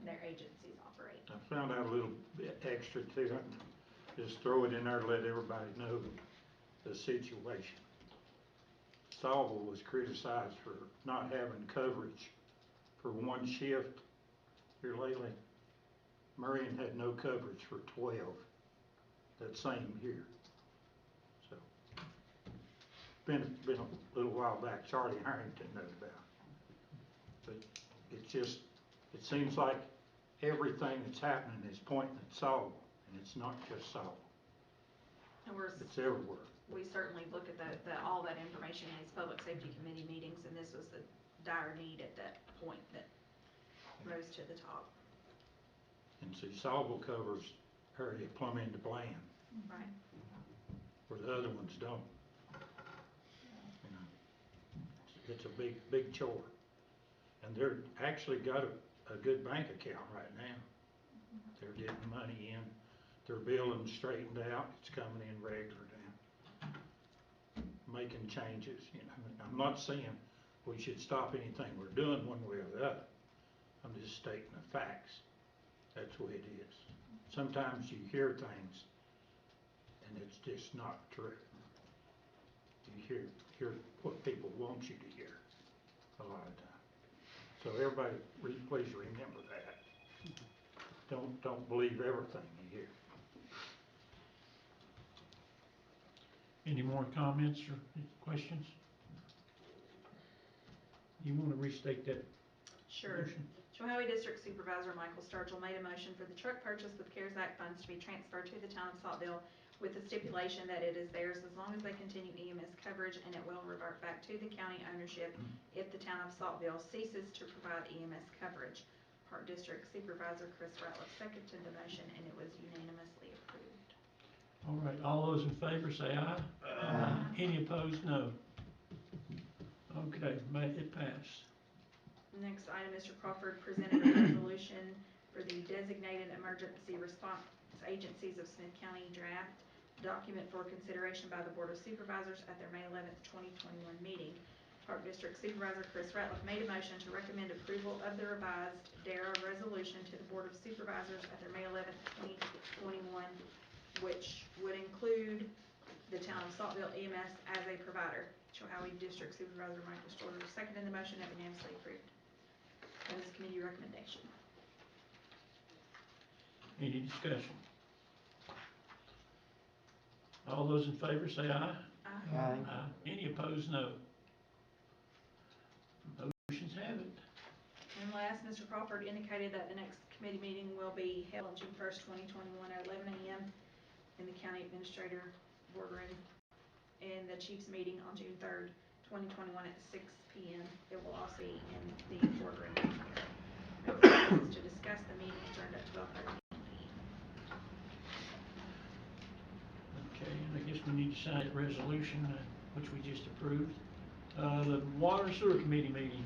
Speaker 4: their agencies operate.
Speaker 19: I found out a little bit extra too. I just throw it in there to let everybody know the situation. Saltville was criticized for not having coverage for one shift here lately. Marion had no coverage for 12 that same year. So, been a little while back, Charlie Harrington knows about it. But it seems like everything that's happening is pointing at Saltville, and it's not just Saltville.
Speaker 4: And
Speaker 19: It's everywhere.
Speaker 4: we certainly look at all that information in these public safety committee meetings, and this was the dire need at that point that rose to the top.
Speaker 19: And see, Saltville covers area Plum into Bland,
Speaker 4: Right.
Speaker 19: where the other ones don't. You know, it's a big chore. And they're actually got a good bank account right now. They're getting money in, their billing straightened out, it's coming in regular now. Making changes, you know. I'm not saying we should stop anything we're doing one way or the other. I'm just stating the facts. That's the way it is. Sometimes you hear things and it's just not true. You hear what people want you to hear a lot of times. So everybody, please remember that. Don't believe everything you hear.
Speaker 1: Any more comments or questions? You want to restate that?
Speaker 4: Sure.
Speaker 1: motion?
Speaker 4: Chilhowie District Supervisor Michael Sturgill made a motion for the truck purchase with CARES Act funds to be transferred to the town of Saltville, with the stipulation that it is theirs as long as they continue EMS coverage, and it will revert back to the county ownership if the town of Saltville ceases to provide EMS coverage. Park District Supervisor Chris Ratliff seconded the motion, and it was unanimously approved.
Speaker 1: All right, all those in favor say aye. Aye. Any opposed, no. Okay, it passed.
Speaker 4: Next item, Mr. Crawford presented a resolution for the designated emergency response agencies of Smyth County draft document for consideration by the Board of Supervisors at their May 11th, 2021 meeting. Park District Supervisor Chris Ratliff made a motion to recommend approval of the revised DARA resolution to the Board of Supervisors at their May 11th, 2021, which would include the town of Saltville EMS as a provider. Chilhowie District Supervisor Michael Sturgill seconded the motion and unanimously approved. That is committee recommendation.
Speaker 1: Any discussion? All those in favor say aye.
Speaker 4: Aye.
Speaker 1: Aye. Any opposed, no. Motion's have it.
Speaker 4: And last, Mr. Crawford indicated that the next committee meeting will be held on June 1st, 2021 at 11 a.m. in the County Administrator Boardroom, and the Chiefs meeting on June 3rd, 2021 at 6 p.m. It will also be in the boardroom here. To discuss the meeting adjourned at 12:30 p.m.
Speaker 1: Okay, and I guess we need to sign that resolution, which we just approved. The Water and Sewer Committee meeting.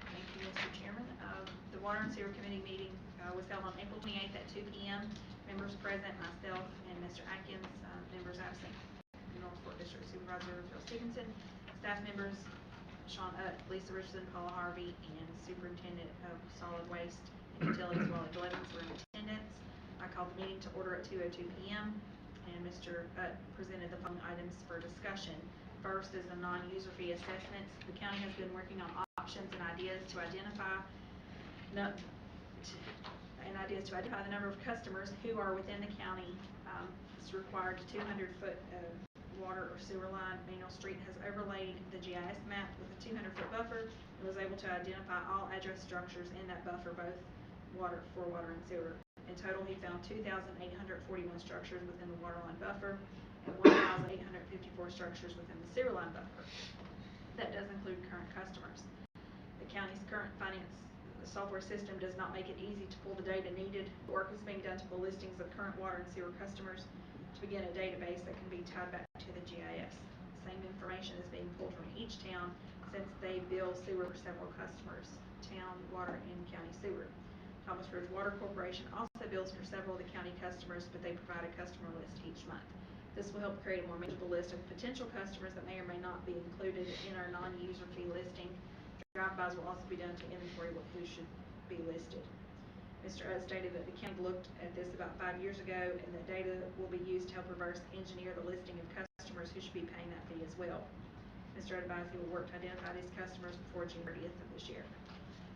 Speaker 4: Thank you, Mr. Chairman. The Water and Sewer Committee meeting was held on April 28th at 2 p.m. Members present, myself and Mr. Atkins, members absent, North Fork District Supervisor Phil Stevenson, staff members Sean Utt, Lisa Richardson, Paula Harvey, and Superintendent of Solid Waste and Utilities Wally Blevins were in attendance. I called the meeting to order at 2:02 p.m. and Mr. Utt presented the following items for discussion. First is the non-user fee assessments. The county has been working on options and ideas to identify an idea is to identify the number of customers who are within the county. It's required 200-foot of water or sewer line. Manual Street has overlaid the GIS map with a 200-foot buffer and was able to identify all address structures in that buffer, both water and sewer. In total, he found 2,841 structures within the water line buffer and 1,854 structures within the sewer line buffer. That does include current customers. The county's current finance software system does not make it easy to pull the data needed. Work is being done to pull listings of current water and sewer customers to begin a database that can be tied back to the GIS. The same information is being pulled from each town since they bill sewer for several customers, town water and county sewer. Thomas Ridge Water Corporation also bills for several of the county customers, but they provide a customer list each month. This will help create a more manageable list of potential customers that may or may not be included in our non-user fee listing. Drive-bys will also be done to inventory who should be listed. Mr. stated that the county looked at this about 5 years ago, and the data will be used to help reverse engineer the listing of customers who should be paying that fee as well. Mr. advised he will work to identify these customers before June 30th of this year.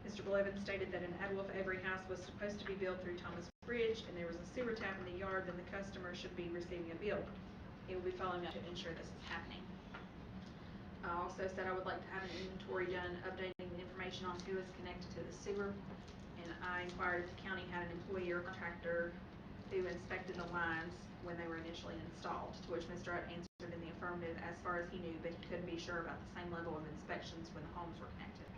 Speaker 4: Mr. Blevins stated that in Adwolf, every house was supposed to be billed through Thomas Bridge, and there was a sewer tap in the yard, then the customer should be receiving a bill. He will be following up to ensure this is happening. I also said I would like to have an inventory done updating the information on who is connected to the sewer. And I inquired if the county had an employee or contractor who inspected the lines when they were initially installed, to which Mr. Rutt answered in the affirmative as far as he knew, but he couldn't be sure about the same level of inspections when the homes were connected.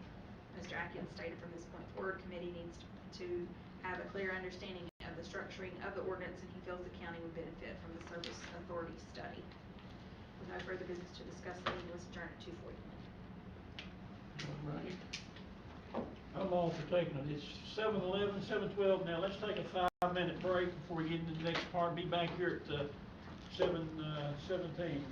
Speaker 4: Mr. Atkins stated from this point forward, committee needs to have a clear understanding of the structuring of the ordinance, and he feels the county would benefit from the service authority study. With no further business to discuss, the meeting was adjourned at 2:41.
Speaker 1: All right. I'm all for taking it. It's 7:11, 7:12 now. Let's take a 5-minute break before we get into the next part. Be back here at 7:17.